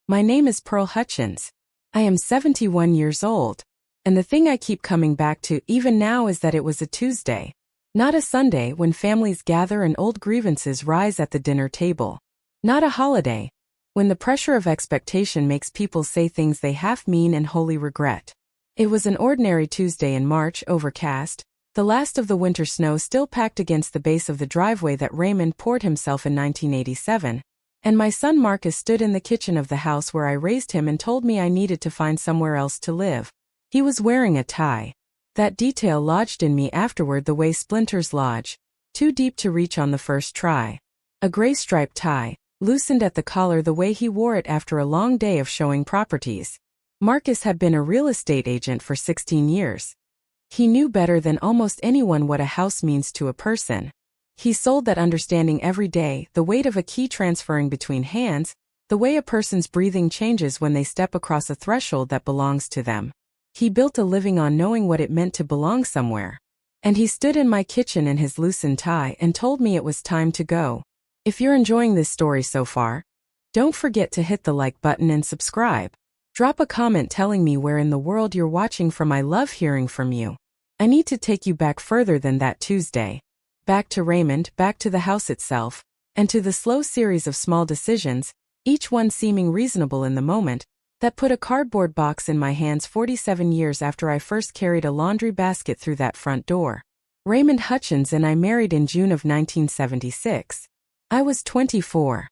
My name is Pearl Hutchins. I am 71 years old. And the thing I keep coming back to even now is that it was a Tuesday, not a Sunday when families gather and old grievances rise at the dinner table. Not a holiday, when the pressure of expectation makes people say things they half mean and wholly regret. It was an ordinary Tuesday in March, overcast, the last of the winter snow still packed against the base of the driveway that Raymond poured himself in 1987, and my son Marcus stood in the kitchen of the house where I raised him and told me I needed to find somewhere else to live. He was wearing a tie. That detail lodged in me afterward the way splinters lodge, too deep to reach on the first try. A gray striped tie, loosened at the collar the way he wore it after a long day of showing properties. Marcus had been a real estate agent for 16 years. He knew better than almost anyone what a house means to a person. He sold that understanding every day, the weight of a key transferring between hands, the way a person's breathing changes when they step across a threshold that belongs to them. He built a living on knowing what it meant to belong somewhere. And he stood in my kitchen in his loosened tie and told me it was time to go. If you're enjoying this story so far, don't forget to hit the like button and subscribe. Drop a comment telling me where in the world you're watching from. I love hearing from you. I need to take you back further than that Tuesday. Back to Raymond, back to the house itself, and to the slow series of small decisions, each one seeming reasonable in the moment, that put a cardboard box in my hands 47 years after I first carried a laundry basket through that front door. Raymond Hutchins and I married in June of 1976. I was 24.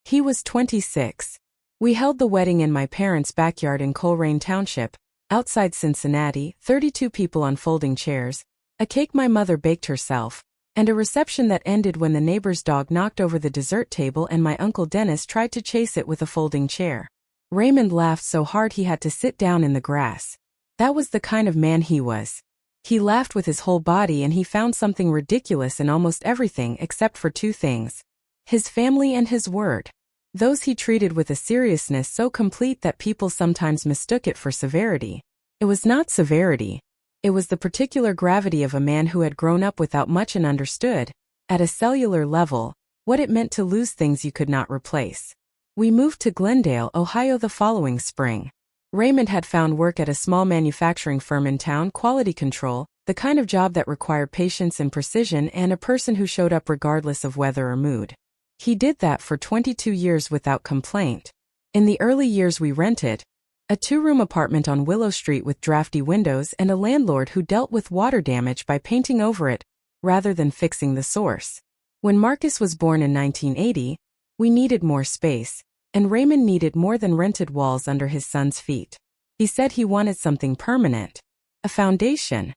He was 26. We held the wedding in my parents' backyard in Coleraine Township, outside Cincinnati, 32 people on folding chairs, a cake my mother baked herself, and a reception that ended when the neighbor's dog knocked over the dessert table and my Uncle Dennis tried to chase it with a folding chair. Raymond laughed so hard he had to sit down in the grass. That was the kind of man he was. He laughed with his whole body and he found something ridiculous in almost everything except for two things: his family and his word. Those he treated with a seriousness so complete that people sometimes mistook it for severity. It was not severity. It was the particular gravity of a man who had grown up without much and understood, at a cellular level, what it meant to lose things you could not replace. We moved to Glendale, Ohio the following spring. Raymond had found work at a small manufacturing firm in town, quality control, the kind of job that required patience and precision and a person who showed up regardless of weather or mood. He did that for 22 years without complaint. In the early years we rented a 2-room apartment on Willow Street with drafty windows and a landlord who dealt with water damage by painting over it, rather than fixing the source. When Marcus was born in 1980, we needed more space, and Raymond needed more than rented walls under his son's feet. He said he wanted something permanent. A foundation.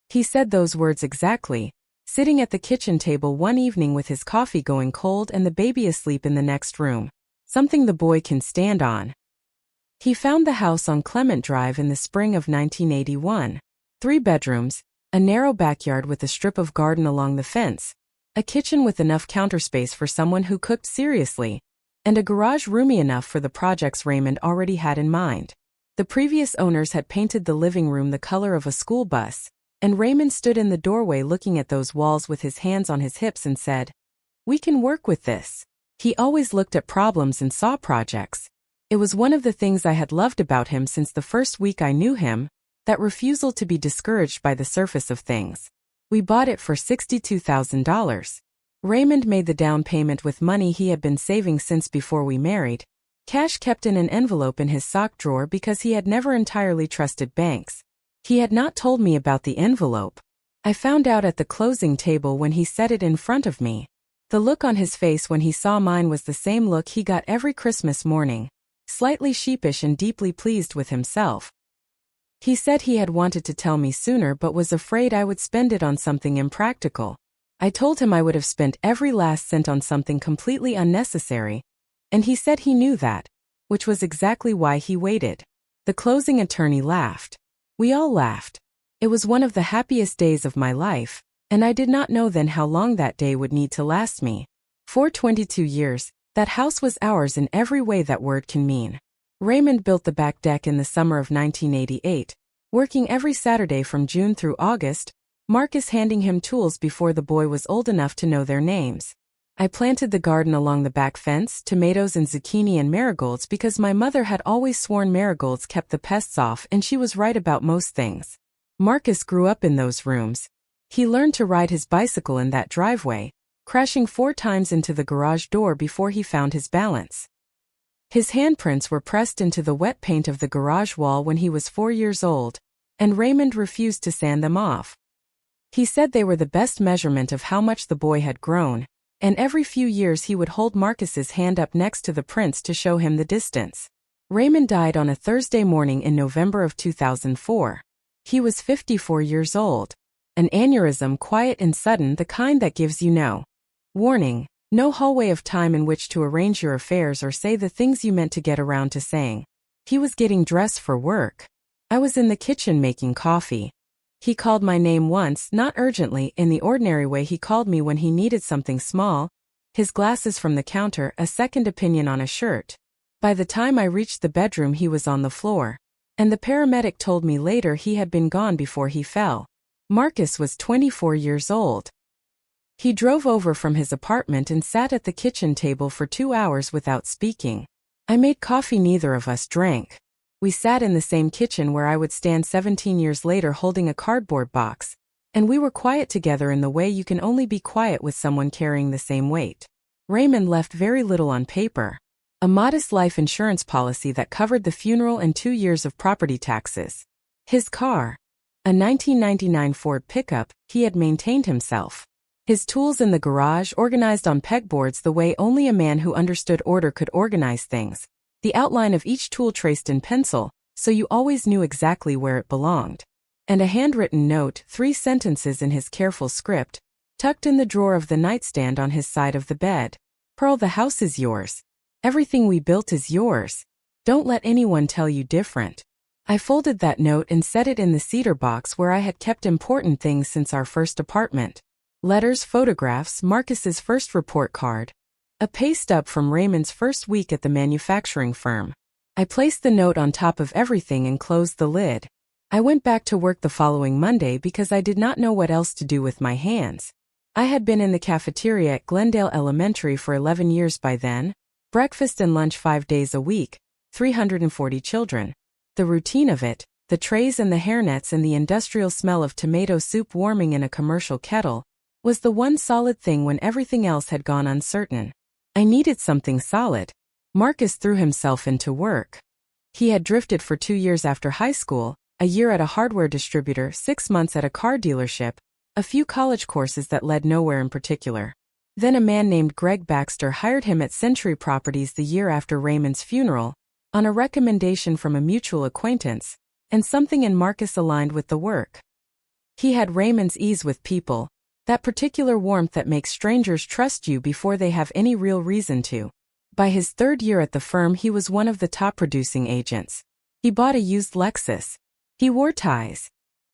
He said those words exactly, sitting at the kitchen table one evening with his coffee going cold and the baby asleep in the next room. Something the boy can stand on. He found the house on Clement Drive in the spring of 1981. 3 bedrooms, a narrow backyard with a strip of garden along the fence, a kitchen with enough counter space for someone who cooked seriously, and a garage roomy enough for the projects Raymond already had in mind. The previous owners had painted the living room the color of a school bus, and Raymond stood in the doorway looking at those walls with his hands on his hips and said, "We can work with this." He always looked at problems and saw projects. It was one of the things I had loved about him since the first week I knew him, that refusal to be discouraged by the surface of things. We bought it for $62,000. Raymond made the down payment with money he had been saving since before we married, cash kept in an envelope in his sock drawer because he had never entirely trusted banks. He had not told me about the envelope. I found out at the closing table when he set it in front of me. The look on his face when he saw mine was the same look he got every Christmas morning, slightly sheepish and deeply pleased with himself. He said he had wanted to tell me sooner but was afraid I would spend it on something impractical. I told him I would have spent every last cent on something completely unnecessary, and he said he knew that, which was exactly why he waited. The closing attorney laughed. We all laughed. It was one of the happiest days of my life, and I did not know then how long that day would need to last me. For 22 years, that house was ours in every way that word can mean. Raymond built the back deck in the summer of 1988, working every Saturday from June through August, Marcus handing him tools before the boy was old enough to know their names. I planted the garden along the back fence, tomatoes and zucchini and marigolds because my mother had always sworn marigolds kept the pests off, and she was right about most things. Marcus grew up in those rooms. He learned to ride his bicycle in that driveway, crashing 4 times into the garage door before he found his balance. His handprints were pressed into the wet paint of the garage wall when he was 4 years old, and Raymond refused to sand them off. He said they were the best measurement of how much the boy had grown, and every few years he would hold Marcus's hand up next to the prints to show him the distance. Raymond died on a Thursday morning in November of 2004. He was 54 years old. An aneurysm, quiet and sudden, the kind that gives you no warning, no hallway of time in which to arrange your affairs or say the things you meant to get around to saying. He was getting dressed for work. I was in the kitchen making coffee. He called my name once, not urgently, in the ordinary way he called me when he needed something small. His glasses from the counter, a second opinion on a shirt. By the time I reached the bedroom he was on the floor, and the paramedic told me later he had been gone before he fell. Marcus was 24 years old. He drove over from his apartment and sat at the kitchen table for 2 hours without speaking. I made coffee, neither of us drank. We sat in the same kitchen where I would stand 17 years later holding a cardboard box, and we were quiet together in the way you can only be quiet with someone carrying the same weight. Raymond left very little on paper. A modest life insurance policy that covered the funeral and 2 years of property taxes. His car, a 1999 Ford pickup, he had maintained himself. His tools in the garage, organized on pegboards the way only a man who understood order could organize things. The outline of each tool traced in pencil, so you always knew exactly where it belonged. And a handwritten note, 3 sentences in his careful script, tucked in the drawer of the nightstand on his side of the bed. Pearl, the house is yours. Everything we built is yours. Don't let anyone tell you different. I folded that note and set it in the cedar box where I had kept important things since our first apartment. Letters, photographs, Marcus's first report card. A pay stub from Raymond's first week at the manufacturing firm. I placed the note on top of everything and closed the lid. I went back to work the following Monday because I did not know what else to do with my hands. I had been in the cafeteria at Glendale Elementary for 11 years by then. Breakfast and lunch 5 days a week, 340 children. The routine of it, the trays and the hairnets and the industrial smell of tomato soup warming in a commercial kettle, was the one solid thing when everything else had gone uncertain. I needed something solid. Marcus threw himself into work. He had drifted for 2 years after high school, a year at a hardware distributor, 6 months at a car dealership, a few college courses that led nowhere in particular. Then a man named Greg Baxter hired him at Century Properties the year after Raymond's funeral, on a recommendation from a mutual acquaintance, and something in Marcus aligned with the work. He had Raymond's ease with people, that particular warmth that makes strangers trust you before they have any real reason to. By his 3rd year at the firm he was one of the top producing agents. He bought a used Lexus. He wore ties.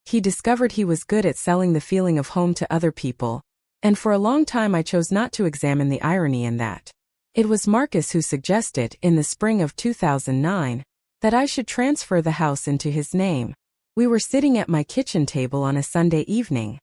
He discovered he was good at selling the feeling of home to other people, and for a long time I chose not to examine the irony in that. It was Marcus who suggested, in the spring of 2009, that I should transfer the house into his name. We were sitting at my kitchen table on a Sunday evening.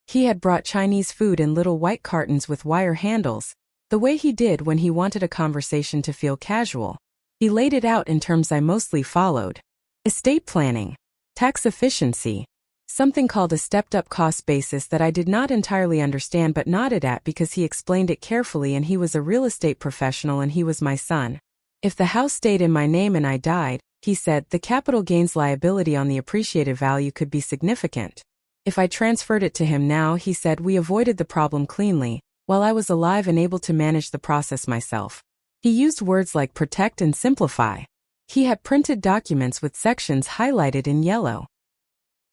He had brought Chinese food in little white cartons with wire handles, the way he did when he wanted a conversation to feel casual. He laid it out in terms I mostly followed. Estate planning, tax efficiency, something called a stepped-up cost basis that I did not entirely understand but nodded at because he explained it carefully and he was a real estate professional and he was my son. If the house stayed in my name and I died, he said, the capital gains liability on the appreciated value could be significant. If I transferred it to him now, he said, we avoided the problem cleanly, while I was alive and able to manage the process myself. He used words like protect and simplify. He had printed documents with sections highlighted in yellow.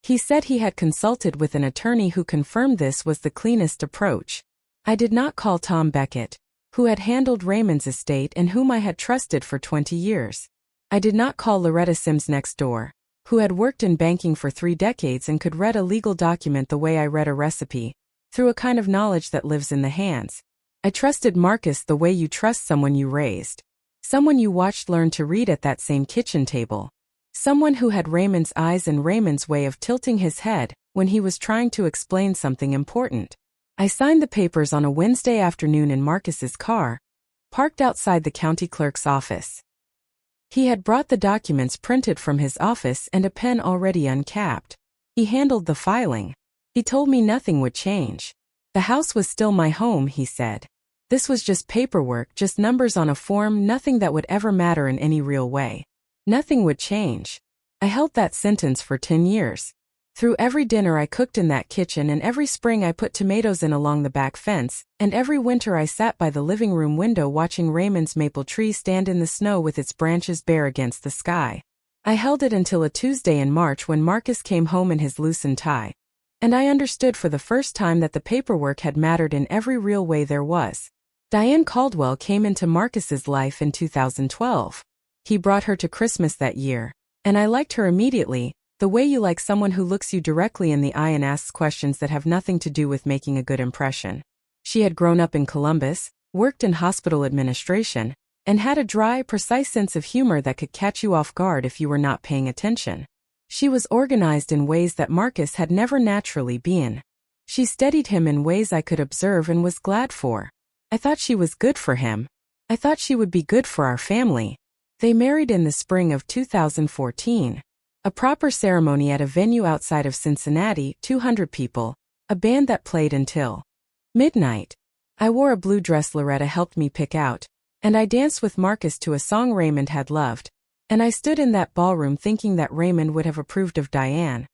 He said he had consulted with an attorney who confirmed this was the cleanest approach. I did not call Tom Beckett, who had handled Raymond's estate and whom I had trusted for 20 years. I did not call Loretta Sims next door, who had worked in banking for 3 decades and could read a legal document the way I read a recipe, through a kind of knowledge that lives in the hands. I trusted Marcus the way you trust someone you raised. Someone you watched learn to read at that same kitchen table. Someone who had Raymond's eyes and Raymond's way of tilting his head when he was trying to explain something important. I signed the papers on a Wednesday afternoon in Marcus's car, parked outside the county clerk's office. He had brought the documents printed from his office and a pen already uncapped. He handled the filing. He told me nothing would change. The house was still my home, he said. This was just paperwork, just numbers on a form, nothing that would ever matter in any real way. Nothing would change. I held that sentence for 10 years. Through every dinner I cooked in that kitchen, and every spring I put tomatoes in along the back fence, and every winter I sat by the living room window watching Raymond's maple tree stand in the snow with its branches bare against the sky. I held it until a Tuesday in March when Marcus came home in his loosened tie. And I understood for the first time that the paperwork had mattered in every real way there was. Diane Caldwell came into Marcus's life in 2012. He brought her to Christmas that year, and I liked her immediately, the way you like someone who looks you directly in the eye and asks questions that have nothing to do with making a good impression. She had grown up in Columbus, worked in hospital administration, and had a dry, precise sense of humor that could catch you off guard if you were not paying attention. She was organized in ways that Marcus had never naturally been. She steadied him in ways I could observe and was glad for. I thought she was good for him. I thought she would be good for our family. They married in the spring of 2014. A proper ceremony at a venue outside of Cincinnati, 200 people, a band that played until midnight. I wore a blue dress Loretta helped me pick out, and I danced with Marcus to a song Raymond had loved, and I stood in that ballroom thinking that Raymond would have approved of Diane.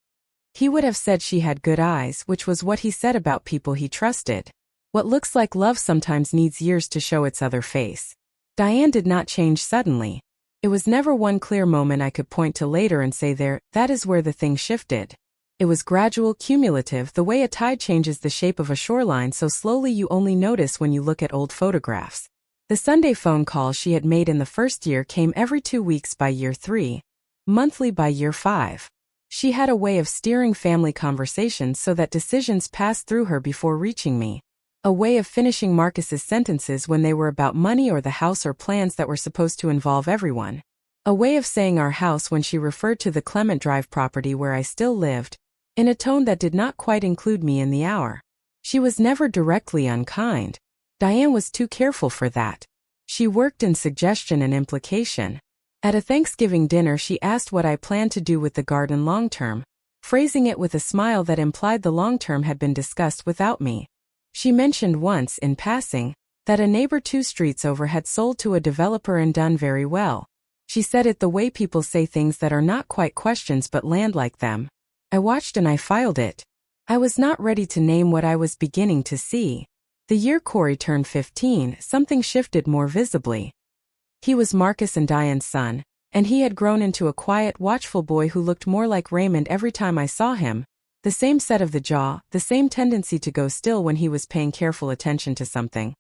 He would have said she had good eyes, which was what he said about people he trusted. What looks like love sometimes needs years to show its other face. Diane did not change suddenly. It was never one clear moment I could point to later and say that is where the thing shifted. It was gradual, cumulative, the way a tide changes the shape of a shoreline so slowly you only notice when you look at old photographs. The Sunday phone calls she had made in the first year came every 2 weeks by year 3, monthly by year 5. She had a way of steering family conversations so that decisions passed through her before reaching me. A way of finishing Marcus's sentences when they were about money or the house or plans that were supposed to involve everyone. A way of saying our house when she referred to the Clement Drive property where I still lived, in a tone that did not quite include me in the hour. She was never directly unkind. Diane was too careful for that. She worked in suggestion and implication. At a Thanksgiving dinner she asked what I planned to do with the garden long-term, phrasing it with a smile that implied the long-term had been discussed without me. She mentioned once, in passing, that a neighbor 2 streets over had sold to a developer and done very well. She said it the way people say things that are not quite questions but land like them. I watched and I filed it. I was not ready to name what I was beginning to see. The year Corey turned 15, something shifted more visibly. He was Marcus and Diane's son, and he had grown into a quiet, watchful boy who looked more like Raymond every time I saw him. The same set of the jaw, the same tendency to go still when he was paying careful attention to something.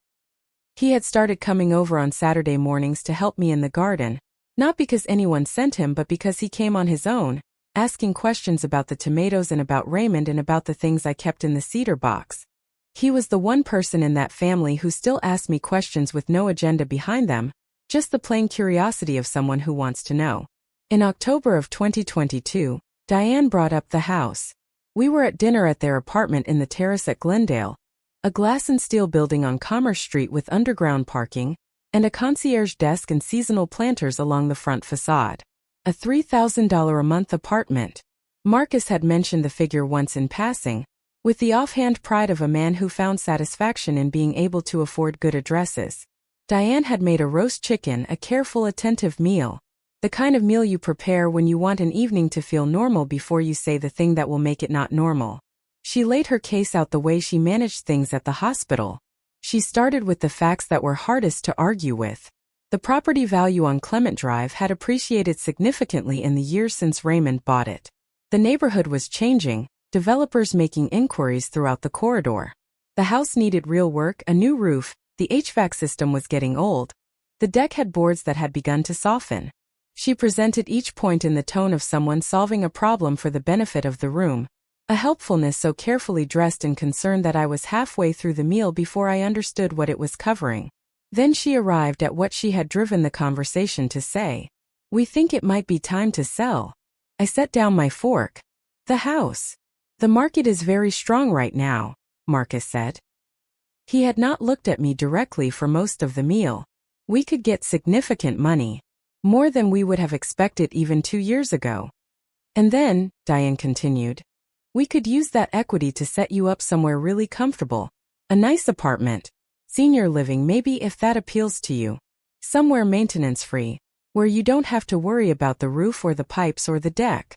He had started coming over on Saturday mornings to help me in the garden, not because anyone sent him but because he came on his own, asking questions about the tomatoes and about Raymond and about the things I kept in the cedar box. He was the one person in that family who still asked me questions with no agenda behind them, just the plain curiosity of someone who wants to know. In October of 2022, Diane brought up the house. We were at dinner at their apartment in the Terrace at Glendale, a glass and steel building on Commerce Street with underground parking, and a concierge desk and seasonal planters along the front facade. A $3,000 a month apartment. Marcus had mentioned the figure once in passing, with the offhand pride of a man who found satisfaction in being able to afford good addresses. Diane had made a roast chicken, a careful, attentive meal. The kind of meal you prepare when you want an evening to feel normal before you say the thing that will make it not normal. She laid her case out the way she managed things at the hospital. She started with the facts that were hardest to argue with. The property value on Clement Drive had appreciated significantly in the years since Raymond bought it. The neighborhood was changing, developers making inquiries throughout the corridor. The house needed real work, a new roof, the HVAC system was getting old. The deck had boards that had begun to soften. She presented each point in the tone of someone solving a problem for the benefit of the room, a helpfulness so carefully dressed and concerned that I was halfway through the meal before I understood what it was covering. Then she arrived at what she had driven the conversation to say. We think it might be time to sell. I set down my fork. The house. The market is very strong right now, Marcus said. He had not looked at me directly for most of the meal. We could get significant money. More than we would have expected even 2 years ago. And then, Diane continued, we could use that equity to set you up somewhere really comfortable. A nice apartment. Senior living maybe if that appeals to you. Somewhere maintenance-free, where you don't have to worry about the roof or the pipes or the deck.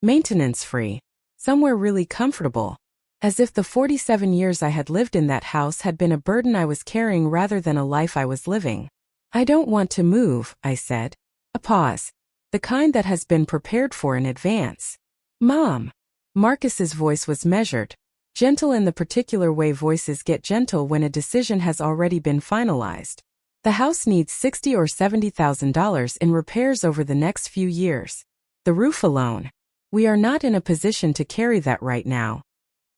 Maintenance-free. Somewhere really comfortable. As if the 47 years I had lived in that house had been a burden I was carrying rather than a life I was living. I don't want to move, I said. A pause. The kind that has been prepared for in advance. Mom. Marcus's voice was measured, gentle in the particular way voices get gentle when a decision has already been finalized. The house needs $60,000 or $70,000 in repairs over the next few years. The roof alone. We are not in a position to carry that right now.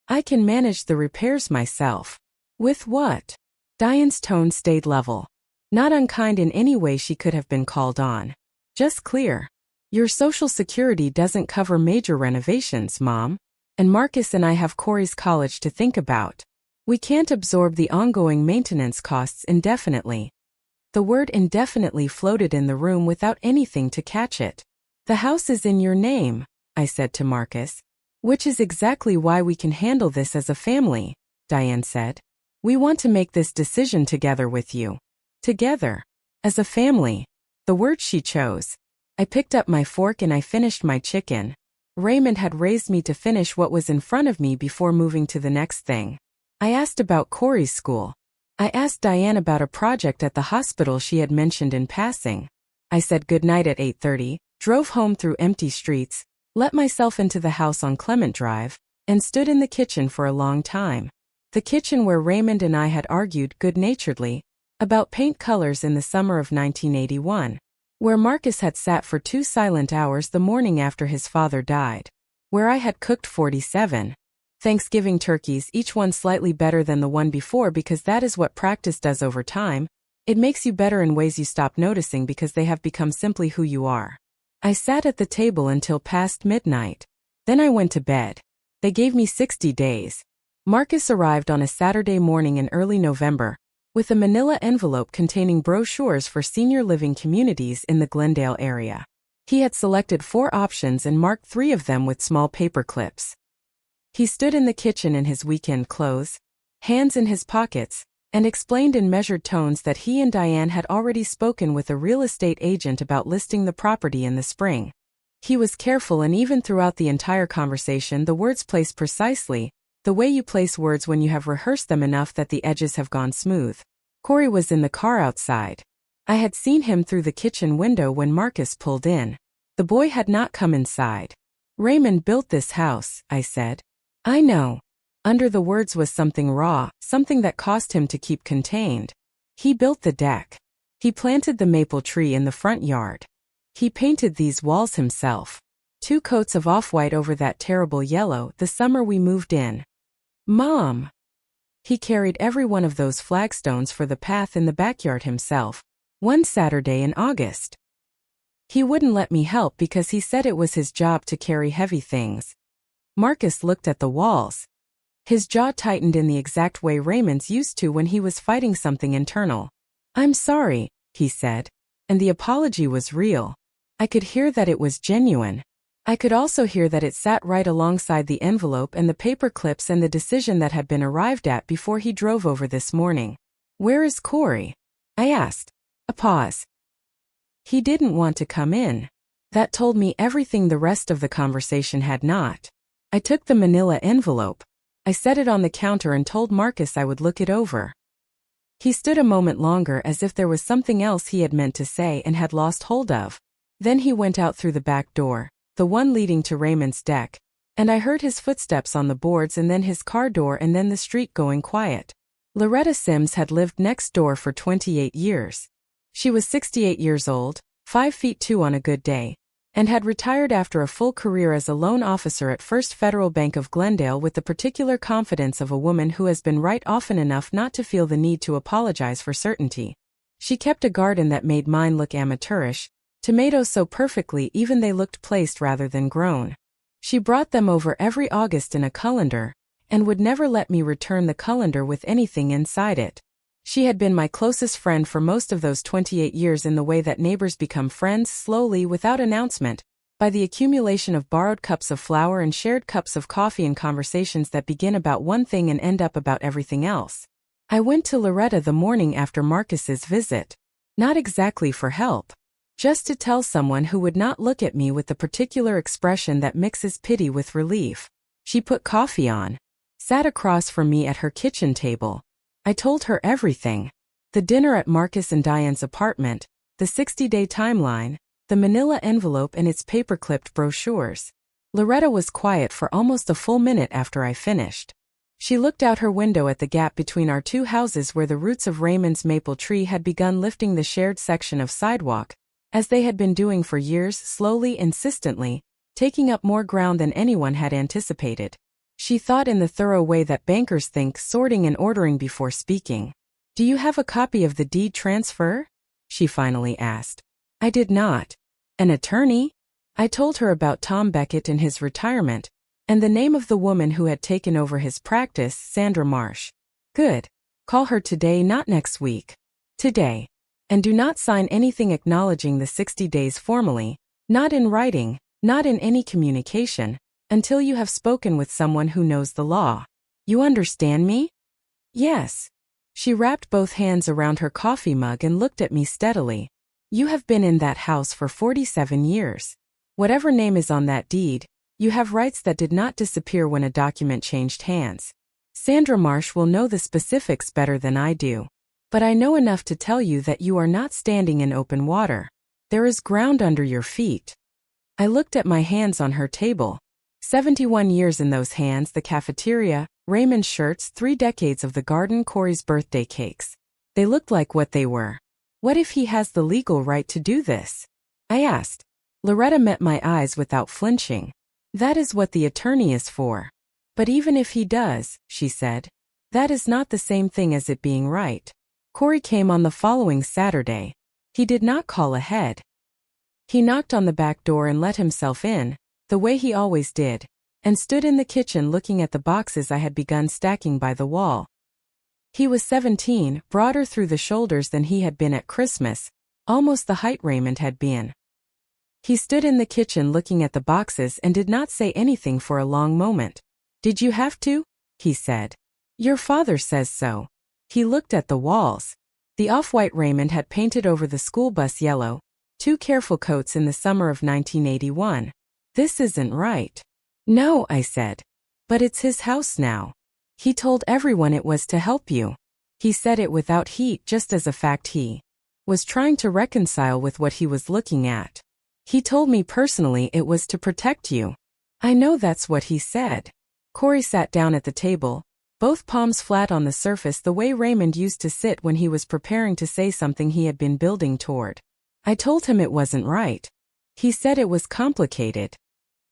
I can manage the repairs myself. With what? Diane's tone stayed level. Not unkind in any way she could have been called on. Just clear. Your Social Security doesn't cover major renovations, Mom. And Marcus and I have Corey's college to think about. We can't absorb the ongoing maintenance costs indefinitely. The word indefinitely floated in the room without anything to catch it. The house is in your name, I said to Marcus. Which is exactly why we can handle this as a family, Diane said. We want to make this decision together with you. Together. As a family. The word she chose. I picked up my fork and I finished my chicken. Raymond had raised me to finish what was in front of me before moving to the next thing. I asked about Corey's school. I asked Diane about a project at the hospital she had mentioned in passing. I said goodnight at 8:30, drove home through empty streets, let myself into the house on Clement Drive, and stood in the kitchen for a long time. The kitchen where Raymond and I had argued good-naturedly about paint colors in the summer of 1981. Where Marcus had sat for 2 silent hours the morning after his father died. Where I had cooked 47 Thanksgiving turkeys, each one slightly better than the one before because that is what practice does over time. It makes you better in ways you stop noticing because they have become simply who you are. I sat at the table until past midnight. Then I went to bed. They gave me 60 days. Marcus arrived on a Saturday morning in early November, with a manila envelope containing brochures for senior living communities in the Glendale area. He had selected 4 options and marked 3 of them with small paper clips. He stood in the kitchen in his weekend clothes, hands in his pockets, and explained in measured tones that he and Diane had already spoken with a real estate agent about listing the property in the spring. He was careful and even throughout the entire conversation the words placed precisely, the way you place words when you have rehearsed them enough that the edges have gone smooth. Corey was in the car outside. I had seen him through the kitchen window when Marcus pulled in. The boy had not come inside. Raymond built this house, I said. I know. Under the words was something raw, something that cost him to keep contained. He built the deck. He planted the maple tree in the front yard. He painted these walls himself. 2 coats of off-white over that terrible yellow the summer we moved in. Mom! He carried every one of those flagstones for the path in the backyard himself, one Saturday in August. He wouldn't let me help because he said it was his job to carry heavy things. Marcus looked at the walls. His jaw tightened in the exact way Raymond's used to when he was fighting something internal. I'm sorry, he said. And the apology was real. I could hear that it was genuine. I could also hear that it sat right alongside the envelope and the paper clips and the decision that had been arrived at before he drove over this morning. Where is Corey? I asked. A pause. He didn't want to come in. That told me everything the rest of the conversation had not. I took the manila envelope. I set it on the counter and told Marcus I would look it over. He stood a moment longer as if there was something else he had meant to say and had lost hold of. Then he went out through the back door, the one leading to Raymond's deck, and I heard his footsteps on the boards and then his car door and then the street going quiet. Loretta Sims had lived next door for 28 years. She was 68 years old, 5'2" on a good day, and had retired after a full career as a loan officer at First Federal Bank of Glendale with the particular confidence of a woman who has been right often enough not to feel the need to apologize for certainty. She kept a garden that made mine look amateurish, tomatoes so perfectly even they looked placed rather than grown. She brought them over every August in a colander, and would never let me return the colander with anything inside it. She had been my closest friend for most of those 28 years in the way that neighbors become friends slowly without announcement, by the accumulation of borrowed cups of flour and shared cups of coffee and conversations that begin about one thing and end up about everything else. I went to Loretta the morning after Marcus's visit. Not exactly for help. Just to tell someone who would not look at me with the particular expression that mixes pity with relief. She put coffee on, sat across from me at her kitchen table. I told her everything. The dinner at Marcus and Diane's apartment, the 60-day timeline, the manila envelope and its paper-clipped brochures. Loretta was quiet for almost a full minute after I finished. She looked out her window at the gap between our two houses where the roots of Raymond's maple tree had begun lifting the shared section of sidewalk, as they had been doing for years, slowly, insistently, taking up more ground than anyone had anticipated. She thought in the thorough way that bankers think, sorting and ordering before speaking. "Do you have a copy of the deed transfer?" she finally asked. I did not. An attorney? I told her about Tom Beckett and his retirement, and the name of the woman who had taken over his practice, Sandra Marsh. Good. Call her today, not next week. Today. And do not sign anything acknowledging the 60 days formally, not in writing, not in any communication, until you have spoken with someone who knows the law. You understand me? Yes. She wrapped both hands around her coffee mug and looked at me steadily. You have been in that house for 47 years. Whatever name is on that deed, you have rights that did not disappear when a document changed hands. Sandra Marsh will know the specifics better than I do. But I know enough to tell you that you are not standing in open water. There is ground under your feet. I looked at my hands on her table. 71 years in those hands, the cafeteria, Raymond's shirts, 3 decades of the garden, Corey's birthday cakes. They looked like what they were. What if he has the legal right to do this? I asked. Loretta met my eyes without flinching. That is what the attorney is for. But even if he does, she said, that is not the same thing as it being right. Corey came on the following Saturday. He did not call ahead. He knocked on the back door and let himself in, the way he always did, and stood in the kitchen looking at the boxes I had begun stacking by the wall. He was 17, broader through the shoulders than he had been at Christmas, almost the height Raymond had been. He stood in the kitchen looking at the boxes and did not say anything for a long moment. Did you have to? He said. Your father says so. He looked at the walls. The off-white Raymond had painted over the school bus yellow, 2 careful coats in the summer of 1981. This isn't right. No, I said. But it's his house now. He told everyone it was to help you. He said it without heat, just as a fact he was trying to reconcile with what he was looking at. He told me personally it was to protect you. I know that's what he said. Corey sat down at the table, both palms flat on the surface the way Raymond used to sit when he was preparing to say something he had been building toward. I told him it wasn't right. He said it was complicated.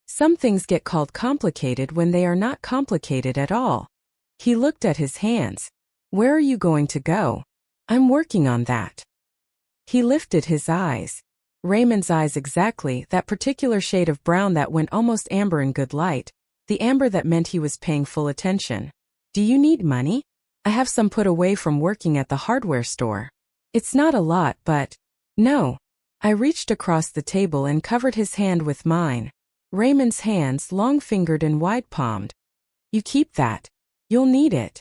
Some things get called complicated when they are not complicated at all. He looked at his hands. Where are you going to go? I'm working on that. He lifted his eyes. Raymond's eyes, exactly, that particular shade of brown that went almost amber in good light, the amber that meant he was paying full attention. Do you need money? I have some put away from working at the hardware store. It's not a lot, but... No. I reached across the table and covered his hand with mine. Raymond's hands, long-fingered and wide-palmed. You keep that. You'll need it.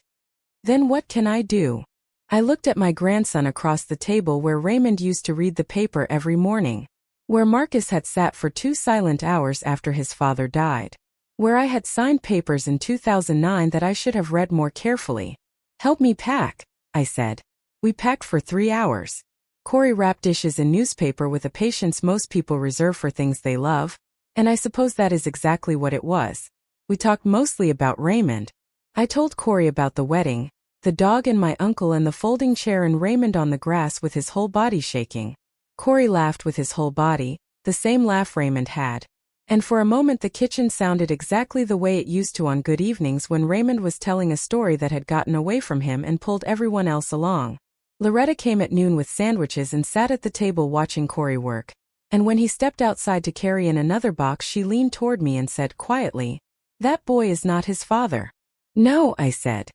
Then what can I do? I looked at my grandson across the table where Raymond used to read the paper every morning. Where Marcus had sat for 2 silent hours after his father died. Where I had signed papers in 2009 that I should have read more carefully. Help me pack, I said. We packed for 3 hours. Corey wrapped dishes in newspaper with a patience most people reserve for things they love, and I suppose that is exactly what it was. We talked mostly about Raymond. I told Corey about the wedding, the dog and my uncle and the folding chair and Raymond on the grass with his whole body shaking. Corey laughed with his whole body, the same laugh Raymond had. And for a moment the kitchen sounded exactly the way it used to on good evenings when Raymond was telling a story that had gotten away from him and pulled everyone else along. Loretta came at noon with sandwiches and sat at the table watching Corey work. And when he stepped outside to carry in another box, she leaned toward me and said quietly, "That boy is not his father." No, I said.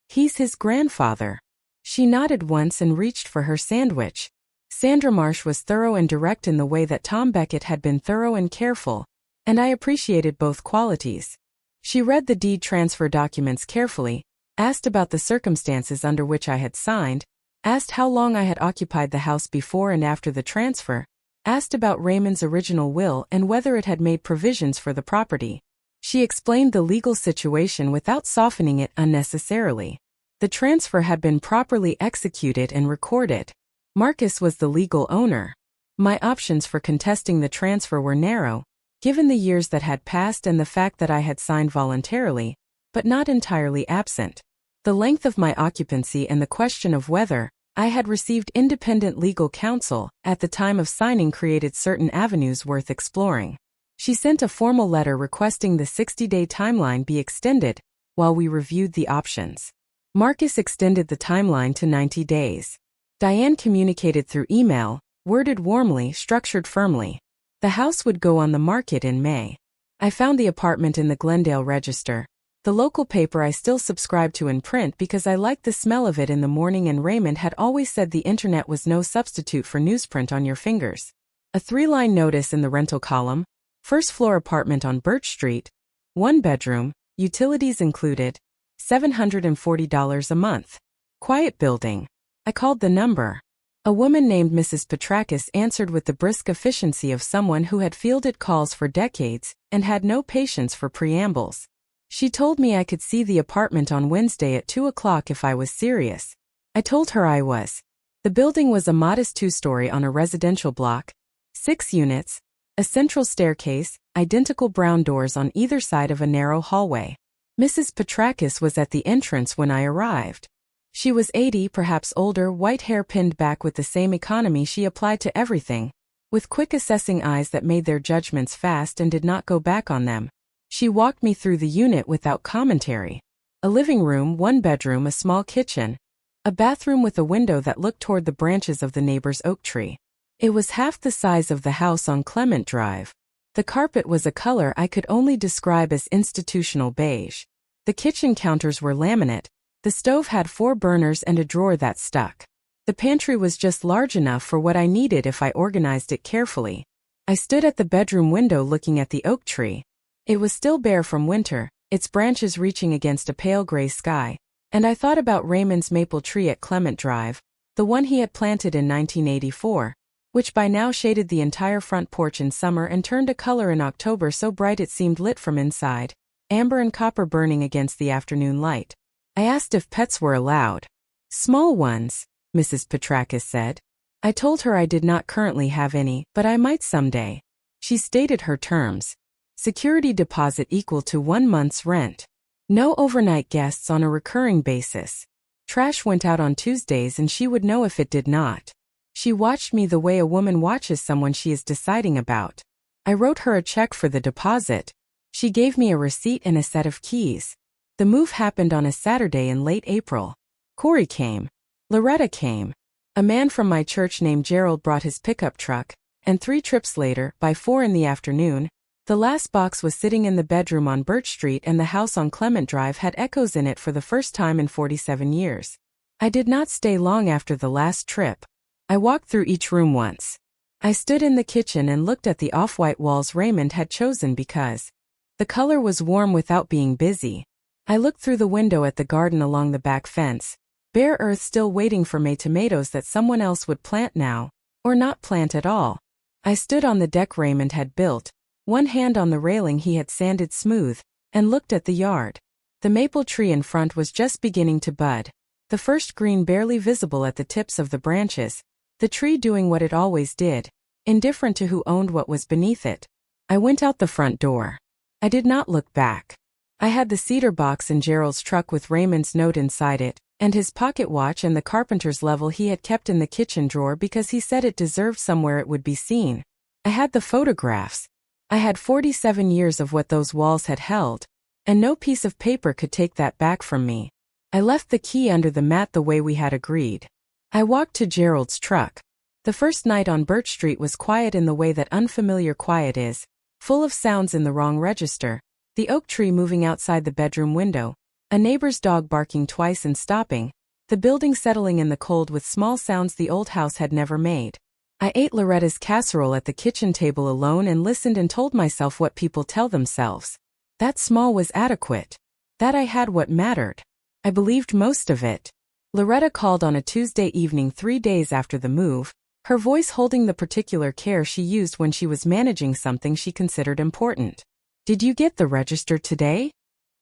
He's his grandfather. She nodded once and reached for her sandwich. Sandra Marsh was thorough and direct in the way that Tom Beckett had been thorough and careful, and I appreciated both qualities. She read the deed transfer documents carefully, asked about the circumstances under which I had signed, asked how long I had occupied the house before and after the transfer, asked about Raymond's original will and whether it had made provisions for the property. She explained the legal situation without softening it unnecessarily. The transfer had been properly executed and recorded. Marcus was the legal owner. My options for contesting the transfer were narrow, given the years that had passed and the fact that I had signed voluntarily, but not entirely absent. The length of my occupancy and the question of whether I had received independent legal counsel at the time of signing created certain avenues worth exploring. She sent a formal letter requesting the 60-day timeline be extended while we reviewed the options. Marcus extended the timeline to 90 days. Diane communicated through email, worded warmly, structured firmly. The house would go on the market in May. I found the apartment in the Glendale Register, the local paper I still subscribed to in print because I liked the smell of it in the morning, and Raymond had always said the internet was no substitute for newsprint on your fingers. A 3-line notice in the rental column: first floor apartment on Birch Street, 1 bedroom, utilities included, $740 a month. Quiet building. I called the number. A woman named Mrs. Petrakis answered with the brisk efficiency of someone who had fielded calls for decades and had no patience for preambles. She told me I could see the apartment on Wednesday at 2 o'clock if I was serious. I told her I was. The building was a modest 2-story on a residential block, 6 units, a central staircase, identical brown doors on either side of a narrow hallway. Mrs. Petrakis was at the entrance when I arrived. She was 80, perhaps older, white hair pinned back with the same economy she applied to everything, with quick assessing eyes that made their judgments fast and did not go back on them. She walked me through the unit without commentary. A living room, 1 bedroom, a small kitchen, a bathroom with a window that looked toward the branches of the neighbor's oak tree. It was half the size of the house on Clement Drive. The carpet was a color I could only describe as institutional beige. The kitchen counters were laminate. The stove had 4 burners and a drawer that stuck. The pantry was just large enough for what I needed if I organized it carefully. I stood at the bedroom window looking at the oak tree. It was still bare from winter, its branches reaching against a pale gray sky, and I thought about Raymond's maple tree at Clement Drive, the one he had planted in 1984, which by now shaded the entire front porch in summer and turned a color in October so bright it seemed lit from inside, amber and copper burning against the afternoon light. I asked if pets were allowed. Small ones, Mrs. Petrakis said. I told her I did not currently have any, but I might someday. She stated her terms. Security deposit equal to 1 month's rent. No overnight guests on a recurring basis. Trash went out on Tuesdays and she would know if it did not. She watched me the way a woman watches someone she is deciding about. I wrote her a check for the deposit. She gave me a receipt and a set of keys. The move happened on a Saturday in late April. Corey came. Loretta came. A man from my church named Gerald brought his pickup truck, and 3 trips later, by 4 in the afternoon, the last box was sitting in the bedroom on Birch Street, and the house on Clement Drive had echoes in it for the first time in 47 years. I did not stay long after the last trip. I walked through each room once. I stood in the kitchen and looked at the off-white walls Raymond had chosen because the color was warm without being busy. I looked through the window at the garden along the back fence, bare earth still waiting for May tomatoes that someone else would plant now, or not plant at all. I stood on the deck Raymond had built, one hand on the railing he had sanded smooth, and looked at the yard. The maple tree in front was just beginning to bud, the first green barely visible at the tips of the branches, the tree doing what it always did, indifferent to who owned what was beneath it. I went out the front door. I did not look back. I had the cedar box in Gerald's truck with Raymond's note inside it, and his pocket watch and the carpenter's level he had kept in the kitchen drawer because he said it deserved somewhere it would be seen. I had the photographs. I had 47 years of what those walls had held, and no piece of paper could take that back from me. I left the key under the mat the way we had agreed. I walked to Gerald's truck. The first night on Birch Street was quiet in the way that unfamiliar quiet is, full of sounds in the wrong register. The oak tree moving outside the bedroom window, A neighbor's dog barking twice and stopping, the building settling in the cold with small sounds the old house had never made. I ate Loretta's casserole at the kitchen table alone and listened and told myself what people tell themselves. That small was adequate. That I had what mattered. I believed most of it. Loretta called on a Tuesday evening 3 days after the move, her voice holding the particular care she used when she was managing something she considered important. "Did you get the register today?"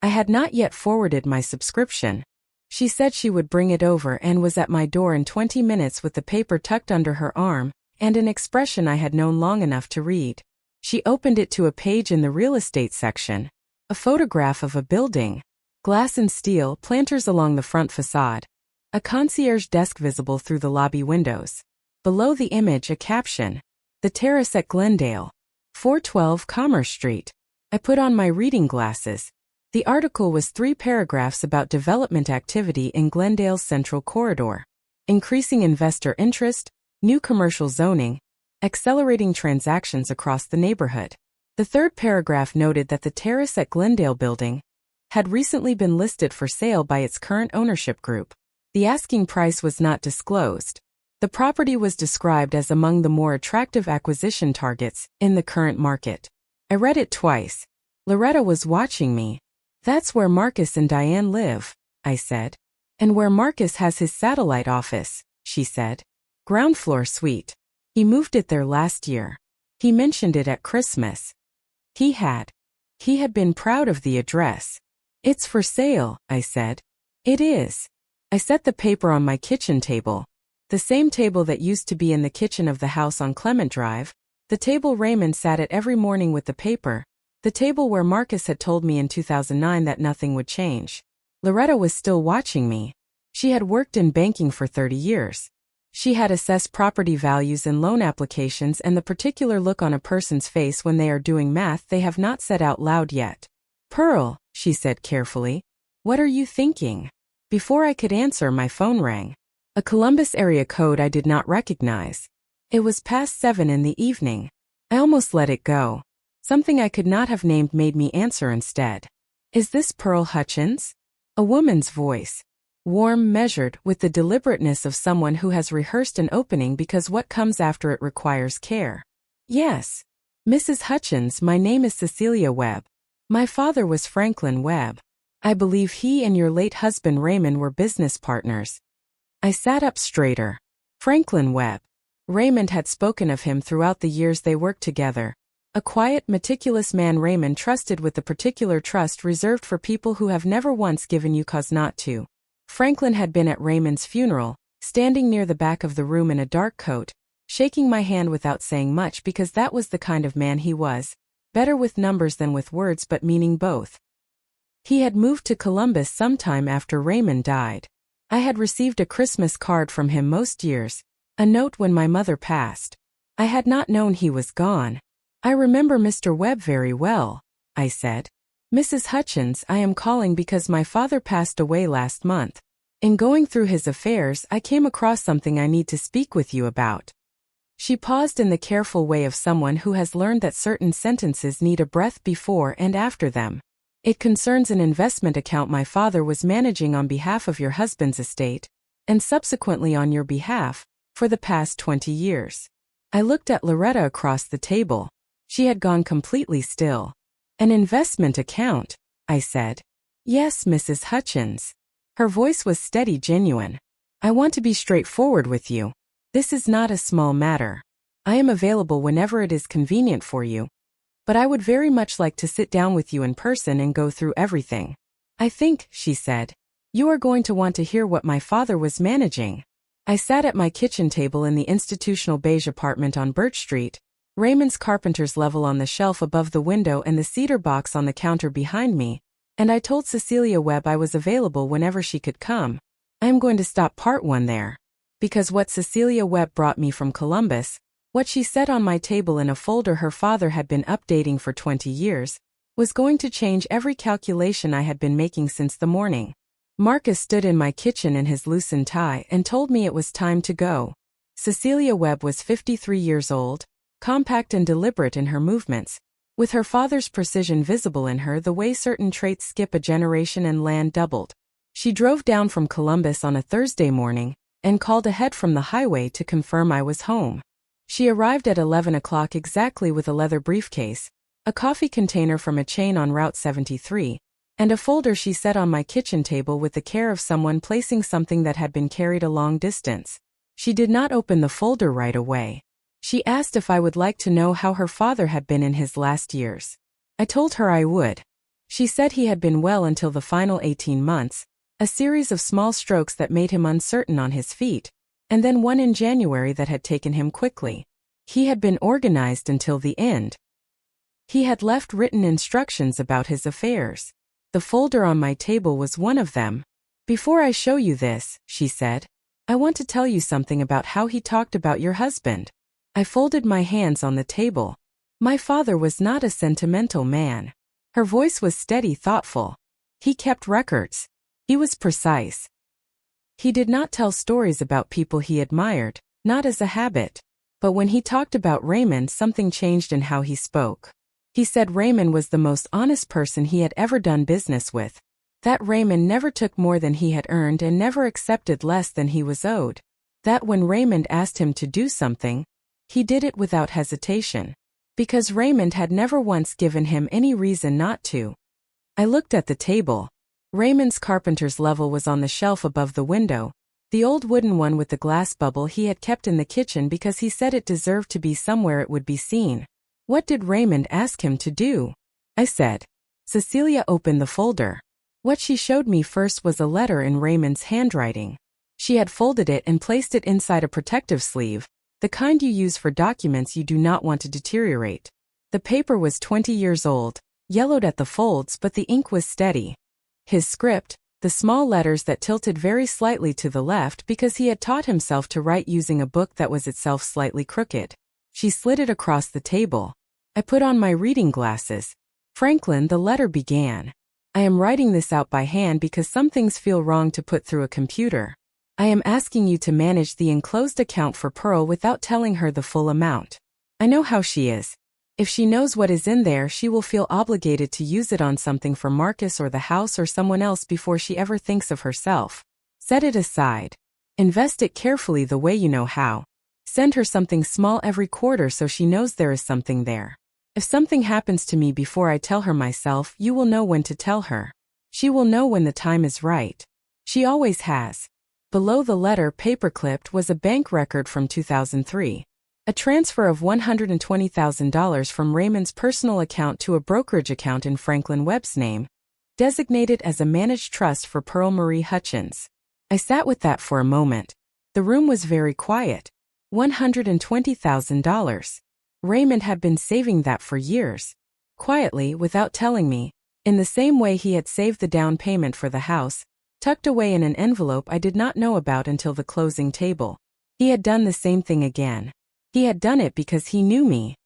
I had not yet forwarded my subscription. She said she would bring it over and was at my door in 20 minutes with the paper tucked under her arm, and an expression I had known long enough to read. She opened it to a page in the real estate section. A photograph of a building. Glass and steel, planters along the front facade. A concierge desk visible through the lobby windows. Below the image a caption. The Terrace at Glendale. 412 Commerce Street. I put on my reading glasses. The article was 3 paragraphs about development activity in Glendale's central corridor. Increasing investor interest, new commercial zoning, accelerating transactions across the neighborhood. The 3rd paragraph noted that the Terrace at Glendale building had recently been listed for sale by its current ownership group. The asking price was not disclosed. The property was described as among the more attractive acquisition targets in the current market. I read it twice. Loretta was watching me. "That's where Marcus and Diane live," I said. "And where Marcus has his satellite office," she said. "Ground floor suite. He moved it there last year. He mentioned it at Christmas. He had been proud of the address." "It's for sale," I said. "It is." I set the paper on my kitchen table. The same table that used to be in the kitchen of the house on Clement Drive. The table Raymond sat at every morning with the paper. The table where Marcus had told me in 2009 that nothing would change. Loretta was still watching me. She had worked in banking for 30 years. She had assessed property values in loan applications and the particular look on a person's face when they are doing math they have not said out loud yet. "Pearl," she said carefully, "what are you thinking?" Before I could answer, my phone rang. A Columbus area code I did not recognize. It was past 7 in the evening. I almost let it go. Something I could not have named made me answer instead. "Is this Pearl Hutchins?" A woman's voice. Warm, measured, with the deliberateness of someone who has rehearsed an opening because what comes after it requires care. "Yes. Mrs. Hutchins, my name is Cecelia Webb. My father was Franklin Webb. I believe he and your late husband Raymond were business partners." I sat up straighter. Franklin Webb. Raymond had spoken of him throughout the years they worked together. A quiet, meticulous man Raymond trusted with the particular trust reserved for people who have never once given you cause not to. Franklin had been at Raymond's funeral, standing near the back of the room in a dark coat, shaking my hand without saying much because that was the kind of man he was. Better with numbers than with words but meaning both. He had moved to Columbus sometime after Raymond died. I had received a Christmas card from him most years, a note when my mother passed. I had not known he was gone. "I remember Mr. Webb very well," I said. "Mrs. Hutchins, I am calling because my father passed away last month. In going through his affairs, I came across something I need to speak with you about." She paused in the careful way of someone who has learned that certain sentences need a breath before and after them. "It concerns an investment account my father was managing on behalf of your husband's estate, and subsequently on your behalf, for the past 20 years. I looked at Loretta across the table. She had gone completely still. "An investment account," I said. "Yes, Mrs. Hutchins." Her voice was steady, genuine. "I want to be straightforward with you. This is not a small matter. I am available whenever it is convenient for you. But I would very much like to sit down with you in person and go through everything. I think," she said, "you are going to want to hear what my father was managing." I sat at my kitchen table in the institutional beige apartment on Birch Street, Raymond's carpenter's level on the shelf above the window and the cedar box on the counter behind me, and I told Cecelia Webb I was available whenever she could come. I am going to stop part 1 there. Because what Cecelia Webb brought me from Columbus, what she set on my table in a folder her father had been updating for 20 years, was going to change every calculation I had been making since the morning. Marcus stood in my kitchen in his loosened tie and told me it was time to go. Cecelia Webb was 53 years old, compact and deliberate in her movements, With her father's precision visible in her the way certain traits skip a generation and land doubled. She drove down from Columbus on a Thursday morning and called ahead from the highway to confirm I was home. She arrived at 11 o'clock exactly with a leather briefcase, a coffee container from a chain on Route 73, and a folder she set on my kitchen table with the care of someone placing something that had been carried a long distance. She did not open the folder right away. She asked if I would like to know how her father had been in his last years. I told her I would. She said he had been well until the final 18 months, a series of small strokes that made him uncertain on his feet, and then one in January that had taken him quickly. He had been organized until the end. He had left written instructions about his affairs. The folder on my table was one of them. Before I show you this, she said, I want to tell you something about how he talked about your husband. I folded my hands on the table. My father was not a sentimental man. Her voice was steady, thoughtful. He kept records. He was precise. He did not tell stories about people he admired, not as a habit. But when he talked about Raymond, something changed in how he spoke. He said Raymond was the most honest person he had ever done business with. That Raymond never took more than he had earned and never accepted less than he was owed. That when Raymond asked him to do something, he did it without hesitation. Because Raymond had never once given him any reason not to. I looked at the table. Raymond's carpenter's level was on the shelf above the window, the old wooden one with the glass bubble he had kept in the kitchen because he said it deserved to be somewhere it would be seen. What did Raymond ask him to do? I said. Cecelia opened the folder. What she showed me first was a letter in Raymond's handwriting. She had folded it and placed it inside a protective sleeve, the kind you use for documents you do not want to deteriorate. The paper was 20 years old, yellowed at the folds, but the ink was steady. His script, the small letters that tilted very slightly to the left because he had taught himself to write using a book that was itself slightly crooked. She slid it across the table. I put on my reading glasses. Franklin, the letter began. I am writing this out by hand because some things feel wrong to put through a computer. I am asking you to manage the enclosed account for Pearl without telling her the full amount. I know how she is. If she knows what is in there, she will feel obligated to use it on something for Marcus or the house or someone else before she ever thinks of herself. Set it aside. Invest it carefully the way you know how. Send her something small every quarter so she knows there is something there. If something happens to me before I tell her myself, you will know when to tell her. She will know when the time is right. She always has. Below the letter, paperclipped, was a bank record from 2003. A transfer of $120,000 from Raymond's personal account to a brokerage account in Franklin Webb's name, designated as a managed trust for Pearl Marie Hutchins. I sat with that for a moment. The room was very quiet. $120,000. Raymond had been saving that for years. Quietly, without telling me, in the same way he had saved the down payment for the house, tucked away in an envelope I did not know about until the closing table. He had done the same thing again. He had done it because he knew me.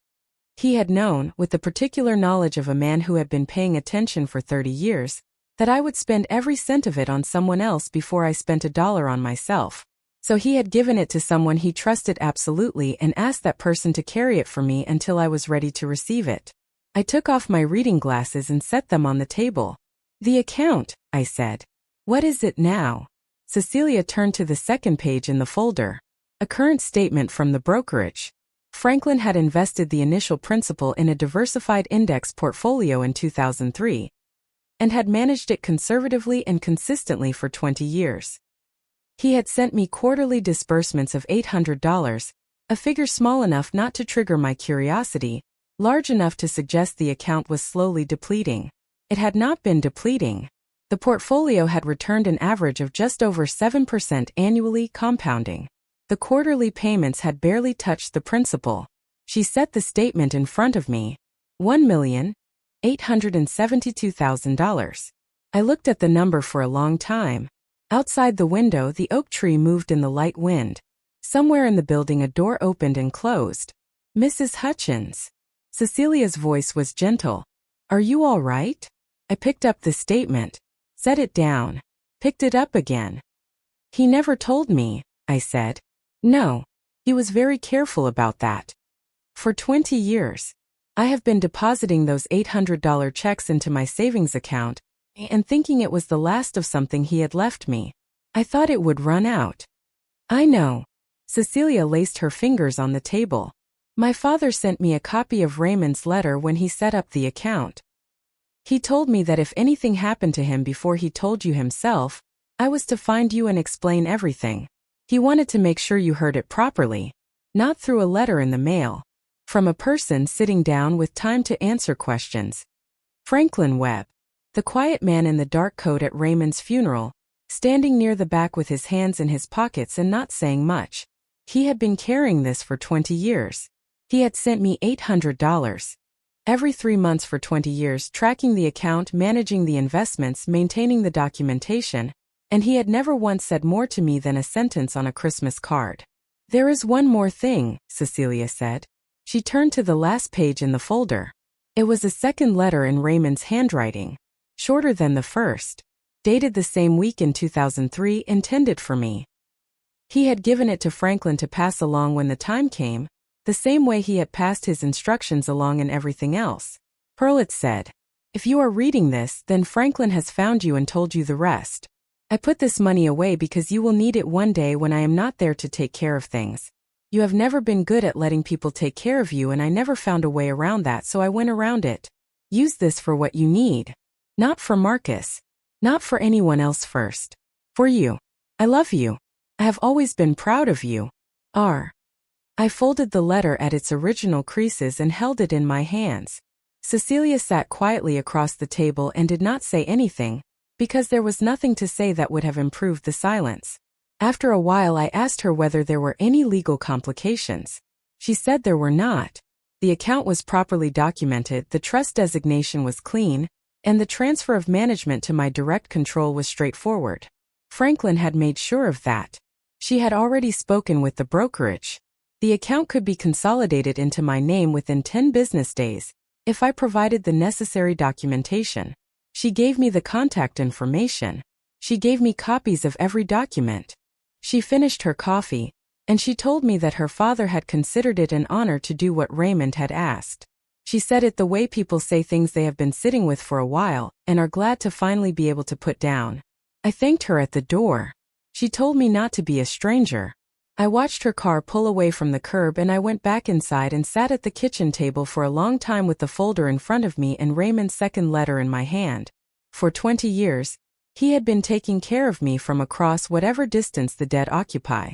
He had known, with the particular knowledge of a man who had been paying attention for 30 years, that I would spend every cent of it on someone else before I spent $1 on myself. So he had given it to someone he trusted absolutely and asked that person to carry it for me until I was ready to receive it. I took off my reading glasses and set them on the table. The account, I said. What is it now? Cecelia turned to the second page in the folder. A current statement from the brokerage. Franklin had invested the initial principal in a diversified index portfolio in 2003 and had managed it conservatively and consistently for 20 years. He had sent me quarterly disbursements of $800, a figure small enough not to trigger my curiosity, large enough to suggest the account was slowly depleting. It had not been depleting. The portfolio had returned an average of just over 7% annually, compounding. The quarterly payments had barely touched the principal. She set the statement in front of me. $1,872,000. I looked at the number for a long time. Outside the window, the oak tree moved in the light wind. Somewhere in the building, a door opened and closed. Mrs. Hutchins. Cecilia's voice was gentle. Are you all right? I picked up the statement. Set it down. Picked it up again. He never told me, I said. No. He was very careful about that. For 20 years. I have been depositing those $800 checks into my savings account and thinking it was the last of something he had left me. I thought it would run out. I know. Cecelia laced her fingers on the table. My father sent me a copy of Raymond's letter when he set up the account. He told me that if anything happened to him before he told you himself, I was to find you and explain everything. He wanted to make sure you heard it properly, not through a letter in the mail, from a person sitting down with time to answer questions. Franklin Webb, the quiet man in the dark coat at Raymond's funeral, standing near the back with his hands in his pockets and not saying much. He had been carrying this for 20 years. He had sent me $800. Every 3 months for 20 years, tracking the account, managing the investments, maintaining the documentation, and he had never once said more to me than a sentence on a Christmas card. There is one more thing, Cecelia said. She turned to the last page in the folder. It was a second letter in Raymond's handwriting, shorter than the first, dated the same week in 2003, intended for me. He had given it to Franklin to pass along when the time came, the same way he had passed his instructions along and everything else. Pearl, it said. If you are reading this, then Franklin has found you and told you the rest. I put this money away because you will need it one day when I am not there to take care of things. You have never been good at letting people take care of you, and I never found a way around that, so I went around it. Use this for what you need. Not for Marcus. Not for anyone else first. For you. I love you. I have always been proud of you. R. I folded the letter at its original creases and held it in my hands. Cecelia sat quietly across the table and did not say anything, because there was nothing to say that would have improved the silence. After a while I asked her whether there were any legal complications. She said there were not. The account was properly documented, the trust designation was clean, and the transfer of management to my direct control was straightforward. Franklin had made sure of that. She had already spoken with the brokerage. The account could be consolidated into my name within 10 business days, if I provided the necessary documentation. She gave me the contact information. She gave me copies of every document. She finished her coffee, and she told me that her father had considered it an honor to do what Raymond had asked. She said it the way people say things they have been sitting with for a while, and are glad to finally be able to put down. I thanked her at the door. She told me not to be a stranger. I watched her car pull away from the curb, and I went back inside and sat at the kitchen table for a long time with the folder in front of me and Raymond's second letter in my hand. For 20 years, he had been taking care of me from across whatever distance the dead occupy.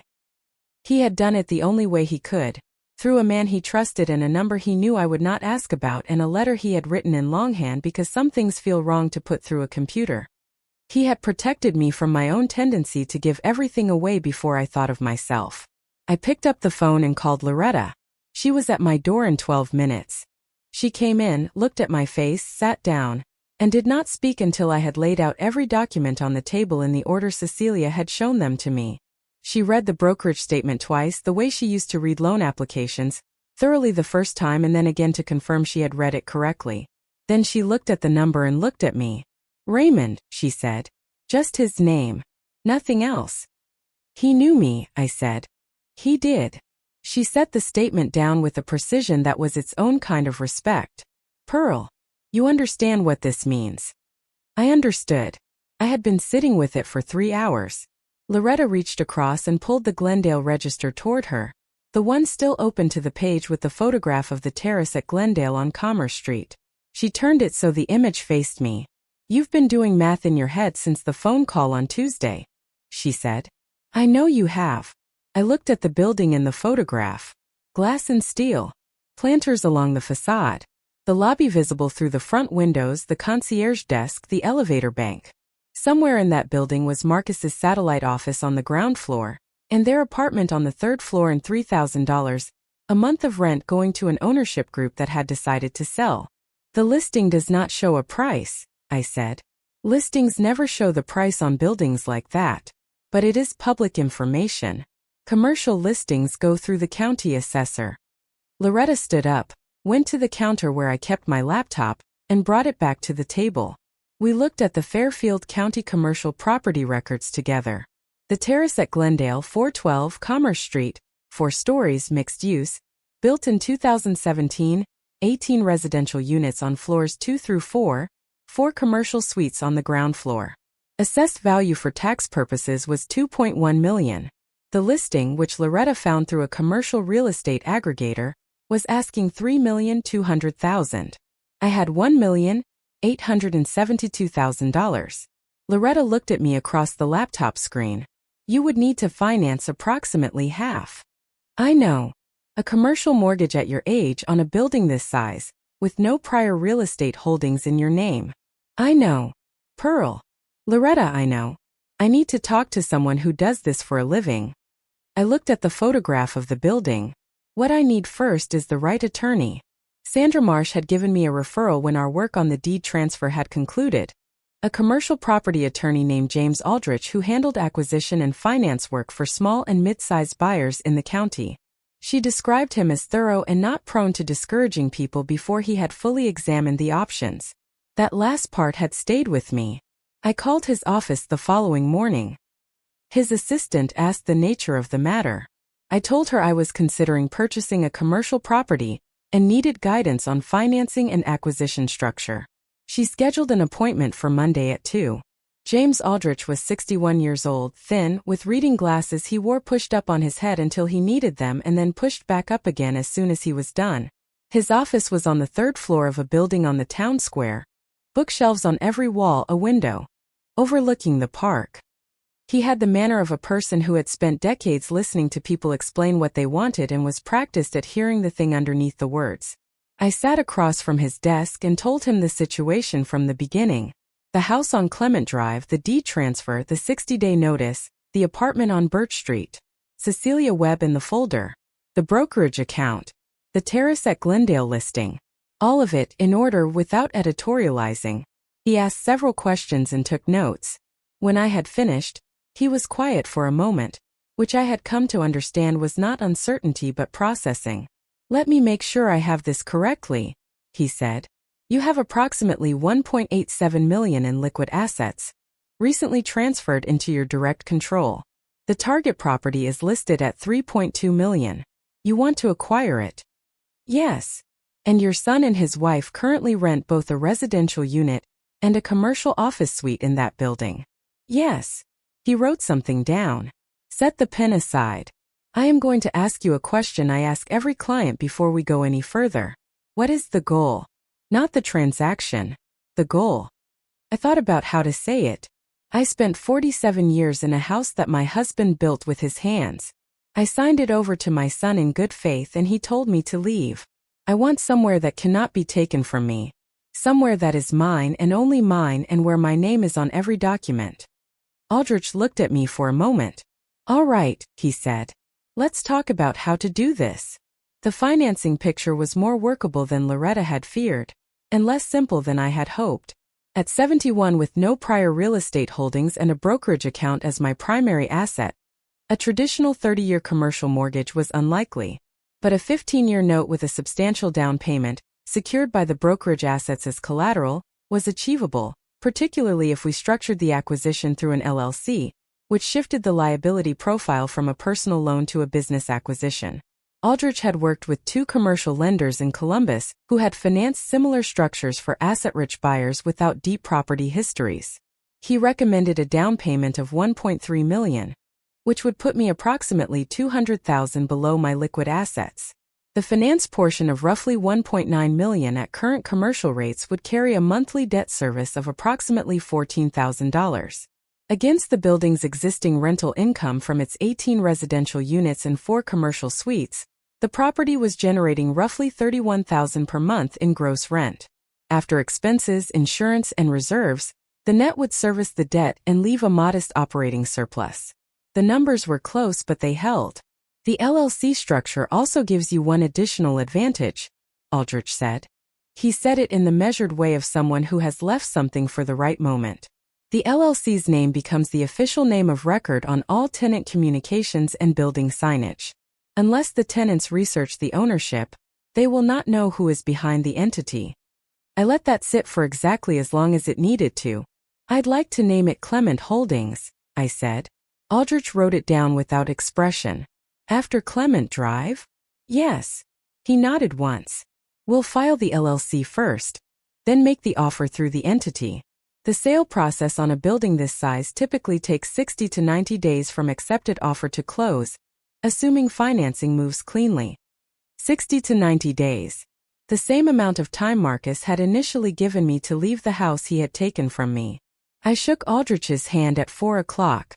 He had done it the only way he could, through a man he trusted and a number he knew I would not ask about and a letter he had written in longhand because some things feel wrong to put through a computer. He had protected me from my own tendency to give everything away before I thought of myself. I picked up the phone and called Loretta. She was at my door in 12 minutes. She came in, looked at my face, sat down, and did not speak until I had laid out every document on the table in the order Cecelia had shown them to me. She read the brokerage statement twice, the way she used to read loan applications, thoroughly the first time and then again to confirm she had read it correctly. Then she looked at the number and looked at me. Raymond, she said. Just his name. Nothing else. He knew me, I said. He did. She set the statement down with a precision that was its own kind of respect. Pearl, you understand what this means. I understood. I had been sitting with it for 3 hours. Loretta reached across and pulled the Glendale register toward her, the one still open to the page with the photograph of the terrace at Glendale on Commerce Street. She turned it so the image faced me. You've been doing math in your head since the phone call on Tuesday, she said. I know you have. I looked at the building in the photograph. Glass and steel. Planters along the facade. The lobby visible through the front windows, the concierge desk, the elevator bank. Somewhere in that building was Marcus's satellite office on the ground floor, and their apartment on the 3rd floor, and $3,000 a month of rent going to an ownership group that had decided to sell. The listing does not show a price, I said. Listings never show the price on buildings like that. But it is public information. Commercial listings go through the county assessor. Loretta stood up, went to the counter where I kept my laptop, and brought it back to the table. We looked at the Fairfield County commercial property records together. The terrace at Glendale, 412 Commerce Street, 4 stories, mixed use, built in 2017, 18 residential units on floors 2 through 4, 4 commercial suites on the ground floor. Assessed value for tax purposes was $2.1 million. The listing, which Loretta found through a commercial real estate aggregator, was asking $3,200,000. I had $1,872,000. Loretta looked at me across the laptop screen. You would need to finance approximately half. I know. A commercial mortgage at your age on a building this size, with no prior real estate holdings in your name. I know. Pearl. Loretta, I know. I need to talk to someone who does this for a living. I looked at the photograph of the building. What I need first is the right attorney. Sandra Marsh had given me a referral when our work on the deed transfer had concluded. A commercial property attorney named James Aldrich who handled acquisition and finance work for small and mid-sized buyers in the county. She described him as thorough and not prone to discouraging people before he had fully examined the options. That last part had stayed with me. I called his office the following morning. His assistant asked the nature of the matter. I told her I was considering purchasing a commercial property and needed guidance on financing and acquisition structure. She scheduled an appointment for Monday at 2. James Aldrich was 61 years old, thin, with reading glasses he wore pushed up on his head until he needed them and then pushed back up again as soon as he was done. His office was on the 3rd floor of a building on the town square. Bookshelves on every wall, a window overlooking the park. He had the manner of a person who had spent decades listening to people explain what they wanted and was practiced at hearing the thing underneath the words. I sat across from his desk and told him the situation from the beginning. The house on Clement Drive, the deed transfer, the 60-day notice, the apartment on Birch Street, Cecelia Webb in the folder, the brokerage account, the Terrace at Glendale listing. All of it in order without editorializing. He asked several questions and took notes. When I had finished, he was quiet for a moment, which I had come to understand was not uncertainty but processing. Let me make sure I have this correctly, he said. You have approximately $1.87 million in liquid assets, recently transferred into your direct control. The target property is listed at $3.2 million. You want to acquire it? Yes. And your son and his wife currently rent both a residential unit and a commercial office suite in that building? Yes. He wrote something down. Set the pen aside. I am going to ask you a question I ask every client before we go any further. What is the goal? Not the transaction. The goal. I thought about how to say it. I spent 47 years in a house that my husband built with his hands. I signed it over to my son in good faith and he told me to leave. I want somewhere that cannot be taken from me. Somewhere that is mine and only mine and where my name is on every document. Aldrich looked at me for a moment. All right, he said. Let's talk about how to do this. The financing picture was more workable than Loretta had feared, and less simple than I had hoped. At 71 with no prior real estate holdings and a brokerage account as my primary asset, a traditional 30-year commercial mortgage was unlikely. But a 15-year note with a substantial down payment, secured by the brokerage assets as collateral, was achievable, particularly if we structured the acquisition through an LLC, which shifted the liability profile from a personal loan to a business acquisition. Aldrich had worked with 2 commercial lenders in Columbus who had financed similar structures for asset-rich buyers without deep property histories. He recommended a down payment of $1.3 million, which would put me approximately $200,000 below my liquid assets. The finance portion of roughly $1.9 million at current commercial rates would carry a monthly debt service of approximately $14,000. Against the building's existing rental income from its 18 residential units and 4 commercial suites, the property was generating roughly $31,000 per month in gross rent. After expenses, insurance, and reserves, the net would service the debt and leave a modest operating surplus. The numbers were close but they held. The LLC structure also gives you one additional advantage, Aldrich said. He said it in the measured way of someone who has left something for the right moment. The LLC's name becomes the official name of record on all tenant communications and building signage. Unless the tenants research the ownership, they will not know who is behind the entity. I let that sit for exactly as long as it needed to. I'd like to name it Clement Holdings, I said. Aldrich wrote it down without expression. After Clement Drive? Yes. He nodded once. We'll file the LLC first, then make the offer through the entity. The sale process on a building this size typically takes 60 to 90 days from accepted offer to close, assuming financing moves cleanly. 60 to 90 days. The same amount of time Marcus had initially given me to leave the house he had taken from me. I shook Aldrich's hand at 4 o'clock.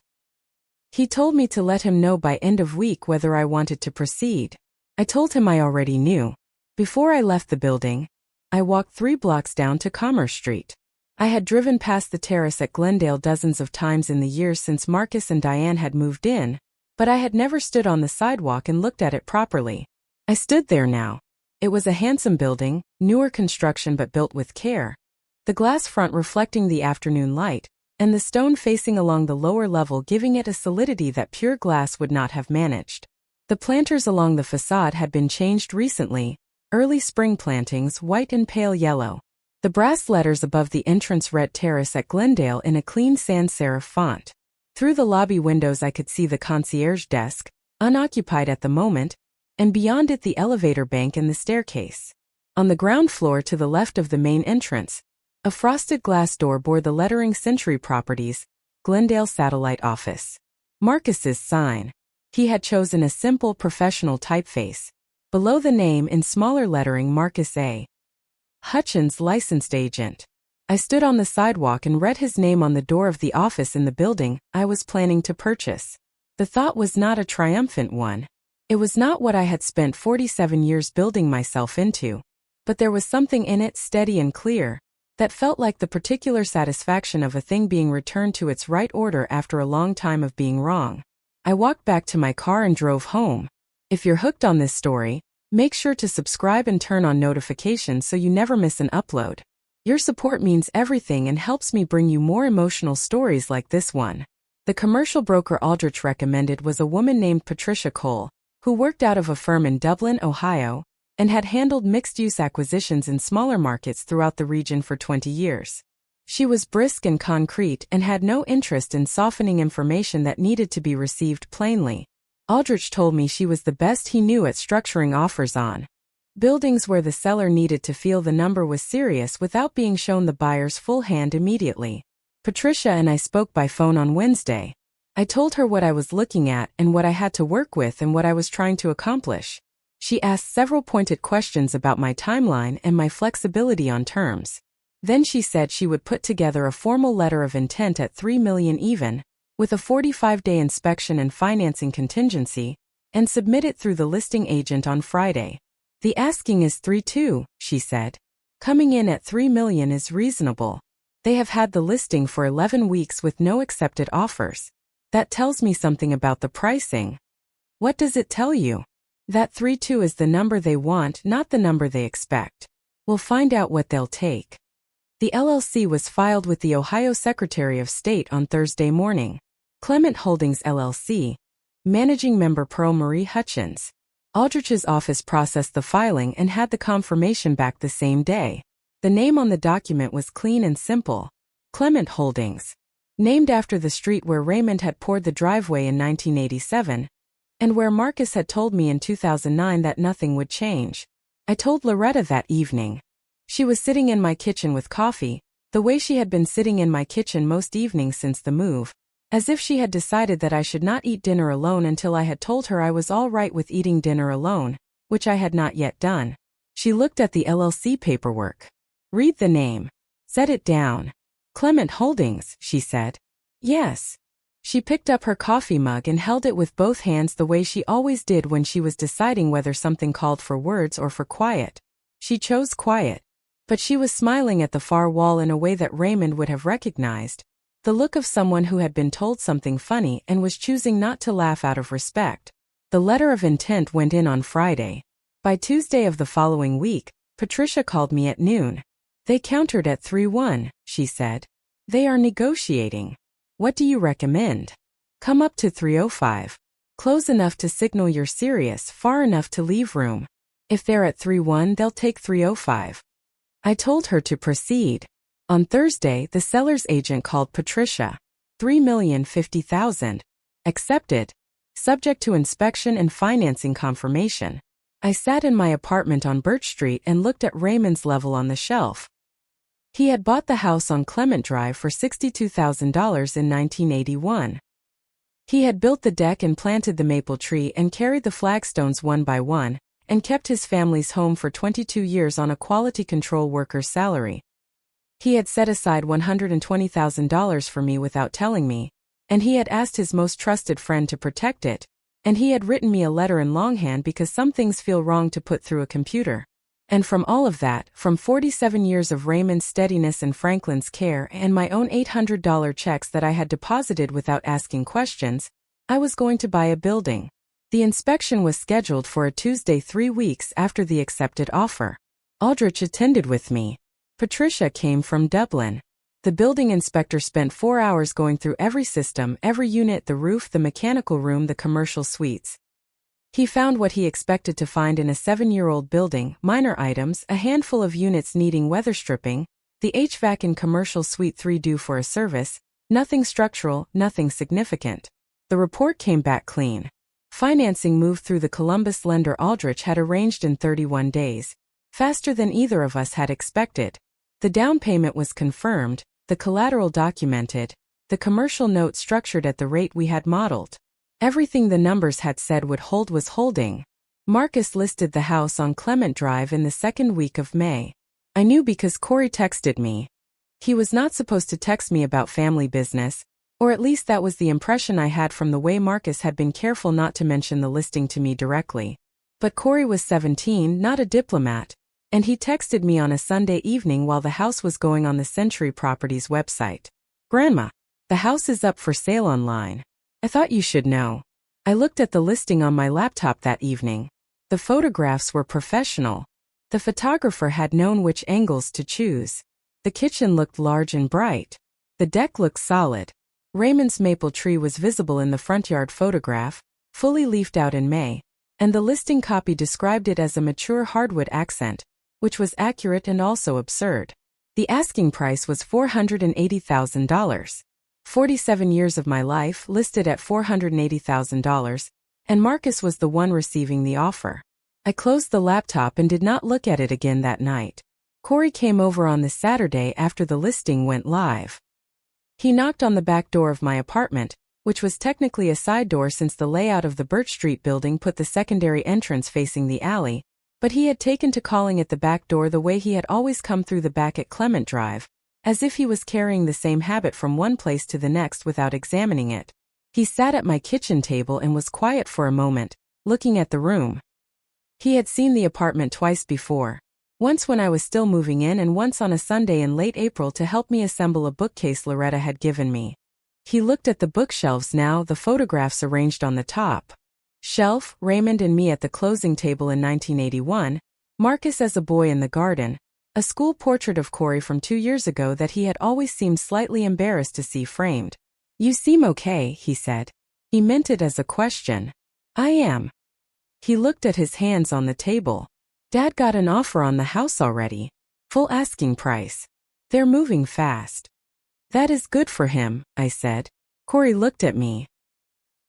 He told me to let him know by end of week whether I wanted to proceed. I told him I already knew. Before I left the building, I walked 3 blocks down to Commerce Street. I had driven past the Terrace at Glendale dozens of times in the years since Marcus and Diane had moved in, but I had never stood on the sidewalk and looked at it properly. I stood there now. It was a handsome building, newer construction but built with care. The glass front reflecting the afternoon light, and the stone facing along the lower level giving it a solidity that pure glass would not have managed. The planters along the facade had been changed recently, early spring plantings, white and pale yellow. The brass letters above the entrance read Terrace at Glendale in a clean sans serif font. Through the lobby windows I could see the concierge desk, unoccupied at the moment, and beyond it the elevator bank and the staircase. On the ground floor to the left of the main entrance, a frosted glass door bore the lettering Century Properties, Glendale Satellite Office. Marcus's sign. He had chosen a simple professional typeface. Below the name in smaller lettering Marcus A. Hutchins, licensed agent. I stood on the sidewalk and read his name on the door of the office in the building I was planning to purchase. The thought was not a triumphant one. It was not what I had spent 47 years building myself into. But there was something in it steady and clear, that felt like the particular satisfaction of a thing being returned to its right order after a long time of being wrong. I walked back to my car and drove home. If you're hooked on this story, make sure to subscribe and turn on notifications so you never miss an upload. Your support means everything and helps me bring you more emotional stories like this one. The commercial broker Aldrich recommended was a woman named Patricia Cole, who worked out of a firm in Dublin, Ohio, and had handled mixed-use acquisitions in smaller markets throughout the region for 20 years. She was brisk and concrete and had no interest in softening information that needed to be received plainly. Aldrich told me she was the best he knew at structuring offers on buildings where the seller needed to feel the number was serious without being shown the buyer's full hand immediately. Patricia and I spoke by phone on Wednesday. I told her what I was looking at and what I had to work with and what I was trying to accomplish. She asked several pointed questions about my timeline and my flexibility on terms. Then she said she would put together a formal letter of intent at $3 million even, with a 45-day inspection and financing contingency, and submit it through the listing agent on Friday. The asking is 3.2, she said. Coming in at $3 million is reasonable. They have had the listing for 11 weeks with no accepted offers. That tells me something about the pricing. What does it tell you? That 3.2 is the number they want, not the number they expect. We'll find out what they'll take. The LLC was filed with the Ohio Secretary of State on Thursday morning. Clement Holdings LLC. Managing Member Pearl Hutchins. Aldrich's office processed the filing and had the confirmation back the same day. The name on the document was clean and simple. Clement Holdings. Named after the street where Raymond had poured the driveway in 1987, and where Marcus had told me in 2009 that nothing would change. I told Loretta that evening. She was sitting in my kitchen with coffee, the way she had been sitting in my kitchen most evenings since the move, as if she had decided that I should not eat dinner alone until I had told her I was all right with eating dinner alone, which I had not yet done. She looked at the LLC paperwork. Read the name. Set it down. Clement Holdings, she said. Yes. She picked up her coffee mug and held it with both hands the way she always did when she was deciding whether something called for words or for quiet. She chose quiet. But she was smiling at the far wall in a way that Raymond would have recognized. The look of someone who had been told something funny and was choosing not to laugh out of respect. The letter of intent went in on Friday. By Tuesday of the following week, Patricia called me at noon. They countered at 3-1, she said. They are negotiating. What do you recommend? Come up to 305. Close enough to signal you're serious, far enough to leave room. If they're at 3-1, they'll take 305. I told her to proceed. On Thursday, the seller's agent called Patricia. $3,050,000. Accepted. Subject to inspection and financing confirmation. I sat in my apartment on Birch Street and looked at Raymond's level on the shelf. He had bought the house on Clement Drive for $62,000 in 1981. He had built the deck and planted the maple tree and carried the flagstones one by one, and kept his family's home for 22 years on a quality control worker's salary. He had set aside $120,000 for me without telling me, and he had asked his most trusted friend to protect it, and he had written me a letter in longhand because some things feel wrong to put through a computer. And from all of that, from 47 years of Raymond's steadiness and Franklin's care and my own $800 checks that I had deposited without asking questions, I was going to buy a building. The inspection was scheduled for a Tuesday 3 weeks after the accepted offer. Aldrich attended with me. Patricia came from Dublin. The building inspector spent 4 hours going through every system, every unit, the roof, the mechanical room, the commercial suites. He found what he expected to find in a 7-year-old building: minor items, a handful of units needing weather stripping, the HVAC in commercial suite 3 due for a service, nothing structural, nothing significant. The report came back clean. Financing moved through the Columbus lender Aldrich had arranged in 31 days, faster than either of us had expected. The down payment was confirmed, the collateral documented, the commercial note structured at the rate we had modeled. Everything the numbers had said would hold was holding. Marcus listed the house on Clement Drive in the second week of May. I knew because Corey texted me. He was not supposed to text me about family business, or at least that was the impression I had from the way Marcus had been careful not to mention the listing to me directly. But Corey was 17, not a diplomat, and he texted me on a Sunday evening while the house was going on the Century Properties website. "Grandma, the house is up for sale online. I thought you should know." I looked at the listing on my laptop that evening. The photographs were professional. The photographer had known which angles to choose. The kitchen looked large and bright. The deck looked solid. Raymond's maple tree was visible in the front yard photograph, fully leafed out in May, and the listing copy described it as a mature hardwood accent, which was accurate and also absurd. The asking price was $480,000. 47 years of my life listed at $480,000, and Marcus was the one receiving the offer. I closed the laptop and did not look at it again that night. Corey came over on the Saturday after the listing went live. He knocked on the back door of my apartment, which was technically a side door since the layout of the Birch Street building put the secondary entrance facing the alley, but he had taken to calling it the back door the way he had always come through the back at Clement Drive, as if he was carrying the same habit from one place to the next without examining it. He sat at my kitchen table and was quiet for a moment, looking at the room. He had seen the apartment twice before, once when I was still moving in and once on a Sunday in late April to help me assemble a bookcase Loretta had given me. He looked at the bookshelves now, the photographs arranged on the top shelf, Raymond and me at the closing table in 1981, Marcus as a boy in the garden, a school portrait of Corey from 2 years ago that he had always seemed slightly embarrassed to see framed. "You seem okay," he said. He meant it as a question. "I am." He looked at his hands on the table. "Dad got an offer on the house already. Full asking price. They're moving fast." "That is good for him," I said. Corey looked at me.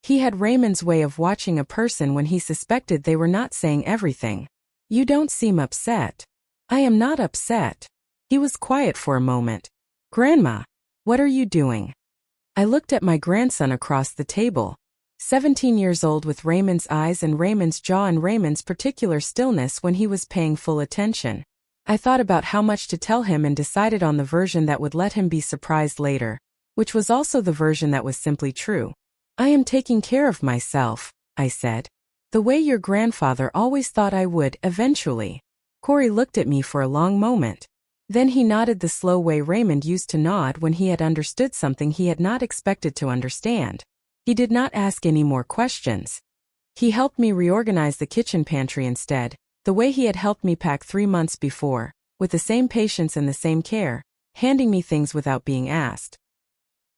He had Raymond's way of watching a person when he suspected they were not saying everything. "You don't seem upset." "I am not upset." He was quiet for a moment. "Grandma, what are you doing?" I looked at my grandson across the table. 17 years old, with Raymond's eyes and Raymond's jaw and Raymond's particular stillness when he was paying full attention. I thought about how much to tell him and decided on the version that would let him be surprised later, which was also the version that was simply true. "I am taking care of myself," I said. "The way your grandfather always thought I would, eventually." Corey looked at me for a long moment. Then he nodded the slow way Raymond used to nod when he had understood something he had not expected to understand. He did not ask any more questions. He helped me reorganize the kitchen pantry instead, the way he had helped me pack 3 months before, with the same patience and the same care, handing me things without being asked.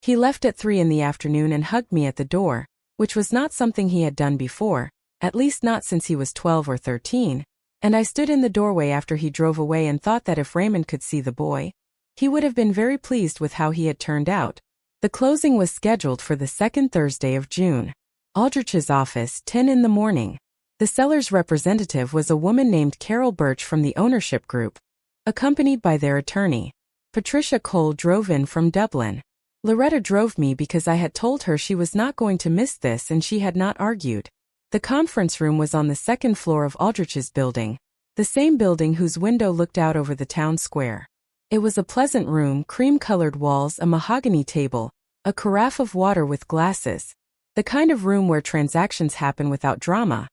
He left at 3 in the afternoon and hugged me at the door, which was not something he had done before, at least not since he was 12 or 13, and I stood in the doorway after he drove away and thought that if Raymond could see the boy, he would have been very pleased with how he had turned out. The closing was scheduled for the second Thursday of June. Aldrich's office, 10 in the morning. The seller's representative was a woman named Carol Birch from the ownership group, accompanied by their attorney. Patricia Cole drove in from Dublin. Loretta drove me because I had told her she was not going to miss this and she had not argued. The conference room was on the second floor of Aldrich's building, the same building whose window looked out over the town square. It was a pleasant room, cream-colored walls, a mahogany table, a carafe of water with glasses. The kind of room where transactions happen without drama,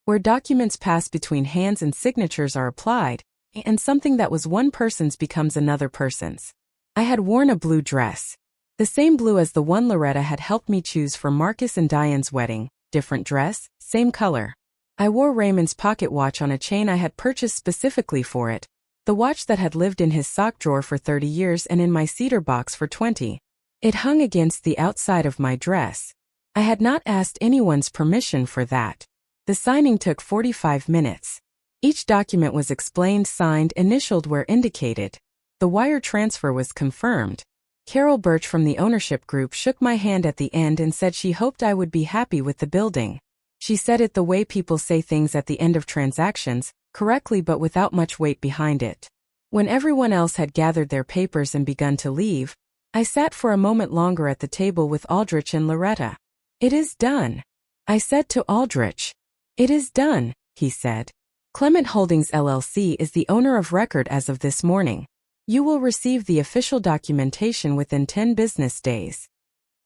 where documents pass between hands and signatures are applied, and something that was one person's becomes another person's. I had worn a blue dress, the same blue as the one Loretta had helped me choose for Marcus and Diane's wedding. Different dress, same color. I wore Raymond's pocket watch on a chain I had purchased specifically for it, the watch that had lived in his sock drawer for 30 years and in my cedar box for 20. It hung against the outside of my dress. I had not asked anyone's permission for that. The signing took 45 minutes. Each document was explained, signed, initialed where indicated. The wire transfer was confirmed. Carol Birch from the ownership group shook my hand at the end and said she hoped I would be happy with the building. She said it the way people say things at the end of transactions, correctly but without much weight behind it. When everyone else had gathered their papers and begun to leave, I sat for a moment longer at the table with Aldrich and Loretta. "It is done," I said to Aldrich. "It is done," he said. "Clement Holdings LLC is the owner of record as of this morning. You will receive the official documentation within 10 business days."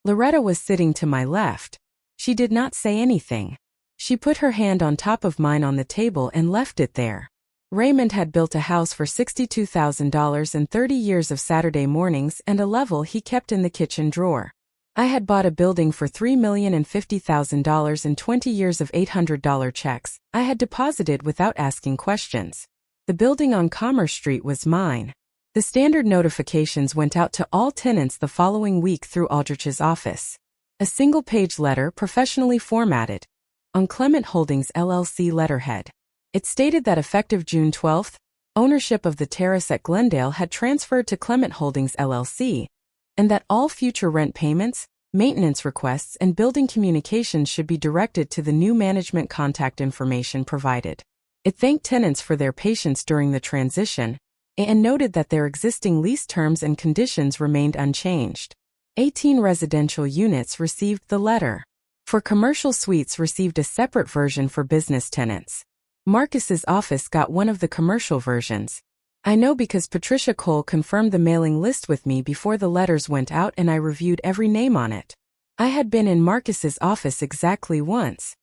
Loretta was sitting to my left. She did not say anything. She put her hand on top of mine on the table and left it there. Raymond had built a house for $62,000 and 30 years of Saturday mornings and a level he kept in the kitchen drawer. I had bought a building for $3,050,000 and 20 years of $800 checks I had deposited without asking questions. The building on Commerce Street was mine. The standard notifications went out to all tenants the following week through Aldrich's office. A single-page letter professionally formatted, on Clement Holdings LLC letterhead. It stated that effective June 12, ownership of the Terrace at Glendale had transferred to Clement Holdings LLC, and that all future rent payments, maintenance requests, and building communications should be directed to the new management contact information provided. It thanked tenants for their patience during the transition, and noted that their existing lease terms and conditions remained unchanged. 18 residential units received the letter. For commercial suites received a separate version for business tenants. Marcus's office got one of the commercial versions. I know because Patricia Cole confirmed the mailing list with me before the letters went out and I reviewed every name on it. I had been in Marcus's office exactly once.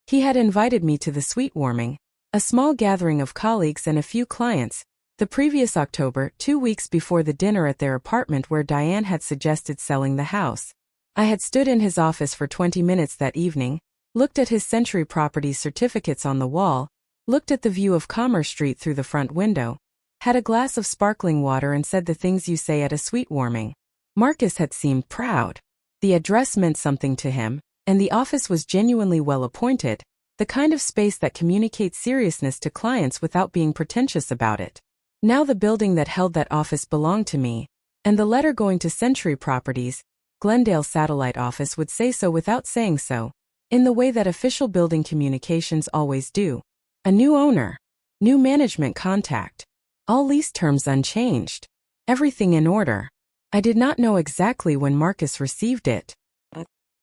He had invited me to the suite warming, a small gathering of colleagues and a few clients, the previous October, 2 weeks before the dinner at their apartment where Diane had suggested selling the house. I had stood in his office for 20 minutes that evening, looked at his Century Properties certificates on the wall, looked at the view of Commerce Street through the front window, had a glass of sparkling water and said the things you say at a suite warming. Marcus had seemed proud. The address meant something to him, and the office was genuinely well appointed, the kind of space that communicates seriousness to clients without being pretentious about it. Now the building that held that office belonged to me, and the letter going to Century Properties, Glendale satellite office would say so without saying so, in the way that official building communications always do. A new owner, new management contact, all lease terms unchanged, everything in order. I did not know exactly when Marcus received it.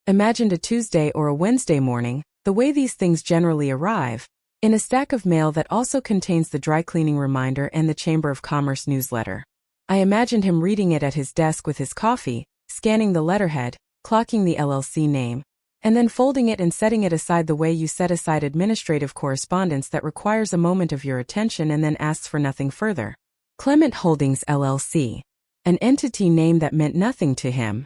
Imagined a Tuesday or a Wednesday morning, the way these things generally arrive, in a stack of mail that also contains the dry cleaning reminder and the Chamber of Commerce newsletter. I imagined him reading it at his desk with his coffee, scanning the letterhead, clocking the LLC name, and then folding it and setting it aside the way you set aside administrative correspondence that requires a moment of your attention and then asks for nothing further. Clement Holdings LLC. An entity name that meant nothing to him.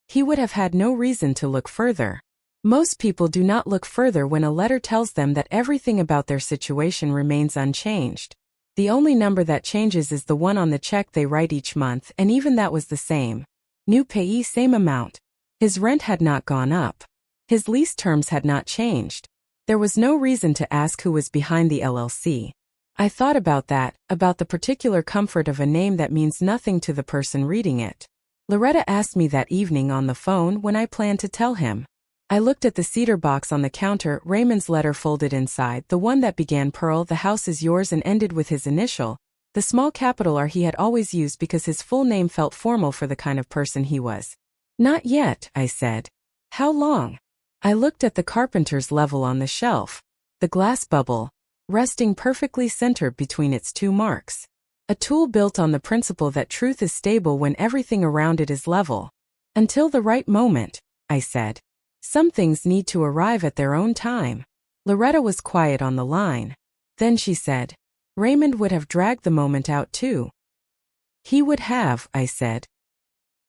He would have had no reason to look further. Most people do not look further when a letter tells them that everything about their situation remains unchanged. The only number that changes is the one on the check they write each month, and even that was the same. New payee, same amount. His rent had not gone up. His lease terms had not changed. There was no reason to ask who was behind the LLC. I thought about that, about the particular comfort of a name that means nothing to the person reading it. Loretta asked me that evening on the phone when I planned to tell him. I looked at the cedar box on the counter, Raymond's letter folded inside, the one that began Pearl, the house is yours, and ended with his initial, the small capital R he had always used because his full name felt formal for the kind of person he was. Not yet, I said. How long? I looked at the carpenter's level on the shelf, the glass bubble, resting perfectly centered between its two marks. A tool built on the principle that truth is stable when everything around it is level. Until the right moment, I said. Some things need to arrive at their own time. Loretta was quiet on the line. Then she said, Raymond would have dragged the moment out too. He would have, I said.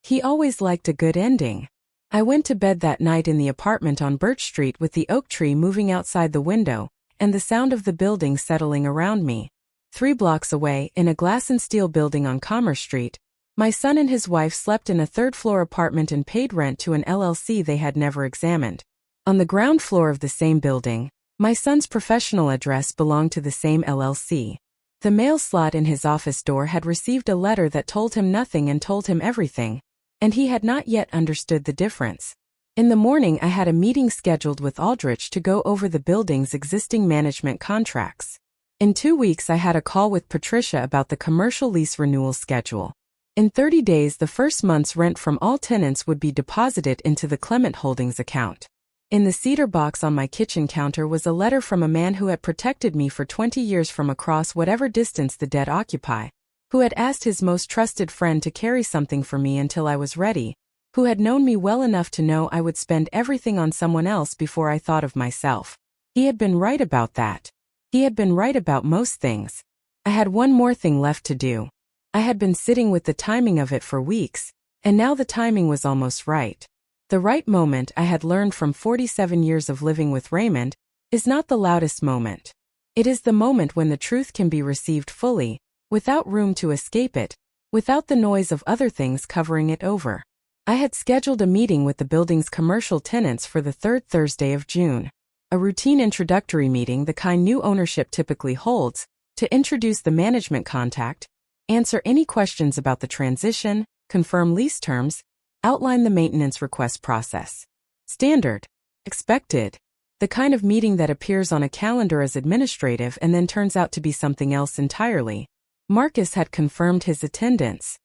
He always liked a good ending. I went to bed that night in the apartment on Birch Street with the oak tree moving outside the window, and the sound of the building settling around me. 3 blocks away, in a glass and steel building on Commerce Street, my son and his wife slept in a 3rd-floor apartment and paid rent to an LLC they had never examined. On the ground floor of the same building, my son's professional address belonged to the same LLC. The mail slot in his office door had received a letter that told him nothing and told him everything, and he had not yet understood the difference. In the morning I had a meeting scheduled with Aldrich to go over the building's existing management contracts. In 2 weeks I had a call with Patricia about the commercial lease renewal schedule. In 30 days the first month's rent from all tenants would be deposited into the Clement Holdings account. In the cedar box on my kitchen counter was a letter from a man who had protected me for 20 years from across whatever distance the dead occupy, who had asked his most trusted friend to carry something for me until I was ready, who had known me well enough to know I would spend everything on someone else before I thought of myself. He had been right about that. He had been right about most things. I had one more thing left to do. I had been sitting with the timing of it for weeks, and now the timing was almost right. The right moment, I had learned from 47 years of living with Raymond, is not the loudest moment. It is the moment when the truth can be received fully, without room to escape it, without the noise of other things covering it over. I had scheduled a meeting with the building's commercial tenants for the 3rd Thursday of June. A routine introductory meeting, the kind new ownership typically holds, to introduce the management contact, answer any questions about the transition, confirm lease terms, outline the maintenance request process. Standard. Expected. The kind of meeting that appears on a calendar as administrative and then turns out to be something else entirely. Marcus had confirmed his attendance.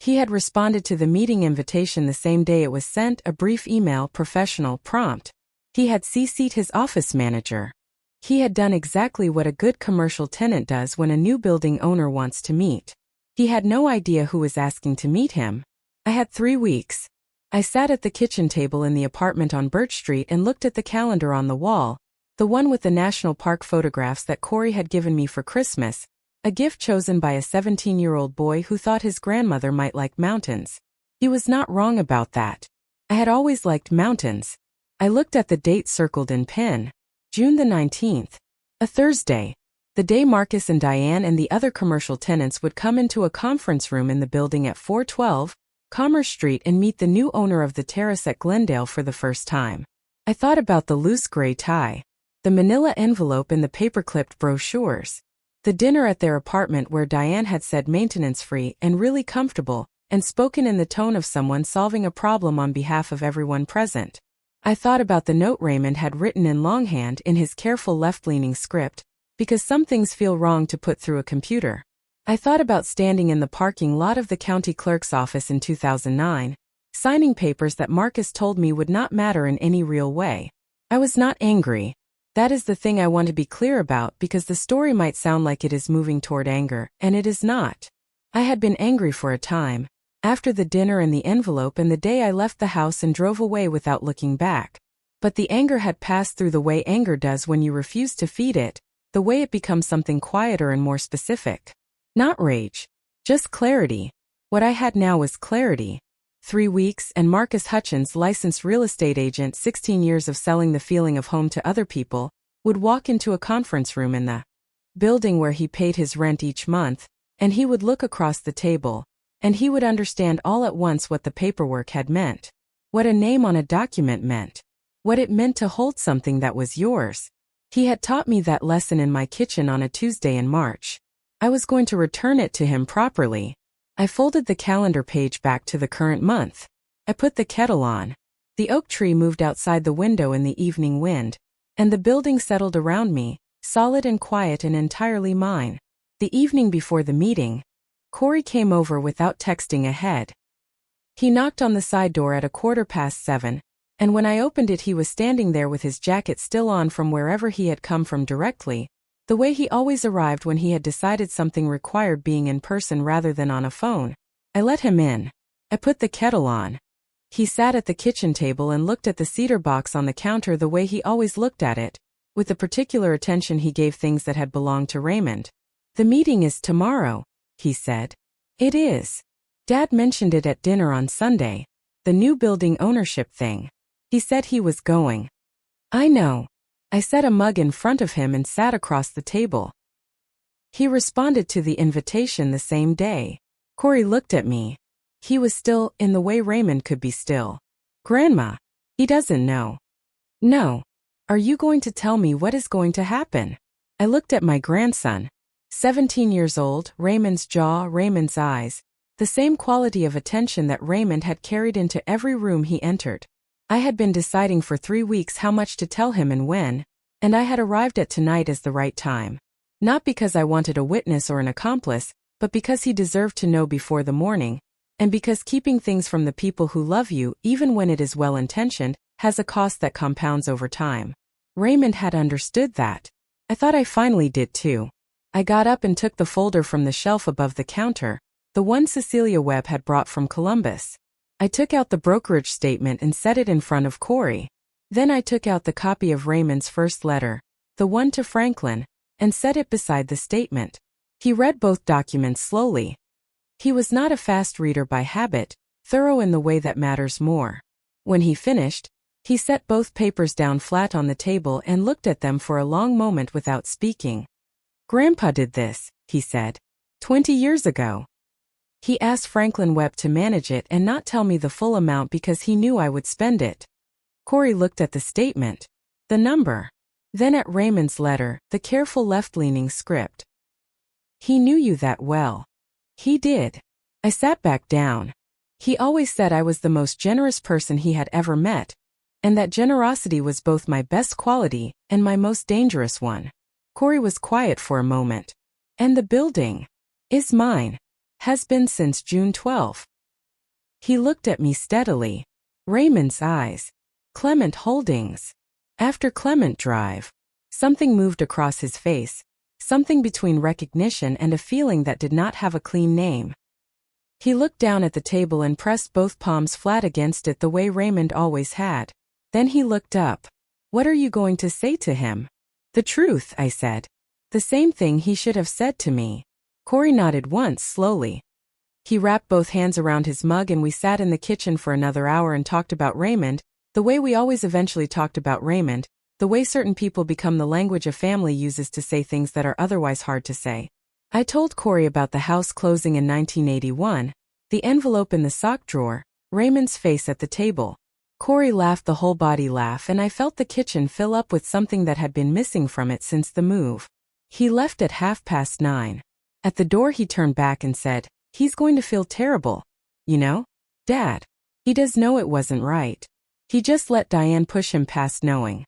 He had responded to the meeting invitation the same day it was sent, a brief email, professional, prompt. He had CC'd his office manager. He had done exactly what a good commercial tenant does when a new building owner wants to meet. He had no idea who was asking to meet him. I had 3 weeks. I sat at the kitchen table in the apartment on Birch Street and looked at the calendar on the wall, the one with the national park photographs that Corey had given me for Christmas, a gift chosen by a 17-year-old boy who thought his grandmother might like mountains. He was not wrong about that. I had always liked mountains. I looked at the date circled in pen, June the 19th, a Thursday, the day Marcus and Diane and the other commercial tenants would come into a conference room in the building at 412 Commerce Street and meet the new owner of the Terrace at Glendale for the first time. I thought about the loose gray tie, the manila envelope and the paper-clipped brochures, the dinner at their apartment where Diane had said maintenance-free and really comfortable, and spoken in the tone of someone solving a problem on behalf of everyone present. I thought about the note Raymond had written in longhand in his careful left-leaning script, because some things feel wrong to put through a computer. I thought about standing in the parking lot of the county clerk's office in 2009, signing papers that Marcus told me would not matter in any real way. I was not angry. That is the thing I want to be clear about because the story might sound like it is moving toward anger, and it is not. I had been angry for a time, after the dinner and the envelope and the day I left the house and drove away without looking back. But the anger had passed through the way anger does when you refuse to feed it, the way it becomes something quieter and more specific. Not rage. Just clarity. What I had now was clarity. 3 weeks and Marcus Hutchins, licensed real estate agent, 16 years of selling the feeling of home to other people, would walk into a conference room in the building where he paid his rent each month, and he would look across the table, and he would understand all at once what the paperwork had meant, what a name on a document meant, what it meant to hold something that was yours. He had taught me that lesson in my kitchen on a Tuesday in March. I was going to return it to him properly. I folded the calendar page back to the current month. I put the kettle on. The oak tree moved outside the window in the evening wind, and the building settled around me, solid and quiet and entirely mine. The evening before the meeting, Corey came over without texting ahead. He knocked on the side door at 7:15, and when I opened it he was standing there with his jacket still on from wherever he had come from directly, the way he always arrived when he had decided something required being in person rather than on a phone. I let him in. I put the kettle on. He sat at the kitchen table and looked at the cedar box on the counter the way he always looked at it, with the particular attention he gave things that had belonged to Raymond. "The meeting is tomorrow," he said. "It is. Dad mentioned it at dinner on Sunday. The new building ownership thing. He said he was going." "I know." I set a mug in front of him and sat across the table. He responded to the invitation the same day. Corey looked at me. He was still, in the way Raymond could be still. "Grandma. He doesn't know." "No. Are you going to tell me what is going to happen?" I looked at my grandson. 17 years old, Raymond's jaw, Raymond's eyes. The same quality of attention that Raymond had carried into every room he entered. I had been deciding for 3 weeks how much to tell him and when, and I had arrived at tonight as the right time. Not because I wanted a witness or an accomplice, but because he deserved to know before the morning, and because keeping things from the people who love you, even when it is well-intentioned, has a cost that compounds over time. Raymond had understood that. I thought I finally did too. I got up and took the folder from the shelf above the counter, the one Cecelia Webb had brought from Columbus. I took out the brokerage statement and set it in front of Corey. Then I took out the copy of Raymond's first letter, the one to Franklin, and set it beside the statement. He read both documents slowly. He was not a fast reader by habit, thorough in the way that matters more. When he finished, he set both papers down flat on the table and looked at them for a long moment without speaking. "Grandpa did this," he said, 20 years ago. He asked Franklin Webb to manage it and not tell me the full amount because he knew I would spend it. Corey looked at the statement, the number, then at Raymond's letter, the careful left-leaning script. "He knew you that well." "He did." I sat back down. He always said I was the most generous person he had ever met, and that generosity was both my best quality and my most dangerous one. Corey was quiet for a moment. "And the building is mine. Has been since June 12. He looked at me steadily. Raymond's eyes. "Clement Holdings. After Clement Drive." Something moved across his face, something between recognition and a feeling that did not have a clean name. He looked down at the table and pressed both palms flat against it the way Raymond always had. Then he looked up. "What are you going to say to him?" "The truth," I said. "The same thing he should have said to me." Corey nodded once, slowly. He wrapped both hands around his mug and we sat in the kitchen for another hour and talked about Raymond, the way we always eventually talked about Raymond, the way certain people become the language a family uses to say things that are otherwise hard to say. I told Corey about the house closing in 1981, the envelope in the sock drawer, Raymond's face at the table. Corey laughed the whole body laugh and I felt the kitchen fill up with something that had been missing from it since the move. He left at 9:30. At the door he turned back and said, "He's going to feel terrible. You know, Dad. He does know it wasn't right. He just let Diane push him past knowing."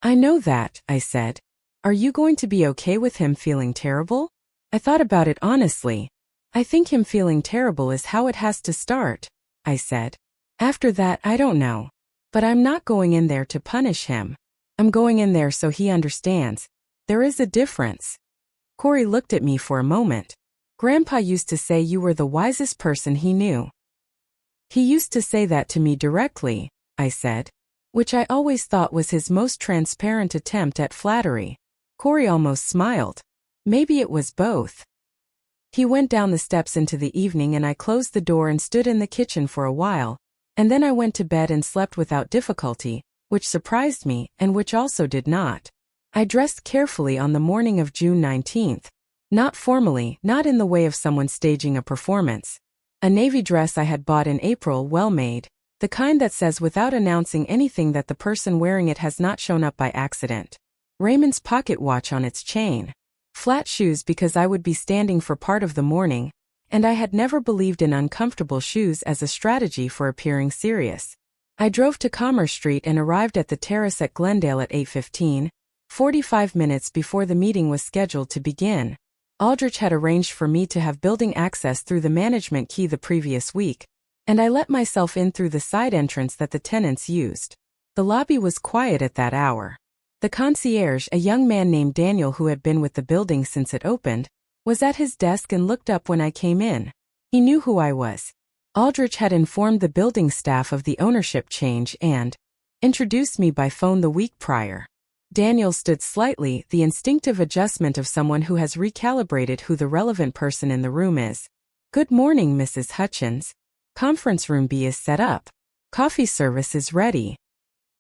"I know that," I said. "Are you going to be okay with him feeling terrible?" I thought about it honestly. "I think him feeling terrible is how it has to start," I said. "After that, I don't know. But I'm not going in there to punish him. I'm going in there so he understands. There is a difference." Corey looked at me for a moment. "Grandpa used to say you were the wisest person he knew." "He used to say that to me directly," I said, which I always thought was his most transparent attempt at flattery. Corey almost smiled. Maybe it was both. He went down the steps into the evening and I closed the door and stood in the kitchen for a while, and then I went to bed and slept without difficulty, which surprised me and which also did not. I dressed carefully on the morning of June 19th. Not formally, not in the way of someone staging a performance. A navy dress I had bought in April, well made, the kind that says without announcing anything that the person wearing it has not shown up by accident. Raymond's pocket watch on its chain. Flat shoes because I would be standing for part of the morning, and I had never believed in uncomfortable shoes as a strategy for appearing serious. I drove to Commerce Street and arrived at the Terrace at Glendale at 8:15, 45 minutes before the meeting was scheduled to begin. Aldrich had arranged for me to have building access through the management key the previous week, and I let myself in through the side entrance that the tenants used. The lobby was quiet at that hour. The concierge, a young man named Daniel who had been with the building since it opened, was at his desk and looked up when I came in. He knew who I was. Aldrich had informed the building staff of the ownership change and introduced me by phone the week prior. Daniel stood slightly, the instinctive adjustment of someone who has recalibrated who the relevant person in the room is. "Good morning, Mrs. Hutchins. Conference room B is set up. Coffee service is ready."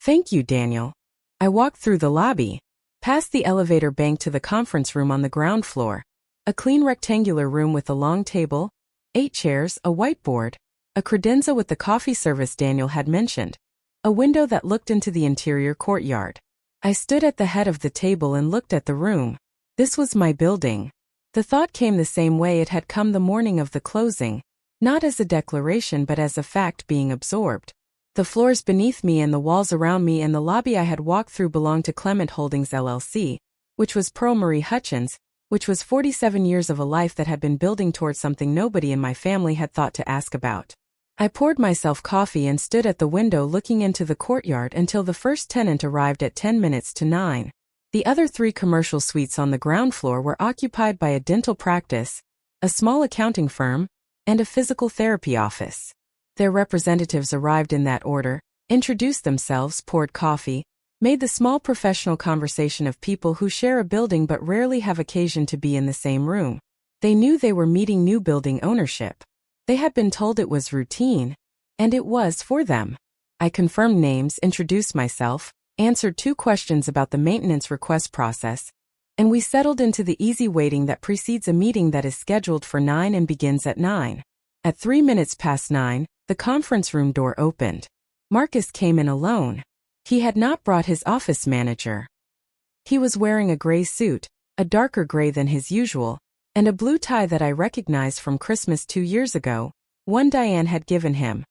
"Thank you, Daniel." I walked through the lobby, past the elevator bank to the conference room on the ground floor, a clean rectangular room with a long table, 8 chairs, a whiteboard, a credenza with the coffee service Daniel had mentioned, a window that looked into the interior courtyard. I stood at the head of the table and looked at the room. This was my building. The thought came the same way it had come the morning of the closing, not as a declaration but as a fact being absorbed. The floors beneath me and the walls around me and the lobby I had walked through belonged to Clement Holdings LLC, which was Pearl Hutchins, which was 47 years of a life that had been building towards something nobody in my family had thought to ask about. I poured myself coffee and stood at the window looking into the courtyard until the first tenant arrived at 10 minutes to 9. The other 3 commercial suites on the ground floor were occupied by a dental practice, a small accounting firm, and a physical therapy office. Their representatives arrived in that order, introduced themselves, poured coffee, made the small professional conversation of people who share a building but rarely have occasion to be in the same room. They knew they were meeting new building ownership. They had been told it was routine, and it was for them. I confirmed names, introduced myself, answered 2 questions about the maintenance request process, and we settled into the easy waiting that precedes a meeting that is scheduled for 9 and begins at 9. At 3 minutes past 9, the conference room door opened. Marcus came in alone. He had not brought his office manager. He was wearing a gray suit, a darker gray than his usual, and a blue tie that I recognized from Christmas 2 years ago, one Diane had given him.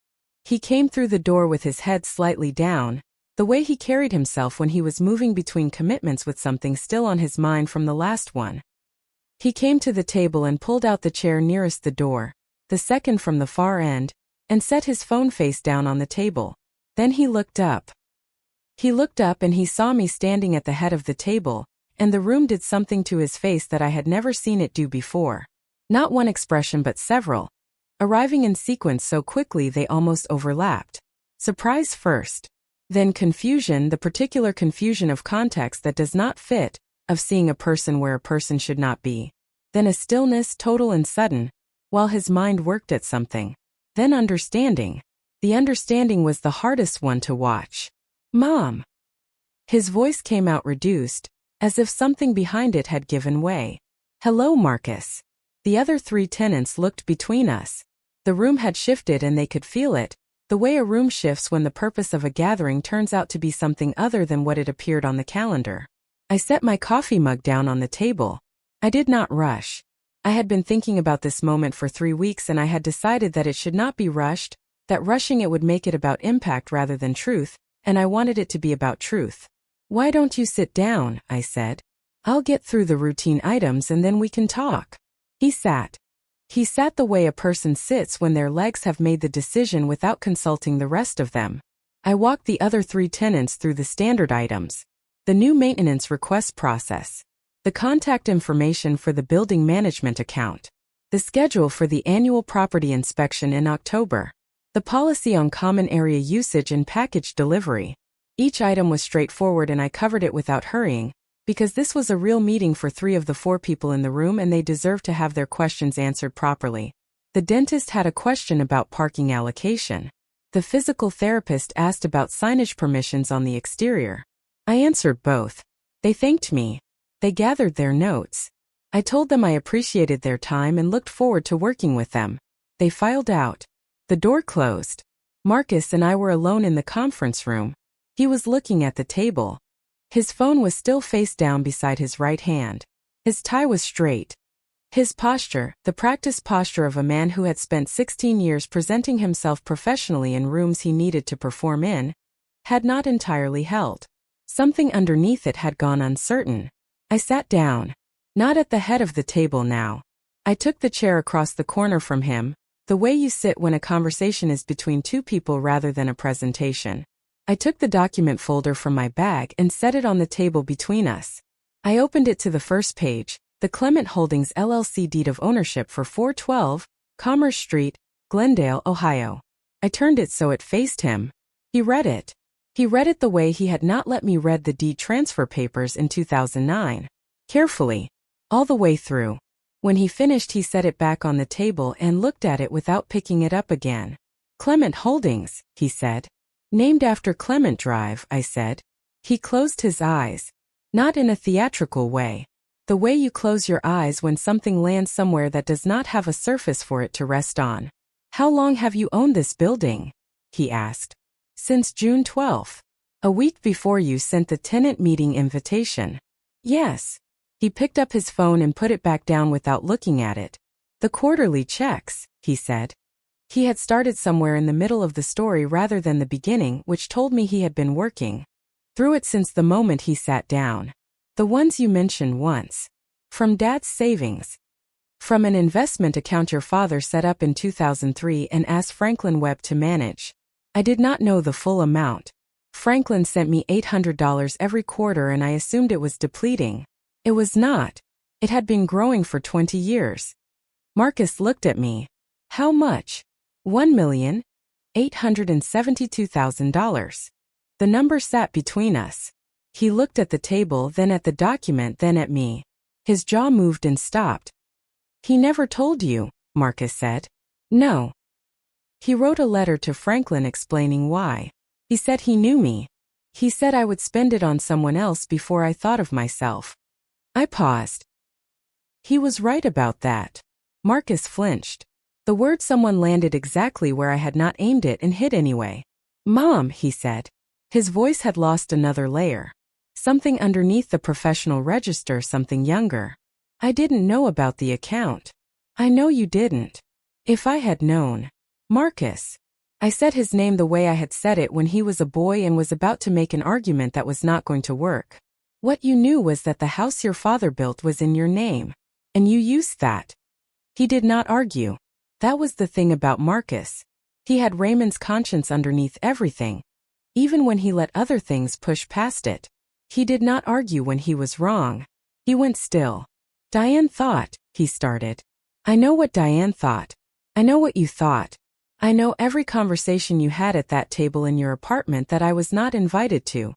He came through the door with his head slightly down, the way he carried himself when he was moving between commitments with something still on his mind from the last one. He came to the table and pulled out the chair nearest the door, the second from the far end, and set his phone face down on the table. Then he looked up. He looked up and he saw me standing at the head of the table, and the room did something to his face that I had never seen it do before. Not one expression but several, arriving in sequence so quickly they almost overlapped. Surprise first. Then confusion, the particular confusion of context that does not fit, of seeing a person where a person should not be. Then a stillness, total and sudden, while his mind worked at something. Then understanding. The understanding was the hardest one to watch. "Mom." His voice came out reduced, as if something behind it had given way. "Hello, Marcus." The other 3 tenants looked between us. The room had shifted and they could feel it, the way a room shifts when the purpose of a gathering turns out to be something other than what it appeared on the calendar. I set my coffee mug down on the table. I did not rush. I had been thinking about this moment for 3 weeks and I had decided that it should not be rushed, that rushing it would make it about impact rather than truth, and I wanted it to be about truth. "Why don't you sit down?" I said. "I'll get through the routine items and then we can talk." He sat. He sat the way a person sits when their legs have made the decision without consulting the rest of them. I walked the other 3 tenants through the standard items. The new maintenance request process. The contact information for the building management account. The schedule for the annual property inspection in October. The policy on common area usage and package delivery. Each item was straightforward and I covered it without hurrying, because this was a real meeting for 3 of the 4 people in the room and they deserved to have their questions answered properly. The dentist had a question about parking allocation. The physical therapist asked about signage permissions on the exterior. I answered both. They thanked me. They gathered their notes. I told them I appreciated their time and looked forward to working with them. They filed out. The door closed. Marcus and I were alone in the conference room. He was looking at the table. His phone was still face down beside his right hand. His tie was straight. His posture, the practiced posture of a man who had spent 16 years presenting himself professionally in rooms he needed to perform in, had not entirely held. Something underneath it had gone uncertain. I sat down. Not at the head of the table now. I took the chair across the corner from him, the way you sit when a conversation is between two people rather than a presentation. I took the document folder from my bag and set it on the table between us. I opened it to the first page, the Clement Holdings LLC deed of ownership for 412 Commerce Street, Glendale, Ohio. I turned it so it faced him. He read it. He read it the way he had not let me read the deed transfer papers in 2009. Carefully. All the way through. When he finished, he set it back on the table and looked at it without picking it up again. Clement Holdings, he said. Named after Clement Drive, I said. He closed his eyes. Not in a theatrical way. The way you close your eyes when something lands somewhere that does not have a surface for it to rest on. How long have you owned this building? He asked. Since June 12th. A week before you sent the tenant meeting invitation. Yes. He picked up his phone and put it back down without looking at it. The quarterly checks, he said. He had started somewhere in the middle of the story rather than the beginning, which told me he had been working through it since the moment he sat down. The ones you mentioned once. From Dad's savings. From an investment account your father set up in 2003 and asked Franklin Webb to manage. I did not know the full amount. Franklin sent me $800 every quarter and I assumed it was depleting. It was not. It had been growing for 20 years. Marcus looked at me. How much? $1,872,000. The number sat between us. He looked at the table, then at the document, then at me. His jaw moved and stopped. He never told you, Marcus said. No. He wrote a letter to Franklin explaining why. He said he knew me. He said I would spend it on someone else before I thought of myself. I paused. He was right about that. Marcus flinched. The word someone landed exactly where I had not aimed it and hit anyway. Mom, he said. His voice had lost another layer. Something underneath the professional register, something younger. I didn't know about the account. I know you didn't. If I had known. Marcus. I said his name the way I had said it when he was a boy and was about to make an argument that was not going to work. What you knew was that the house your father built was in your name. And you used that. He did not argue. That was the thing about Marcus. He had Raymond's conscience underneath everything. Even when he let other things push past it. He did not argue when he was wrong. He went still. Diane thought, he started. I know what Diane thought. I know what you thought. I know every conversation you had at that table in your apartment that I was not invited to.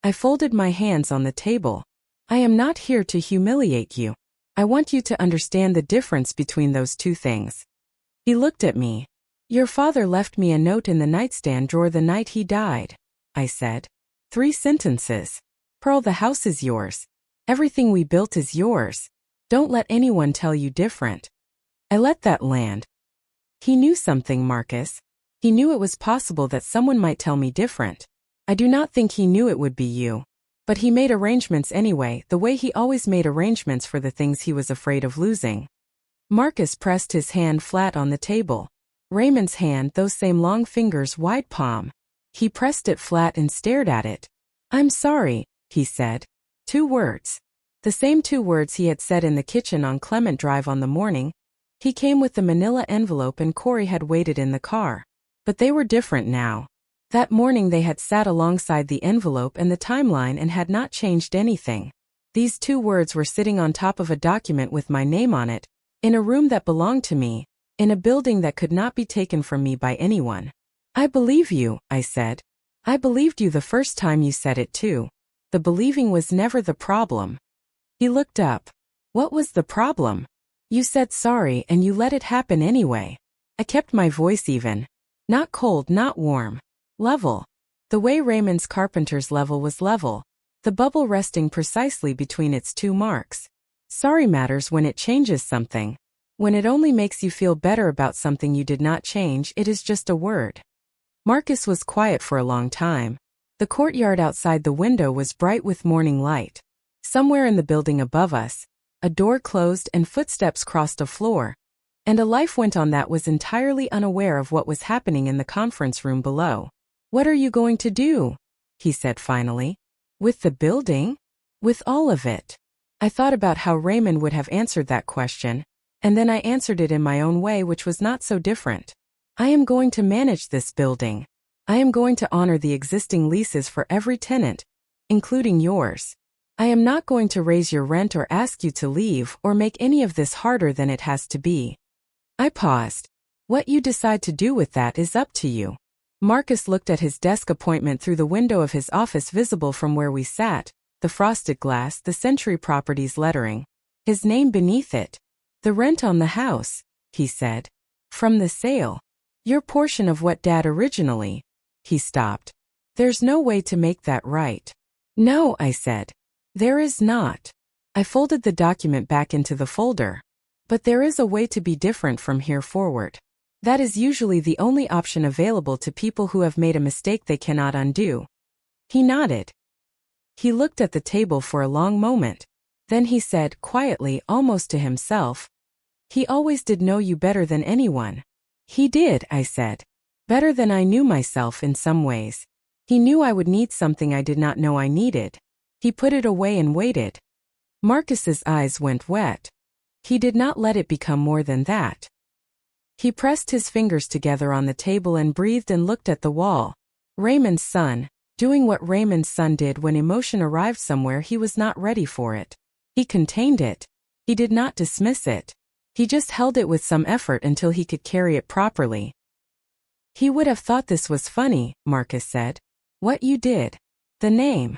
I folded my hands on the table. I am not here to humiliate you. I want you to understand the difference between those two things. He looked at me. Your father left me a note in the nightstand drawer the night he died, I said. 3 sentences. Pearl, the house is yours. Everything we built is yours. Don't let anyone tell you different. I let that land. He knew something, Marcus. He knew it was possible that someone might tell me different. I do not think he knew it would be you. But he made arrangements anyway, the way he always made arrangements for the things he was afraid of losing. Marcus pressed his hand flat on the table. Raymond's hand, those same long fingers, wide palm. He pressed it flat and stared at it. I'm sorry, he said. 2 words. The same 2 words he had said in the kitchen on Clement Drive on the morning. He came with the manila envelope and Corey had waited in the car. But they were different now. That morning they had sat alongside the envelope and the timeline and had not changed anything. These 2 words were sitting on top of a document with my name on it, in a room that belonged to me, in a building that could not be taken from me by anyone. I believe you, I said. I believed you the first time you said it too. The believing was never the problem. He looked up. What was the problem? You said sorry and you let it happen anyway. I kept my voice even. Not cold, not warm. Level. The way Raymond's carpenter's level was level. The bubble resting precisely between its 2 marks. Sorry matters when it changes something. When it only makes you feel better about something you did not change, it is just a word. Marcus was quiet for a long time. The courtyard outside the window was bright with morning light. Somewhere in the building above us, A door closed and footsteps crossed a floor, and a life went on that was entirely unaware of what was happening in the conference room below. "What are you going to do?" he said finally. "With the building?" "With all of it." I thought about how Raymond would have answered that question, and then I answered it in my own way, which was not so different. "I am going to manage this building. I am going to honor the existing leases for every tenant, including yours. I am not going to raise your rent or ask you to leave or make any of this harder than it has to be." I paused. "What you decide to do with that is up to you." Marcus looked at his desk appointment through the window of his office visible from where we sat, the frosted glass, the Century Properties lettering, his name beneath it. "The rent on the house," he said. "From the sale. Your portion of what Dad originally—" He stopped. "There's no way to make that right." "No," I said. "There is not." I folded the document back into the folder. "But there is a way to be different from here forward. That is usually the only option available to people who have made a mistake they cannot undo." He nodded. He looked at the table for a long moment. Then he said, quietly, almost to himself, "He always did know you better than anyone." "He did," I said. "Better than I knew myself in some ways. He knew I would need something I did not know I needed. He put it away and waited." Marcus's eyes went wet. He did not let it become more than that. He pressed his fingers together on the table and breathed and looked at the wall. Raymond's son, doing what Raymond's son did when emotion arrived somewhere he was not ready for it. He contained it. He did not dismiss it. He just held it with some effort until he could carry it properly. "He would have thought this was funny," Marcus said. "What you did. The name."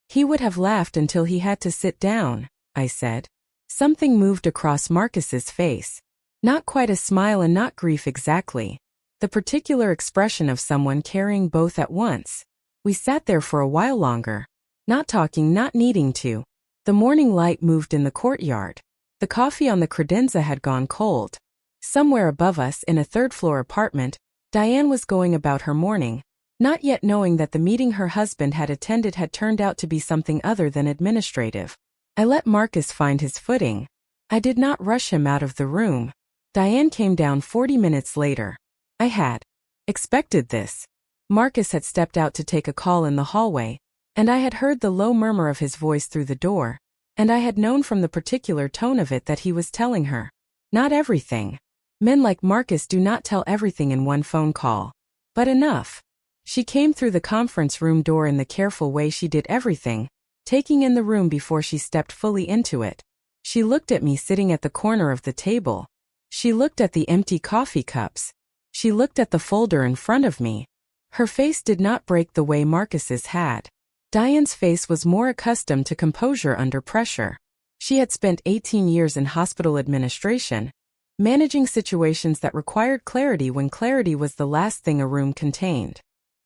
"He would have laughed until he had to sit down," I said. Something moved across Marcus's face. Not quite a smile and not grief exactly. The particular expression of someone carrying both at once. We sat there for a while longer. Not talking, not needing to. The morning light moved in the courtyard. The coffee on the credenza had gone cold. Somewhere above us in a third-floor apartment, Diane was going about her morning, not yet knowing that the meeting her husband had attended had turned out to be something other than administrative. I let Marcus find his footing. I did not rush him out of the room. Diane came down 40 minutes later. I had expected this. Marcus had stepped out to take a call in the hallway, and I had heard the low murmur of his voice through the door, and I had known from the particular tone of it that he was telling her. Not everything. Men like Marcus do not tell everything in one phone call. But enough. She came through the conference room door in the careful way she did everything, taking in the room before she stepped fully into it. She looked at me sitting at the corner of the table. She looked at the empty coffee cups. She looked at the folder in front of me. Her face did not break the way Marcus's had. Diane's face was more accustomed to composure under pressure. She had spent 18 years in hospital administration, managing situations that required clarity when clarity was the last thing a room contained.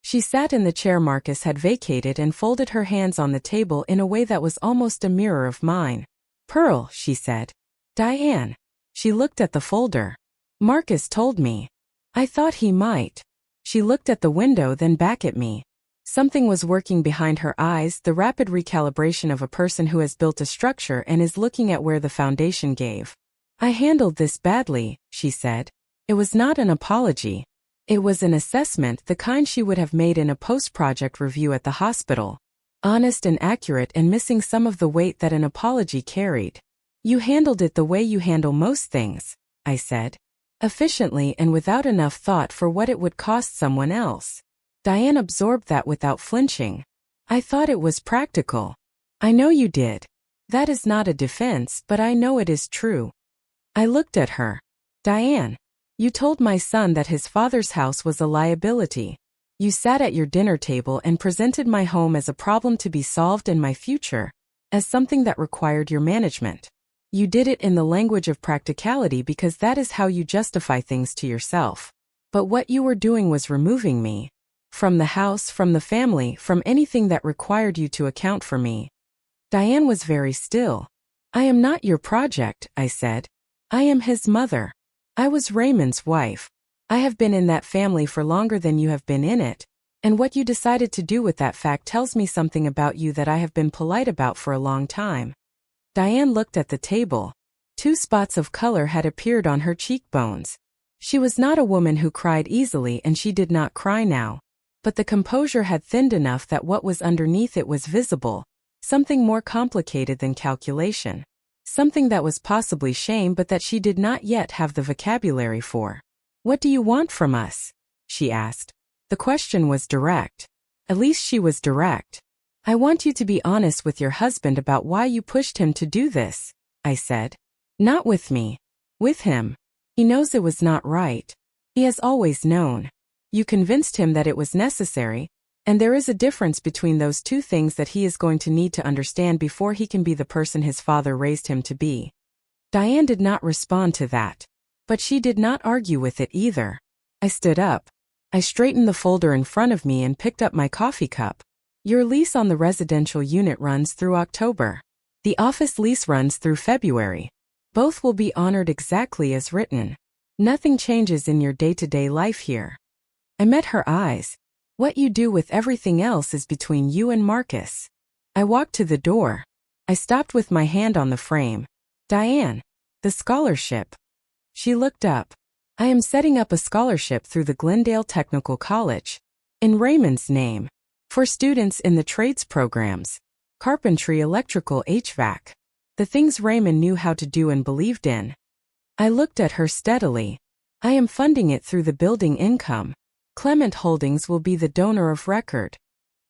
She sat in the chair Marcus had vacated and folded her hands on the table in a way that was almost a mirror of mine. "Pearl," she said. "Diane." She looked at the folder. "Marcus told me." I thought he might. She looked at the window, then back at me. Something was working behind her eyes, the rapid recalibration of a person who has built a structure and is looking at where the foundation gave. "I handled this badly," she said. It was not an apology. It was an assessment, the kind she would have made in a post-project review at the hospital. Honest and accurate and missing some of the weight that an apology carried. "You handled it the way you handle most things," I said. "Efficiently and without enough thought for what it would cost someone else." Diane absorbed that without flinching. "I thought it was practical." "I know you did. That is not a defense, but I know it is true." I looked at her. "Diane, you told my son that his father's house was a liability. You sat at your dinner table and presented my home as a problem to be solved and my future as something that required your management. You did it in the language of practicality because that is how you justify things to yourself. But what you were doing was removing me. From the house, from the family, from anything that required you to account for me." Diane was very still. "I am not your project," I said. "I am his mother. I was Raymond's wife. I have been in that family for longer than you have been in it, and what you decided to do with that fact tells me something about you that I have been polite about for a long time." Diane looked at the table. 2 spots of color had appeared on her cheekbones. She was not a woman who cried easily, and she did not cry now. But the composure had thinned enough that what was underneath it was visible, something more complicated than calculation. Something that was possibly shame, but that she did not yet have the vocabulary for. "What do you want from us?" she asked. The question was direct. At least she was direct. "I want you to be honest with your husband about why you pushed him to do this," I said. "Not with me. With him. He knows it was not right. He has always known. You convinced him that it was necessary, and there is a difference between those 2 things that he is going to need to understand before he can be the person his father raised him to be." Diane did not respond to that. But she did not argue with it either. I stood up. I straightened the folder in front of me and picked up my coffee cup. "Your lease on the residential unit runs through October. The office lease runs through February. Both will be honored exactly as written. Nothing changes in your day-to-day life here." I met her eyes. "What you do with everything else is between you and Marcus." I walked to the door. I stopped with my hand on the frame. "Diane, the scholarship." She looked up. "I am setting up a scholarship through the Glendale Technical College. In Raymond's name. For students in the trades programs. Carpentry, electrical, HVAC. The things Raymond knew how to do and believed in." I looked at her steadily. "I am funding it through the building income. Clement Holdings will be the donor of record."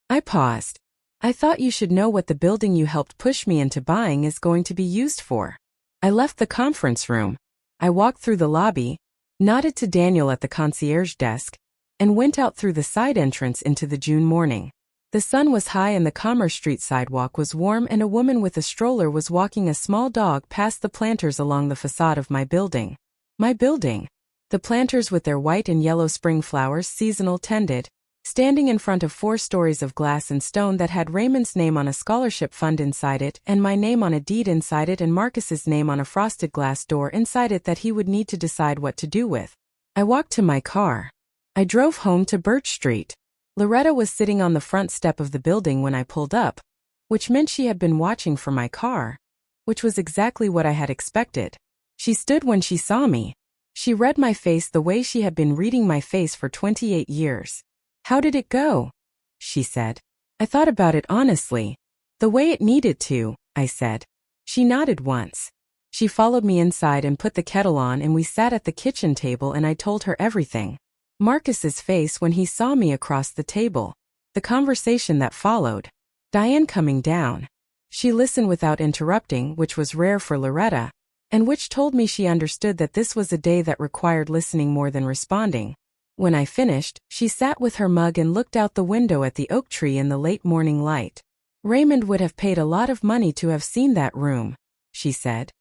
I paused. "I thought you should know what the building you helped push me into buying is going to be used for." I left the conference room. I walked through the lobby, nodded to Daniel at the concierge desk, and went out through the side entrance into the June morning. The sun was high and the Commerce Street sidewalk was warm, and a woman with a stroller was walking a small dog past the planters along the facade of my building. My building. The planters with their white and yellow spring flowers, seasonal tended, standing in front of 4 stories of glass and stone that had Raymond's name on a scholarship fund inside it, and my name on a deed inside it, and Marcus's name on a frosted glass door inside it that he would need to decide what to do with. I walked to my car. I drove home to Birch Street. Loretta was sitting on the front step of the building when I pulled up, which meant she had been watching for my car, which was exactly what I had expected. She stood when she saw me. She read my face the way she had been reading my face for 28 years. "How did it go?" she said. I thought about it honestly. "The way it needed to," I said. She nodded once. She followed me inside and put the kettle on, and we sat at the kitchen table and I told her everything. Marcus's face when he saw me across the table. The conversation that followed. Diane coming down. She listened without interrupting, which was rare for Loretta, and which told me she understood that this was a day that required listening more than responding. When I finished, she sat with her mug and looked out the window at the oak tree in the late morning light. "Raymond would have paid a lot of money to have seen that room," she said.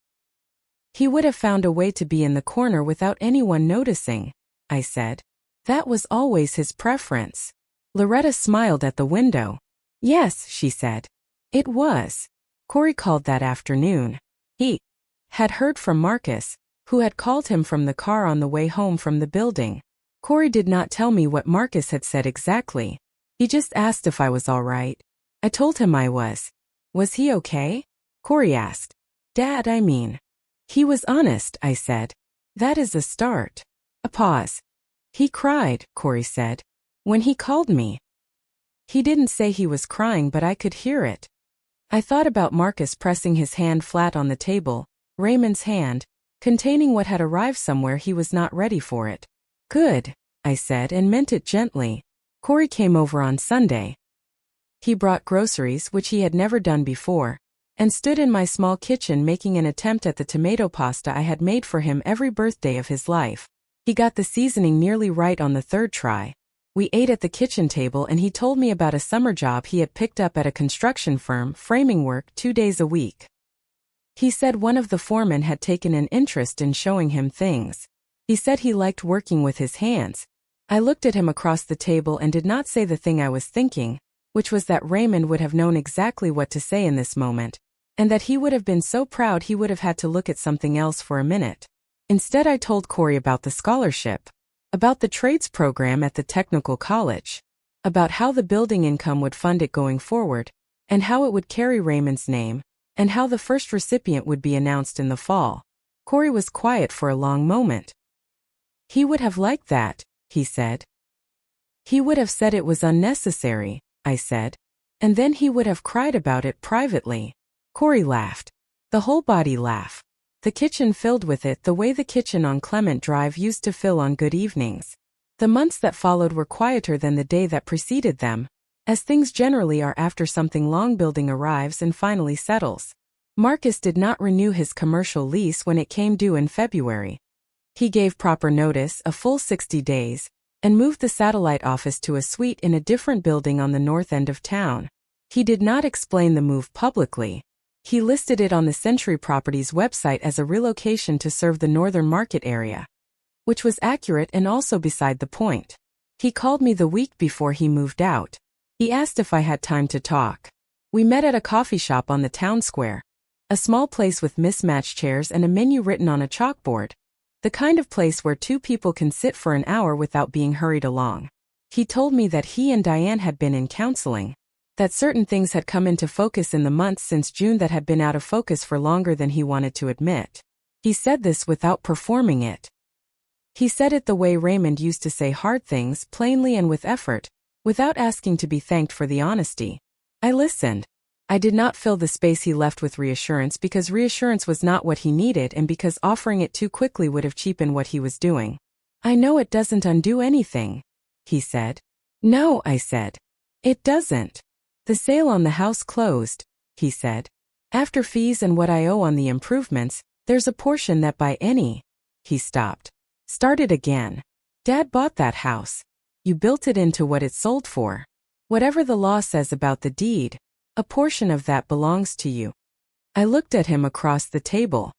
"He would have found a way to be in the corner without anyone noticing," I said. "That was always his preference." Loretta smiled at the window. "Yes," she said. "It was. Corey called that afternoon. He had heard from Marcus, who had called him from the car on the way home from the building. Corey did not tell me what Marcus had said exactly. He just asked if I was all right. I told him I was. "Was he okay?" Corey asked. "Dad, I mean." "He was honest," I said. "That is a start." A pause. "He cried," Corey said, "when he called me." He didn't say he was crying, but I could hear it. I thought about Marcus pressing his hand flat on the table, Raymond's hand, containing what had arrived somewhere he was not ready for it. "Good," I said, and meant it gently. Corey came over on Sunday. He brought groceries, which he had never done before, and stood in my small kitchen making an attempt at the tomato pasta I had made for him every birthday of his life. He got the seasoning nearly right on the 3rd try. We ate at the kitchen table, and he told me about a summer job he had picked up at a construction firm, framing work 2 days a week. He said one of the foremen had taken an interest in showing him things. He said he liked working with his hands. I looked at him across the table and did not say the thing I was thinking, which was that Raymond would have known exactly what to say in this moment, and that he would have been so proud he would have had to look at something else for a minute. Instead, I told Corey about the scholarship, about the trades program at the technical college, about how the building income would fund it going forward, and how it would carry Raymond's name, and how the first recipient would be announced in the fall. Corey was quiet for a long moment. He would have liked that, he said. He would have said it was unnecessary, I said. And then he would have cried about it privately. Corey laughed. The whole body laugh. The kitchen filled with it the way the kitchen on Clement Drive used to fill on good evenings. The months that followed were quieter than the day that preceded them, as things generally are after something long building arrives and finally settles. Marcus did not renew his commercial lease when it came due in February. He gave proper notice, a full 60 days, and moved the satellite office to a suite in a different building on the north end of town. He did not explain the move publicly. He listed it on the Century Properties website as a relocation to serve the northern market area, which was accurate and also beside the point. He called me the week before he moved out. He asked if I had time to talk. We met at a coffee shop on the town square, a small place with mismatched chairs and a menu written on a chalkboard, the kind of place where two people can sit for an hour without being hurried along. He told me that he and Diane had been in counseling, that certain things had come into focus in the months since June that had been out of focus for longer than he wanted to admit. He said this without performing it. He said it the way Raymond used to say hard things, plainly and with effort, without asking to be thanked for the honesty. I listened. I did not fill the space he left with reassurance because reassurance was not what he needed and because offering it too quickly would have cheapened what he was doing. I know it doesn't undo anything, he said. No, I said. It doesn't. The sale on the house closed, he said. After fees and what I owe on the improvements, there's a portion that by any. He stopped. Started again. Dad bought that house. You built it into what it sold for. Whatever the law says about the deed, a portion of that belongs to you. I looked at him across the table.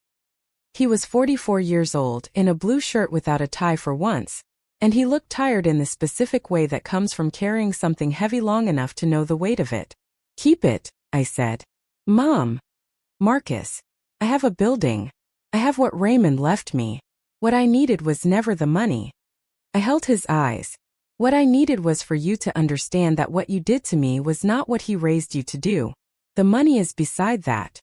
He was 44 years old, in a blue shirt without a tie for once, and he looked tired in the specific way that comes from carrying something heavy long enough to know the weight of it. Keep it, I said. Mom. Marcus. I have a building. I have what Raymond left me. What I needed was never the money. I held his eyes. What I needed was for you to understand that what you did to me was not what he raised you to do. The money is beside that.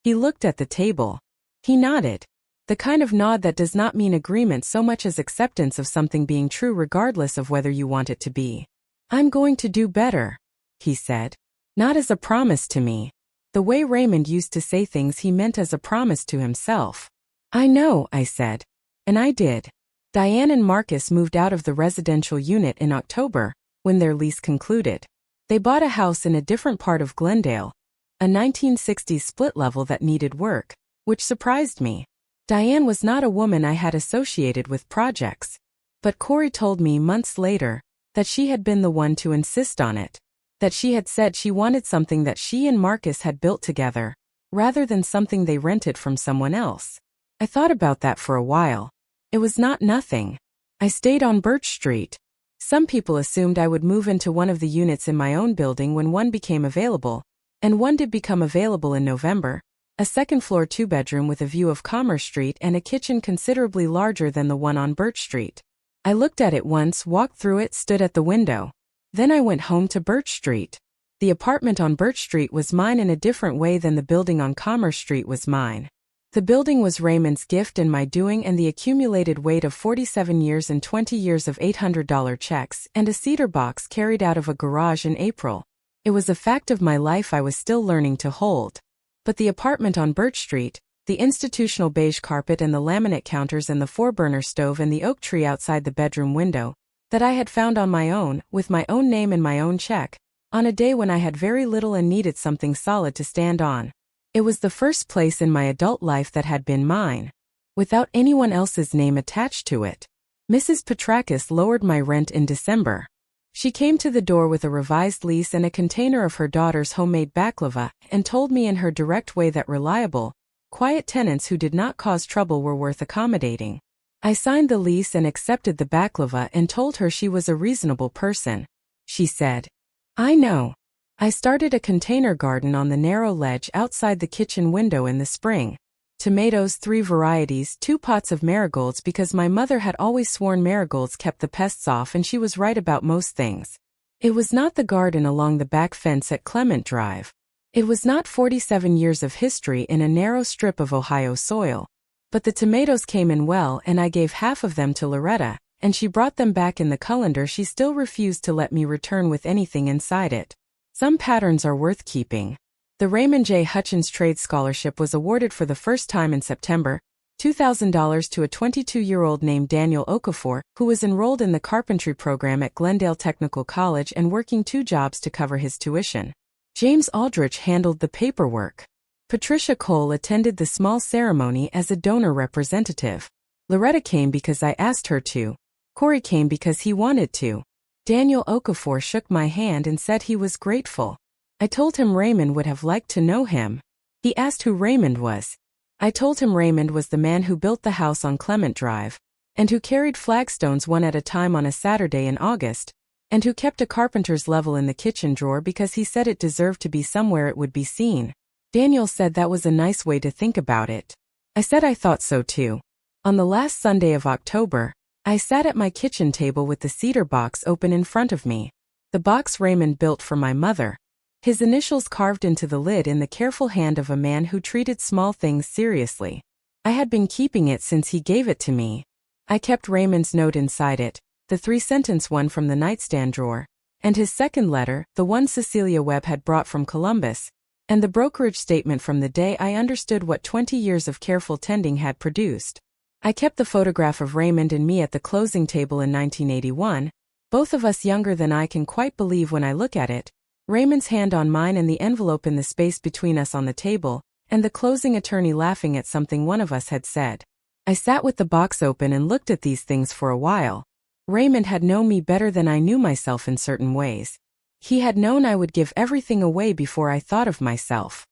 He looked at the table. He nodded. The kind of nod that does not mean agreement so much as acceptance of something being true regardless of whether you want it to be. I'm going to do better, he said. Not as a promise to me. The way Raymond used to say things he meant as a promise to himself. I know, I said. And I did. Diane and Marcus moved out of the residential unit in October, when their lease concluded. They bought a house in a different part of Glendale, a 1960s split level that needed work, which surprised me. Diane was not a woman I had associated with projects. But Corey told me months later that she had been the one to insist on it, that she had said she wanted something that she and Marcus had built together, rather than something they rented from someone else. I thought about that for a while. It was not nothing. I stayed on Birch Street. Some people assumed I would move into one of the units in my own building when one became available, and one did become available in November, a second-floor two-bedroom with a view of Commerce Street and a kitchen considerably larger than the one on Birch Street. I looked at it once, walked through it, stood at the window. Then I went home to Birch Street. The apartment on Birch Street was mine in a different way than the building on Commerce Street was mine. The building was Raymond's gift and my doing, and the accumulated weight of 47 years and 20 years of $800 checks and a cedar box carried out of a garage in April. It was a fact of my life I was still learning to hold. But the apartment on Birch Street, the institutional beige carpet and the laminate counters and the four-burner stove and the oak tree outside the bedroom window, that I had found on my own, with my own name and my own check, on a day when I had very little and needed something solid to stand on. It was the first place in my adult life that had been mine, without anyone else's name attached to it. Mrs. Petrakis lowered my rent in December. She came to the door with a revised lease and a container of her daughter's homemade baklava and told me in her direct way that reliable, quiet tenants who did not cause trouble were worth accommodating. I signed the lease and accepted the baklava and told her she was a reasonable person. She said, I know. I started a container garden on the narrow ledge outside the kitchen window in the spring. Tomatoes, 3 varieties, 2 pots of marigolds because my mother had always sworn marigolds kept the pests off and she was right about most things. It was not the garden along the back fence at Clement Drive. It was not 47 years of history in a narrow strip of Ohio soil. But the tomatoes came in well, and I gave half of them to Loretta, and she brought them back in the colander. She still refused to let me return with anything inside it. Some patterns are worth keeping. The Raymond J. Hutchins Trade Scholarship was awarded for the first time in September, $2,000 to a 22-year-old named Daniel Okafor, who was enrolled in the carpentry program at Glendale Technical College and working 2 jobs to cover his tuition. James Aldrich handled the paperwork. Patricia Cole attended the small ceremony as a donor representative. Loretta came because I asked her to. Corey came because he wanted to. Daniel Okafor shook my hand and said he was grateful. I told him Raymond would have liked to know him. He asked who Raymond was. I told him Raymond was the man who built the house on Clement Drive, and who carried flagstones one at a time on a Saturday in August, and who kept a carpenter's level in the kitchen drawer because he said it deserved to be somewhere it would be seen. Daniel said that was a nice way to think about it. I said I thought so too. On the last Sunday of October, I sat at my kitchen table with the cedar box open in front of me. The box Raymond built for my mother. His initials carved into the lid in the careful hand of a man who treated small things seriously. I had been keeping it since he gave it to me. I kept Raymond's note inside it, the 3-sentence one from the nightstand drawer, and his second letter, the one Cecelia Webb had brought from Columbus, and the brokerage statement from the day I understood what 20 years of careful tending had produced. I kept the photograph of Raymond and me at the closing table in 1981, both of us younger than I can quite believe when I look at it, Raymond's hand on mine and the envelope in the space between us on the table, and the closing attorney laughing at something one of us had said. I sat with the box open and looked at these things for a while. Raymond had known me better than I knew myself in certain ways. He had known I would give everything away before I thought of myself.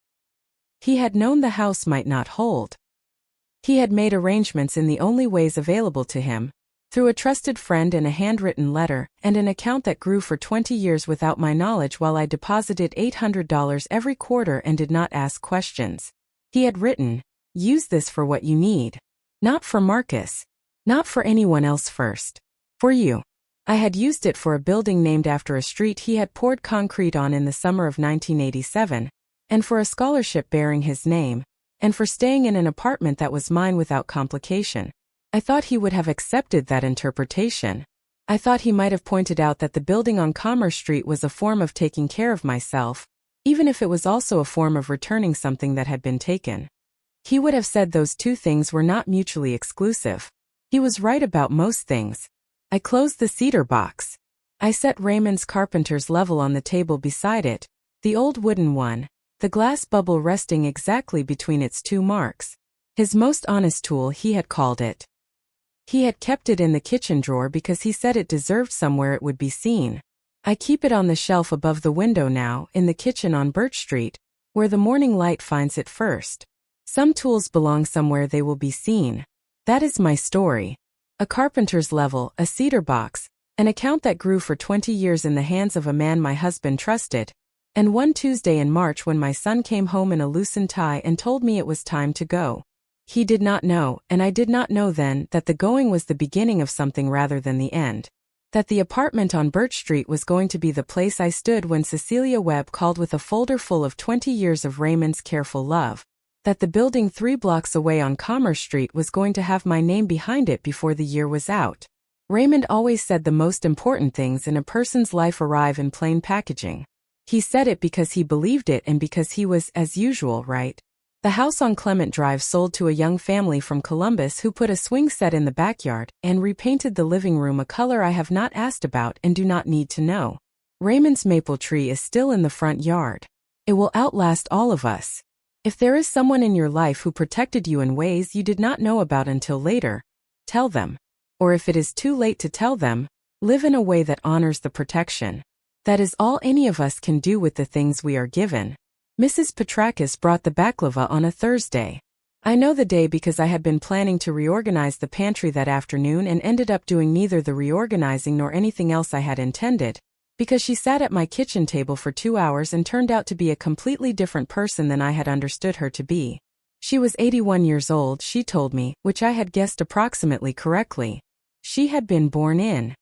He had known the house might not hold. He had made arrangements in the only ways available to him, through a trusted friend and a handwritten letter, and an account that grew for 20 years without my knowledge while I deposited $800 every quarter and did not ask questions. He had written, "Use this for what you need. Not for Marcus. Not for anyone else first. For you." I had used it for a building named after a street he had poured concrete on in the summer of 1987, and for a scholarship bearing his name, and for staying in an apartment that was mine without complication. I thought he would have accepted that interpretation. I thought he might have pointed out that the building on Commerce Street was a form of taking care of myself, even if it was also a form of returning something that had been taken. He would have said those two things were not mutually exclusive. He was right about most things. I closed the cedar box. I set Raymond's carpenter's level on the table beside it, the old wooden one, the glass bubble resting exactly between its 2 marks. His most honest tool, he had called it. He had kept it in the kitchen drawer because he said it deserved somewhere it would be seen. I keep it on the shelf above the window now, in the kitchen on Birch Street, where the morning light finds it first. Some tools belong somewhere they will be seen. That is my story. A carpenter's level, a cedar box, an account that grew for 20 years in the hands of a man my husband trusted, and one Tuesday in March when my son came home in a loosened tie and told me it was time to go. He did not know, and I did not know then, that the going was the beginning of something rather than the end. That the apartment on Birch Street was going to be the place I stood when Cecelia Webb called with a folder full of 20 years of Raymond's careful love. That the building 3 blocks away on Commerce Street was going to have my name behind it before the year was out. Raymond always said the most important things in a person's life arrive in plain packaging. He said it because he believed it and because he was, as usual, right. The house on Clement Drive sold to a young family from Columbus who put a swing set in the backyard and repainted the living room a color I have not asked about and do not need to know. Raymond's maple tree is still in the front yard. It will outlast all of us. If there is someone in your life who protected you in ways you did not know about until later, tell them. Or if it is too late to tell them, live in a way that honors the protection. That is all any of us can do with the things we are given. Mrs. Petrakis brought the baklava on a Thursday. I know the day because I had been planning to reorganize the pantry that afternoon and ended up doing neither the reorganizing nor anything else I had intended, because she sat at my kitchen table for 2 hours and turned out to be a completely different person than I had understood her to be. She was 81 years old, she told me, which I had guessed approximately correctly. She had been born in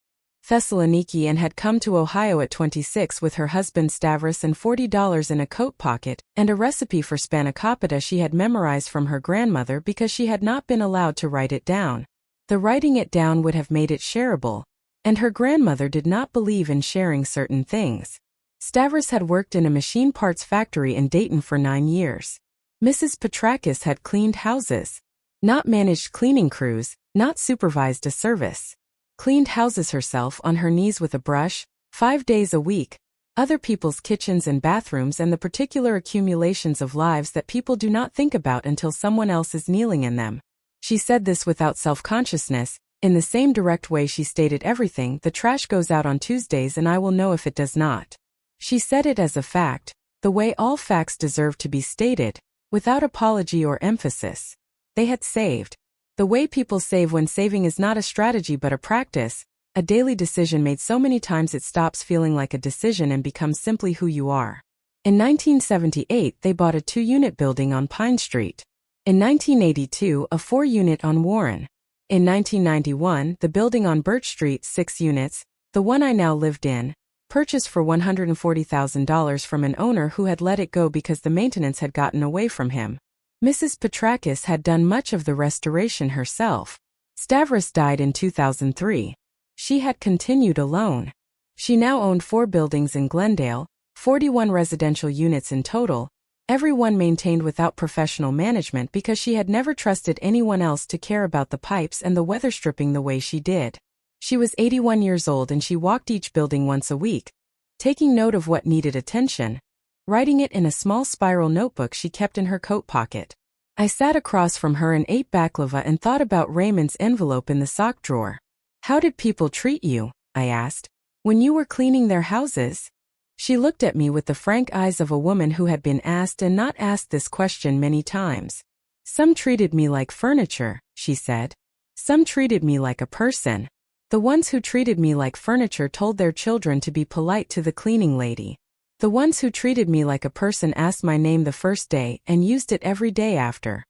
Thessaloniki and had come to Ohio at 26 with her husband Stavros and $40 in a coat pocket, and a recipe for spanakopita she had memorized from her grandmother because she had not been allowed to write it down. The writing it down would have made it shareable, and her grandmother did not believe in sharing certain things. Stavros had worked in a machine parts factory in Dayton for 9 years. Mrs. Petrakis had cleaned houses. Not managed cleaning crews, not supervised a service. Cleaned houses herself on her knees with a brush, 5 days a week, other people's kitchens and bathrooms, and the particular accumulations of lives that people do not think about until someone else is kneeling in them. She said this without self-consciousness, in the same direct way she stated everything. The trash goes out on Tuesdays and I will know if it does not. She said it as a fact, the way all facts deserve to be stated, without apology or emphasis. They had saved. The way people save when saving is not a strategy but a practice, a daily decision made so many times it stops feeling like a decision and becomes simply who you are. In 1978 they bought a 2-unit building on Pine Street. In 1982 a 4-unit on Warren. In 1991 the building on Birch Street, 6 units, the one I now lived in, purchased for $140,000 from an owner who had let it go because the maintenance had gotten away from him. Mrs. Petrakis had done much of the restoration herself. Stavros died in 2003. She had continued alone. She now owned 4 buildings in Glendale, 41 residential units in total, every one maintained without professional management because she had never trusted anyone else to care about the pipes and the weather stripping the way she did. She was 81 years old and she walked each building once a week, taking note of what needed attention, writing it in a small spiral notebook she kept in her coat pocket. I sat across from her and ate baklava and thought about Raymond's envelope in the sock drawer. How did people treat you? I asked. When you were cleaning their houses? She looked at me with the frank eyes of a woman who had been asked and not asked this question many times. Some treated me like furniture, she said. Some treated me like a person. The ones who treated me like furniture told their children to be polite to the cleaning lady. The ones who treated me like a person asked my name the first day and used it every day after.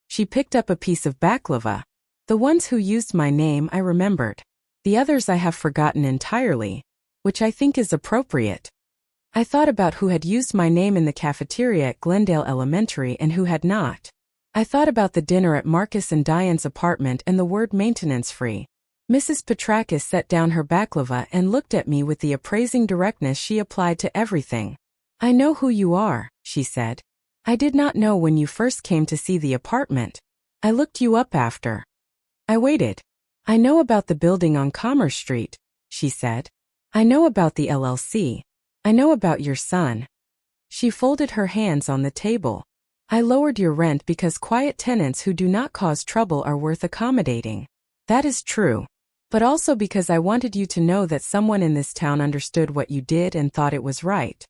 She picked up a piece of baklava. The ones who used my name I remembered. The others I have forgotten entirely, which I think is appropriate. I thought about who had used my name in the cafeteria at Glendale Elementary and who had not. I thought about the dinner at Marcus and Diane's apartment and the word maintenance-free. Mrs. Petrakis set down her baklava and looked at me with the appraising directness she applied to everything. I know who you are, she said. I did not know when you first came to see the apartment. I looked you up after. I waited. I know about the building on Commerce Street, she said. I know about the LLC. I know about your son. She folded her hands on the table. I lowered your rent because quiet tenants who do not cause trouble are worth accommodating. That is true. But also because I wanted you to know that someone in this town understood what you did and thought it was right.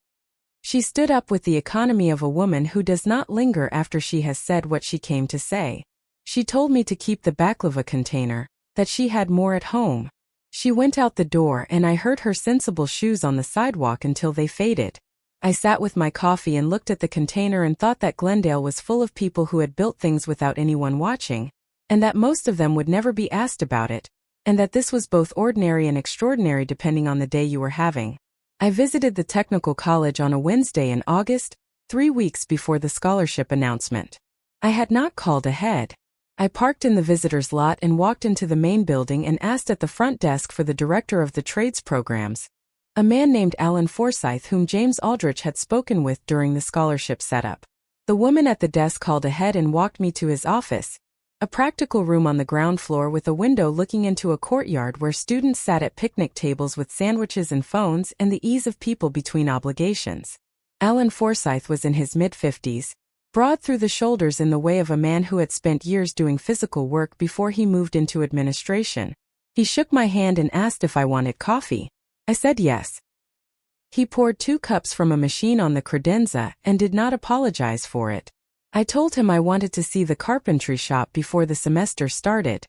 She stood up with the economy of a woman who does not linger after she has said what she came to say. She told me to keep the baklava container, that she had more at home. She went out the door and I heard her sensible shoes on the sidewalk until they faded. I sat with my coffee and looked at the container and thought that Glendale was full of people who had built things without anyone watching, and that most of them would never be asked about it, and that this was both ordinary and extraordinary depending on the day you were having. I visited the technical college on a Wednesday in August, 3 weeks before the scholarship announcement. I had not called ahead. I parked in the visitor's lot and walked into the main building and asked at the front desk for the director of the trades programs, a man named Alan Forsyth whom James Aldrich had spoken with during the scholarship setup. The woman at the desk called ahead and walked me to his office, a practical room on the ground floor with a window looking into a courtyard where students sat at picnic tables with sandwiches and phones and the ease of people between obligations. Alan Forsyth was in his mid-50s, broad through the shoulders in the way of a man who had spent years doing physical work before he moved into administration. He shook my hand and asked if I wanted coffee. I said yes. He poured 2 cups from a machine on the credenza and did not apologize for it. I told him I wanted to see the carpentry shop before the semester started.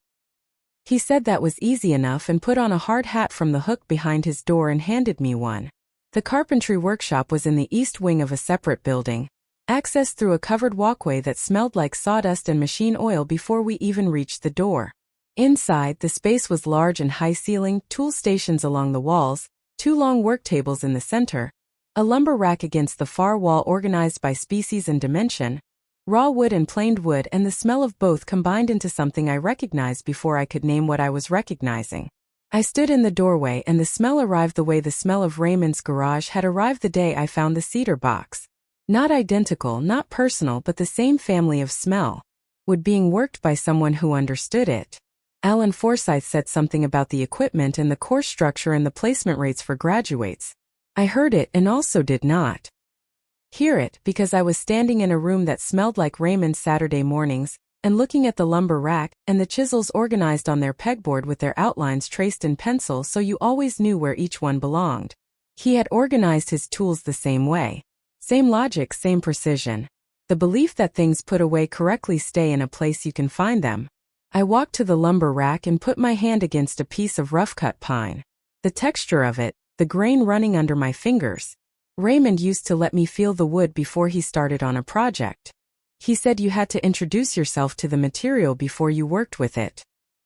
He said that was easy enough and put on a hard hat from the hook behind his door and handed me one. The carpentry workshop was in the east wing of a separate building, accessed through a covered walkway that smelled like sawdust and machine oil before we even reached the door. Inside, the space was large and high-ceilinged, tool stations along the walls, 2 long work tables in the center, a lumber rack against the far wall organized by species and dimension, raw wood and planed wood, and the smell of both combined into something I recognized before I could name what I was recognizing. I stood in the doorway and the smell arrived the way the smell of Raymond's garage had arrived the day I found the cedar box. Not identical, not personal, but the same family of smell. Wood being worked by someone who understood it. Alan Forsyth said something about the equipment and the course structure and the placement rates for graduates. I heard it and also did not hear it because I was standing in a room that smelled like Raymond's Saturday mornings, and looking at the lumber rack and the chisels organized on their pegboard with their outlines traced in pencil so you always knew where each one belonged. He had organized his tools the same way. Same logic, same precision. The belief that things put away correctly stay in a place you can find them. I walked to the lumber rack and put my hand against a piece of rough-cut pine. The texture of it, the grain running under my fingers. Raymond used to let me feel the wood before he started on a project. He said you had to introduce yourself to the material before you worked with it.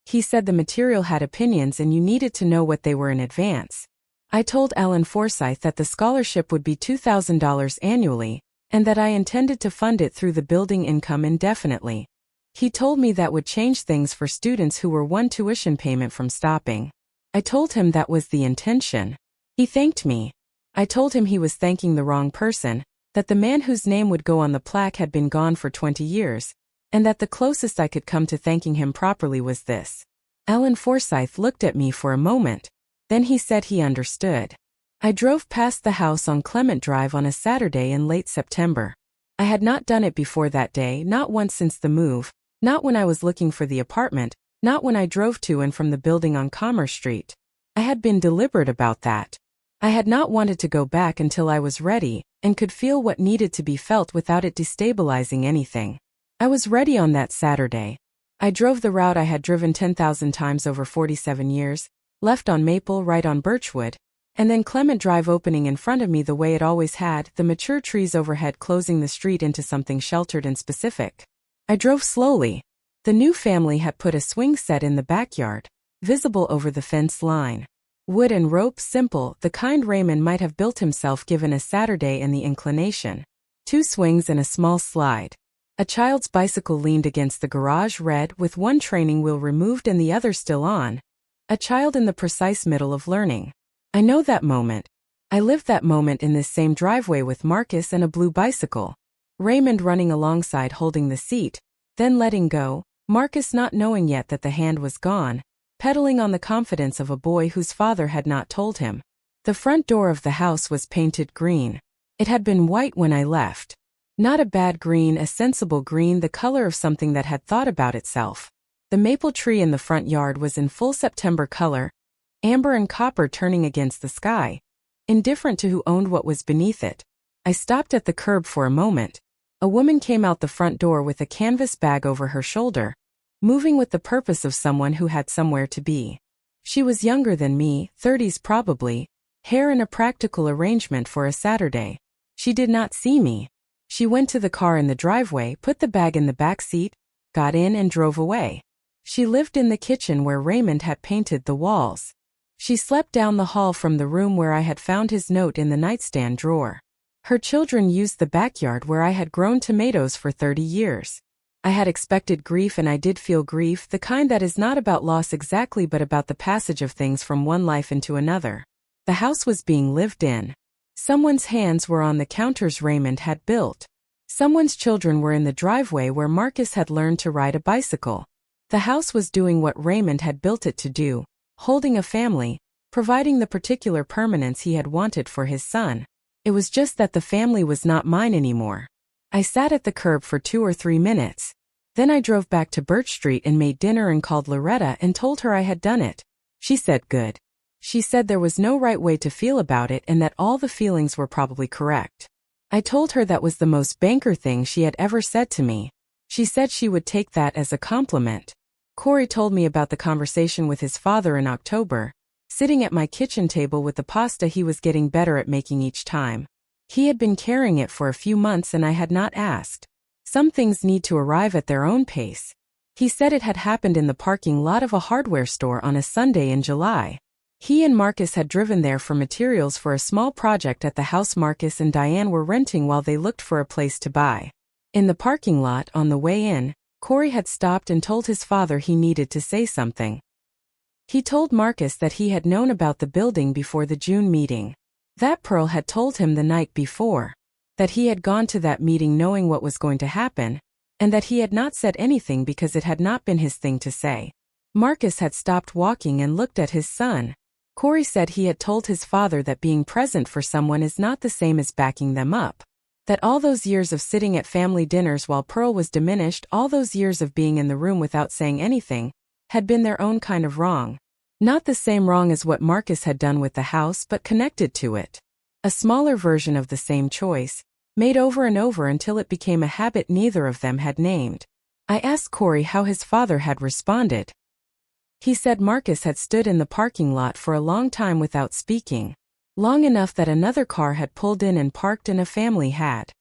He said the material had opinions and you needed to know what they were in advance. I told Alan Forsyth that the scholarship would be $2,000 annually, and that I intended to fund it through the building income indefinitely. He told me that would change things for students who were one tuition payment from stopping. I told him that was the intention. He thanked me. I told him he was thanking the wrong person, that the man whose name would go on the plaque had been gone for 20 years, and that the closest I could come to thanking him properly was this. Alan Forsyth looked at me for a moment. Then he said he understood. I drove past the house on Clement Drive on a Saturday in late September. I had not done it before that day, not once since the move, not when I was looking for the apartment, not when I drove to and from the building on Commerce Street. I had been deliberate about that. I had not wanted to go back until I was ready, and could feel what needed to be felt without it destabilizing anything. I was ready on that Saturday. I drove the route I had driven 10,000 times over 47 years, left on Maple, right on Birchwood, and then Clement Drive opening in front of me the way it always had, the mature trees overhead closing the street into something sheltered and specific. I drove slowly. The new family had put a swing set in the backyard, visible over the fence line. Wood and rope, simple, the kind Raymond might have built himself given a Saturday and the inclination. 2 swings and a small slide. A child's bicycle leaned against the garage, red, with one training wheel removed and the other still on. A child in the precise middle of learning. I know that moment. I lived that moment in this same driveway with Marcus and a blue bicycle. Raymond running alongside holding the seat, then letting go, Marcus not knowing yet that the hand was gone, pedaling on the confidence of a boy whose father had not told him. The front door of the house was painted green. It had been white when I left. Not a bad green, a sensible green, the color of something that had thought about itself. The maple tree in the front yard was in full September color, amber and copper turning against the sky, indifferent to who owned what was beneath it. I stopped at the curb for a moment. A woman came out the front door with a canvas bag over her shoulder, moving with the purpose of someone who had somewhere to be. She was younger than me, 30s probably, hair in a practical arrangement for a Saturday. She did not see me. She went to the car in the driveway, put the bag in the back seat, got in and drove away. She lived in the kitchen where Raymond had painted the walls. She slept down the hall from the room where I had found his note in the nightstand drawer. Her children used the backyard where I had grown tomatoes for 30 years. I had expected grief and I did feel grief, the kind that is not about loss exactly but about the passage of things from one life into another. The house was being lived in. Someone's hands were on the counters Raymond had built. Someone's children were in the driveway where Marcus had learned to ride a bicycle. The house was doing what Raymond had built it to do, holding a family, providing the particular permanence he had wanted for his son. It was just that the family was not mine anymore. I sat at the curb for 2 or 3 minutes. Then I drove back to Birch Street and made dinner and called Loretta and told her I had done it. She said good. She said there was no right way to feel about it and that all the feelings were probably correct. I told her that was the most banker thing she had ever said to me. She said she would take that as a compliment. Corey told me about the conversation with his father in October, sitting at my kitchen table with the pasta he was getting better at making each time. He had been carrying it for a few months and I had not asked. Some things need to arrive at their own pace. He said it had happened in the parking lot of a hardware store on a Sunday in July. He and Marcus had driven there for materials for a small project at the house Marcus and Diane were renting while they looked for a place to buy. In the parking lot on the way in, Corey had stopped and told his father he needed to say something. He told Marcus that he had known about the building before the June meeting. That Pearl had told him the night before. That he had gone to that meeting knowing what was going to happen, and that he had not said anything because it had not been his thing to say. Marcus had stopped walking and looked at his son. Corey said he had told his father that being present for someone is not the same as backing them up. That all those years of sitting at family dinners while Pearl was diminished, all those years of being in the room without saying anything, had been their own kind of wrong. Not the same wrong as what Marcus had done with the house, but connected to it. A smaller version of the same choice, made over and over until it became a habit neither of them had named. I asked Corey how his father had responded. He said Marcus had stood in the parking lot for a long time without speaking. Long enough that another car had pulled in and parked and a family had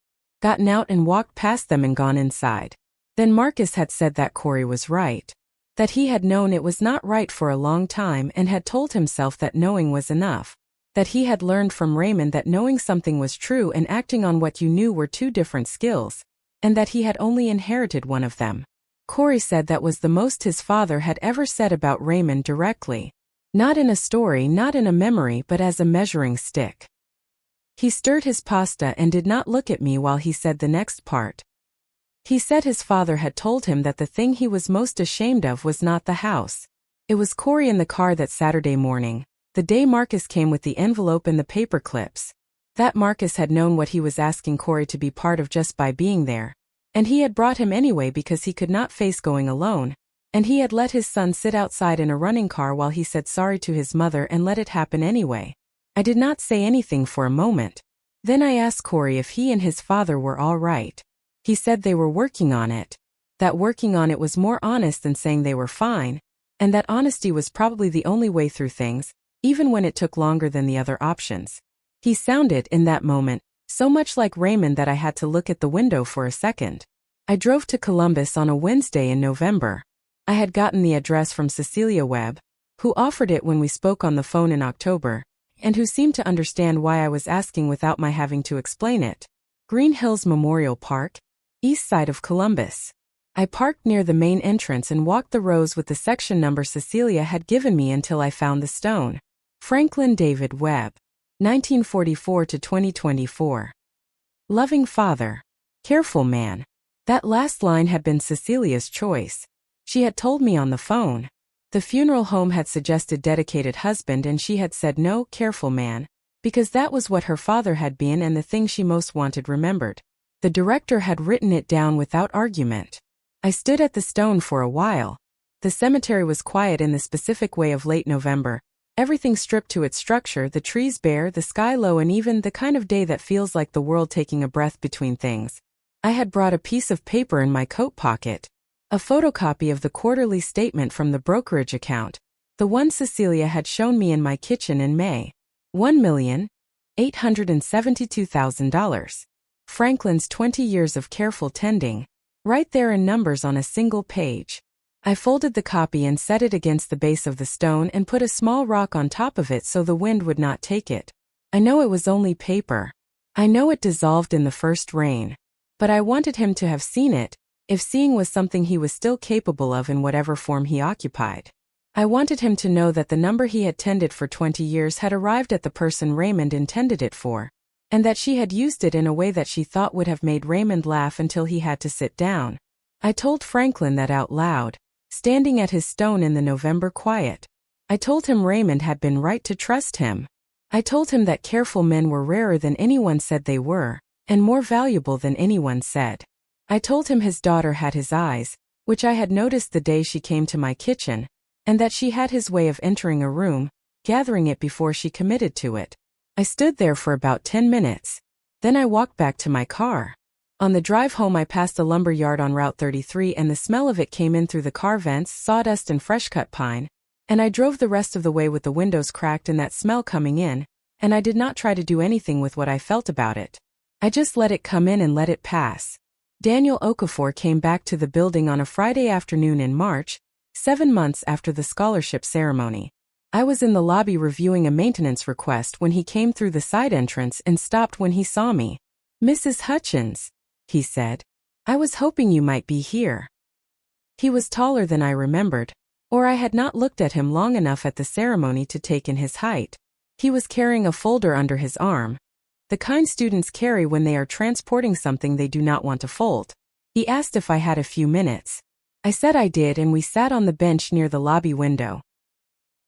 gotten out and walked past them and gone inside. Then Marcus had said that Corey was right. That he had known it was not right for a long time and had told himself that knowing was enough. That he had learned from Raymond that knowing something was true and acting on what you knew were two different skills. And that he had only inherited one of them. Corey said that was the most his father had ever said about Raymond directly. Not in a story, not in a memory, but as a measuring stick. He stirred his pasta and did not look at me while he said the next part. He said his father had told him that the thing he was most ashamed of was not the house. It was Corey in the car that Saturday morning, the day Marcus came with the envelope and the paper clips. That Marcus had known what he was asking Corey to be part of just by being there. And he had brought him anyway because he could not face going alone, and he had let his son sit outside in a running car while he said sorry to his mother and let it happen anyway. I did not say anything for a moment. Then I asked Corey if he and his father were all right. He said they were working on it. That working on it was more honest than saying they were fine, and that honesty was probably the only way through things, even when it took longer than the other options. He sounded, in that moment, so much like Raymond that I had to look at the window for a second. I drove to Columbus on a Wednesday in November. I had gotten the address from Cecelia Webb, who offered it when we spoke on the phone in October, and who seemed to understand why I was asking without my having to explain it. Green Hills Memorial Park, east side of Columbus. I parked near the main entrance and walked the rows with the section number Cecelia had given me until I found the stone. Franklin David Webb. 1944 to 2024. Loving father. Careful man. That last line had been Cecilia's choice. She had told me on the phone. The funeral home had suggested dedicated husband and she had said no, careful man, because that was what her father had been and the thing she most wanted remembered. The director had written it down without argument. I stood at the stone for a while. The cemetery was quiet in the specific way of late November. Everything stripped to its structure, the trees bare, the sky low, and even the kind of day that feels like the world taking a breath between things. I had brought a piece of paper in my coat pocket. A photocopy of the quarterly statement from the brokerage account, the one Cecelia had shown me in my kitchen in May. $1,872,000. Franklin's 20 years of careful tending. Right there in numbers on a single page. I folded the copy and set it against the base of the stone and put a small rock on top of it so the wind would not take it. I know it was only paper. I know it dissolved in the first rain. But I wanted him to have seen it, if seeing was something he was still capable of in whatever form he occupied. I wanted him to know that the number he had tended for 20 years had arrived at the person Raymond intended it for, and that she had used it in a way that she thought would have made Raymond laugh until he had to sit down. I told Franklin that out loud. Standing at his stone in the November quiet. I told him Raymond had been right to trust him. I told him that careful men were rarer than anyone said they were, and more valuable than anyone said. I told him his daughter had his eyes, which I had noticed the day she came to my kitchen, and that she had his way of entering a room, gathering it before she committed to it. I stood there for about 10 minutes. Then I walked back to my car. On the drive home I passed a lumber yard on Route 33 and the smell of it came in through the car vents, sawdust and fresh-cut pine, and I drove the rest of the way with the windows cracked and that smell coming in, and I did not try to do anything with what I felt about it. I just let it come in and let it pass. Daniel Okafor came back to the building on a Friday afternoon in March, 7 months after the scholarship ceremony. I was in the lobby reviewing a maintenance request when he came through the side entrance and stopped when he saw me. "Mrs. Hutchins," he said. "I was hoping you might be here." He was taller than I remembered, or I had not looked at him long enough at the ceremony to take in his height. He was carrying a folder under his arm, the kind students carry when they are transporting something they do not want to fold. He asked if I had a few minutes. I said I did, and we sat on the bench near the lobby window.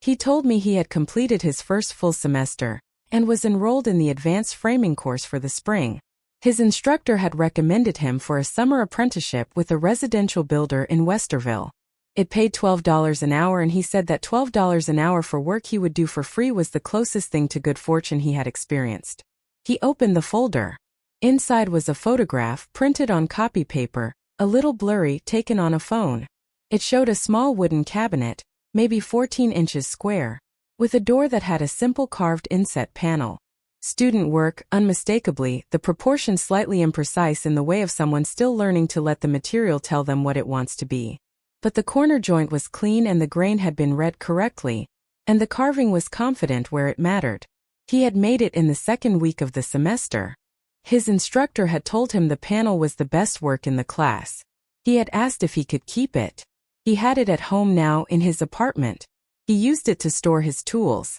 He told me he had completed his first full semester and was enrolled in the advanced framing course for the spring. His instructor had recommended him for a summer apprenticeship with a residential builder in Westerville. It paid $12 an hour, and he said that $12 an hour for work he would do for free was the closest thing to good fortune he had experienced. He opened the folder. Inside was a photograph printed on copy paper, a little blurry, taken on a phone. It showed a small wooden cabinet, maybe 14 inches square, with a door that had a simple carved inset panel. Student work, unmistakably, the proportion slightly imprecise in the way of someone still learning to let the material tell them what it wants to be. But the corner joint was clean and the grain had been read correctly, and the carving was confident where it mattered. He had made it in the second week of the semester. His instructor had told him the panel was the best work in the class. He had asked if he could keep it. He had it at home now in his apartment. He used it to store his tools.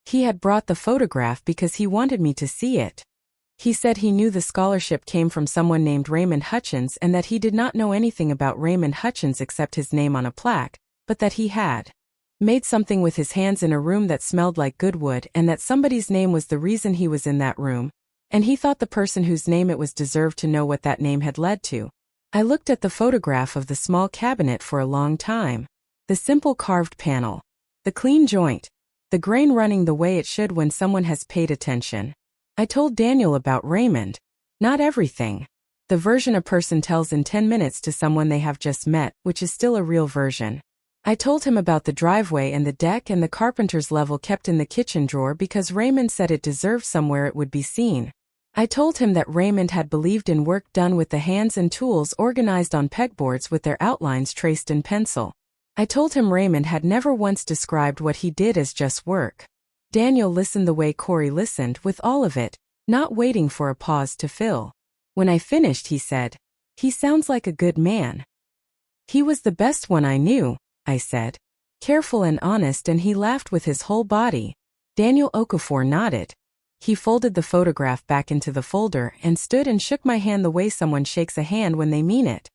He had brought the photograph because he wanted me to see it. He said he knew the scholarship came from someone named Raymond Hutchins and that he did not know anything about Raymond Hutchins except his name on a plaque, but that he had made something with his hands in a room that smelled like good wood, and that somebody's name was the reason he was in that room, and he thought the person whose name it was deserved to know what that name had led to. I looked at the photograph of the small cabinet for a long time. The simple carved panel, the clean joint, the grain running the way it should when someone has paid attention. I told Daniel about Raymond. Not everything. The version a person tells in 10 minutes to someone they have just met, which is still a real version. I told him about the driveway and the deck and the carpenter's level kept in the kitchen drawer because Raymond said it deserved somewhere it would be seen. I told him that Raymond had believed in work done with the hands and tools organized on pegboards with their outlines traced in pencil. I told him Raymond had never once described what he did as just work. Daniel listened the way Corey listened, with all of it, not waiting for a pause to fill. When I finished, he said, "He sounds like a good man." "He was the best one I knew," I said. "Careful and honest," and he laughed with his whole body. Daniel Okafor nodded. He folded the photograph back into the folder and stood and shook my hand the way someone shakes a hand when they mean it.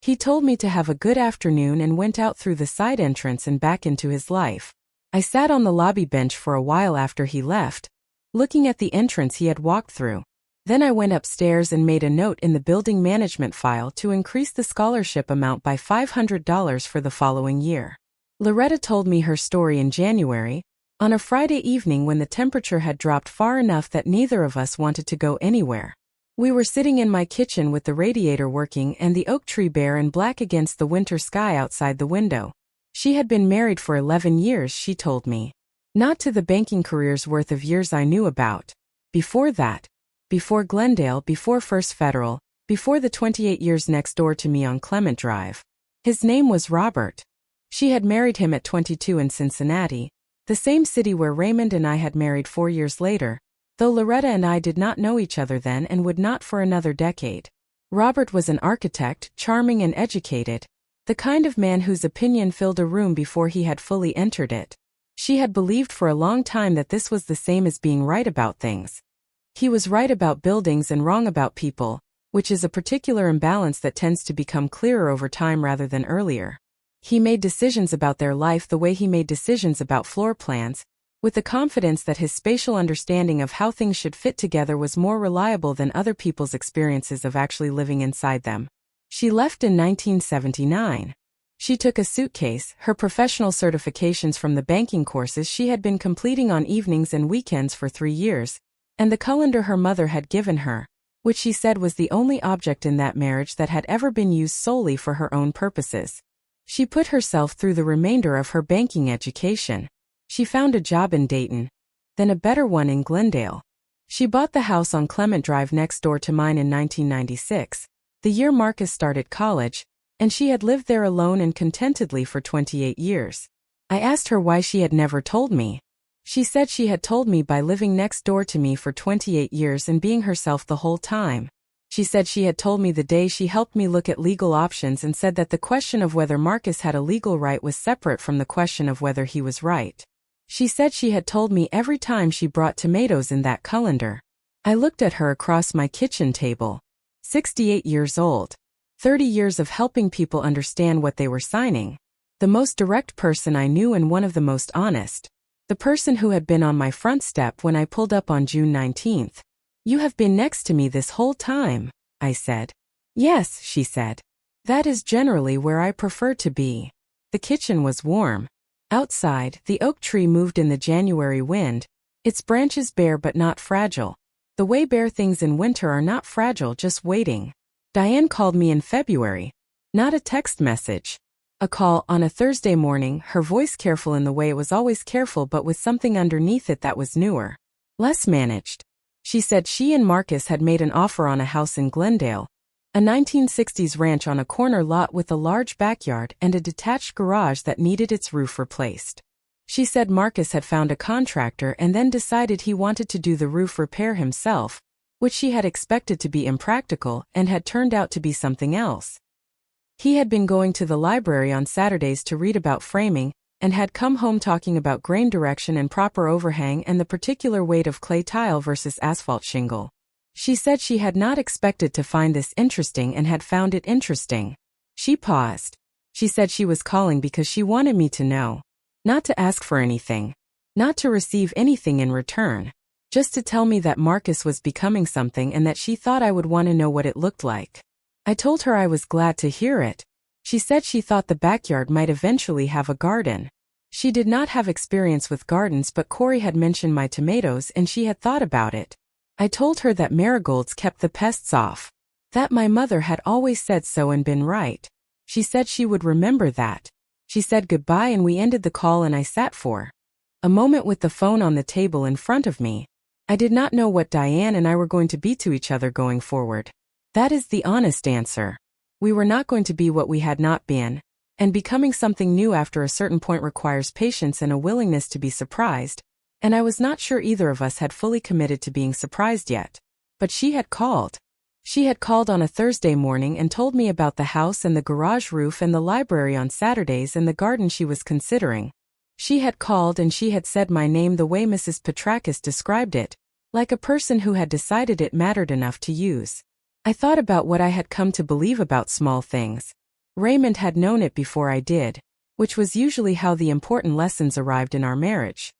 He told me to have a good afternoon and went out through the side entrance and back into his life. I sat on the lobby bench for a while after he left, looking at the entrance he had walked through. Then I went upstairs and made a note in the building management file to increase the scholarship amount by $500 for the following year. Loretta told me her story in January, on a Friday evening when the temperature had dropped far enough that neither of us wanted to go anywhere. We were sitting in my kitchen with the radiator working and the oak tree bare and black against the winter sky outside the window. She had been married for 11 years, she told me. Not to the banking career's worth of years I knew about. Before that, before Glendale, before First Federal, before the 28 years next door to me on Clement Drive. His name was Robert. She had married him at 22 in Cincinnati, the same city where Raymond and I had married 4 years later, though Loretta and I did not know each other then and would not for another decade. Robert was an architect, charming and educated, the kind of man whose opinion filled a room before he had fully entered it. She had believed for a long time that this was the same as being right about things. He was right about buildings and wrong about people, which is a particular imbalance that tends to become clearer over time rather than earlier. He made decisions about their life the way he made decisions about floor plans, with the confidence that his spatial understanding of how things should fit together was more reliable than other people's experiences of actually living inside them. She left in 1979. She took a suitcase, her professional certifications from the banking courses she had been completing on evenings and weekends for 3 years, and the colander her mother had given her, which she said was the only object in that marriage that had ever been used solely for her own purposes. She put herself through the remainder of her banking education. She found a job in Dayton, then a better one in Glendale. She bought the house on Clement Drive next door to mine in 1996. the year Marcus started college, and she had lived there alone and contentedly for 28 years. I asked her why she had never told me. She said she had told me by living next door to me for 28 years and being herself the whole time. She said she had told me the day she helped me look at legal options and said that the question of whether Marcus had a legal right was separate from the question of whether he was right. She said she had told me every time she brought tomatoes in that colander. I looked at her across my kitchen table. 68 years old. 30 years of helping people understand what they were signing. The most direct person I knew and one of the most honest. The person who had been on my front step when I pulled up on June 19th. "You have been next to me this whole time," I said. "Yes," she said. "That is generally where I prefer to be." The kitchen was warm. Outside, the oak tree moved in the January wind, its branches bare but not fragile. The way bare things in winter are not fragile, just waiting. Diane called me in February. Not a text message. A call on a Thursday morning, her voice careful in the way it was always careful but with something underneath it that was newer. Less managed. She said she and Marcus had made an offer on a house in Glendale, a 1960s ranch on a corner lot with a large backyard and a detached garage that needed its roof replaced. She said Marcus had found a contractor and then decided he wanted to do the roof repair himself, which she had expected to be impractical and had turned out to be something else. He had been going to the library on Saturdays to read about framing, and had come home talking about grain direction and proper overhang and the particular weight of clay tile versus asphalt shingle. She said she had not expected to find this interesting and had found it interesting. She paused. She said she was calling because she wanted me to know. Not to ask for anything. Not to receive anything in return. Just to tell me that Marcus was becoming something and that she thought I would want to know what it looked like. I told her I was glad to hear it. She said she thought the backyard might eventually have a garden. She did not have experience with gardens, but Corey had mentioned my tomatoes and she had thought about it. I told her that marigolds kept the pests off. That my mother had always said so and been right. She said she would remember that. She said goodbye and we ended the call and I sat for a moment with the phone on the table in front of me. I did not know what Diane and I were going to be to each other going forward. That is the honest answer. We were not going to be what we had not been, and becoming something new after a certain point requires patience and a willingness to be surprised, and I was not sure either of us had fully committed to being surprised yet. But she had called. She had called on a Thursday morning and told me about the house and the garage roof and the library on Saturdays and the garden she was considering. She had called and she had said my name the way Mrs. Petrakis described it, like a person who had decided it mattered enough to use. I thought about what I had come to believe about small things. Raymond had known it before I did, which was usually how the important lessons arrived in our marriage.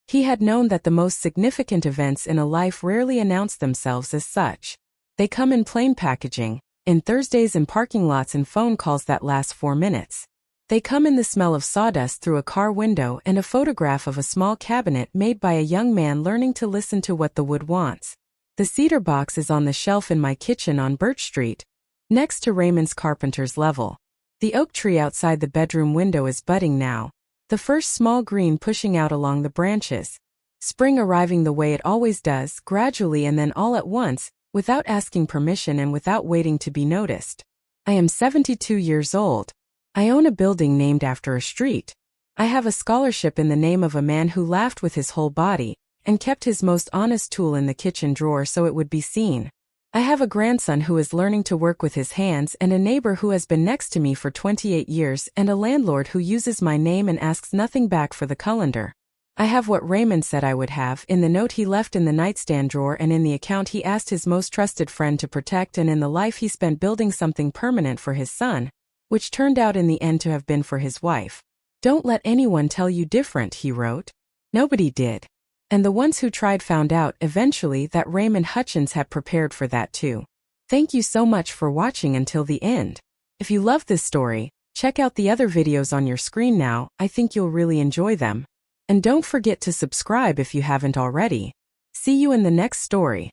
He had known that the most significant events in a life rarely announce themselves as such. They come in plain packaging, in Thursdays and parking lots and phone calls that last 4 minutes. They come in the smell of sawdust through a car window and a photograph of a small cabinet made by a young man learning to listen to what the wood wants. The cedar box is on the shelf in my kitchen on Birch Street, next to Raymond's carpenter's level. The oak tree outside the bedroom window is budding now, the first small green pushing out along the branches. Spring arriving the way it always does, gradually and then all at once, without asking permission and without waiting to be noticed. I am 72 years old. I own a building named after a street. I have a scholarship in the name of a man who laughed with his whole body, and kept his most honest tool in the kitchen drawer so it would be seen. I have a grandson who is learning to work with his hands and a neighbor who has been next to me for 28 years and a landlord who uses my name and asks nothing back for the colander. I have what Raymond said I would have in the note he left in the nightstand drawer and in the account he asked his most trusted friend to protect and in the life he spent building something permanent for his son, which turned out in the end to have been for his wife. Don't let anyone tell you different, he wrote. Nobody did. And the ones who tried found out eventually that Raymond Hutchins had prepared for that too. Thank you so much for watching until the end. If you love this story, check out the other videos on your screen now. I think you'll really enjoy them. And don't forget to subscribe if you haven't already. See you in the next story.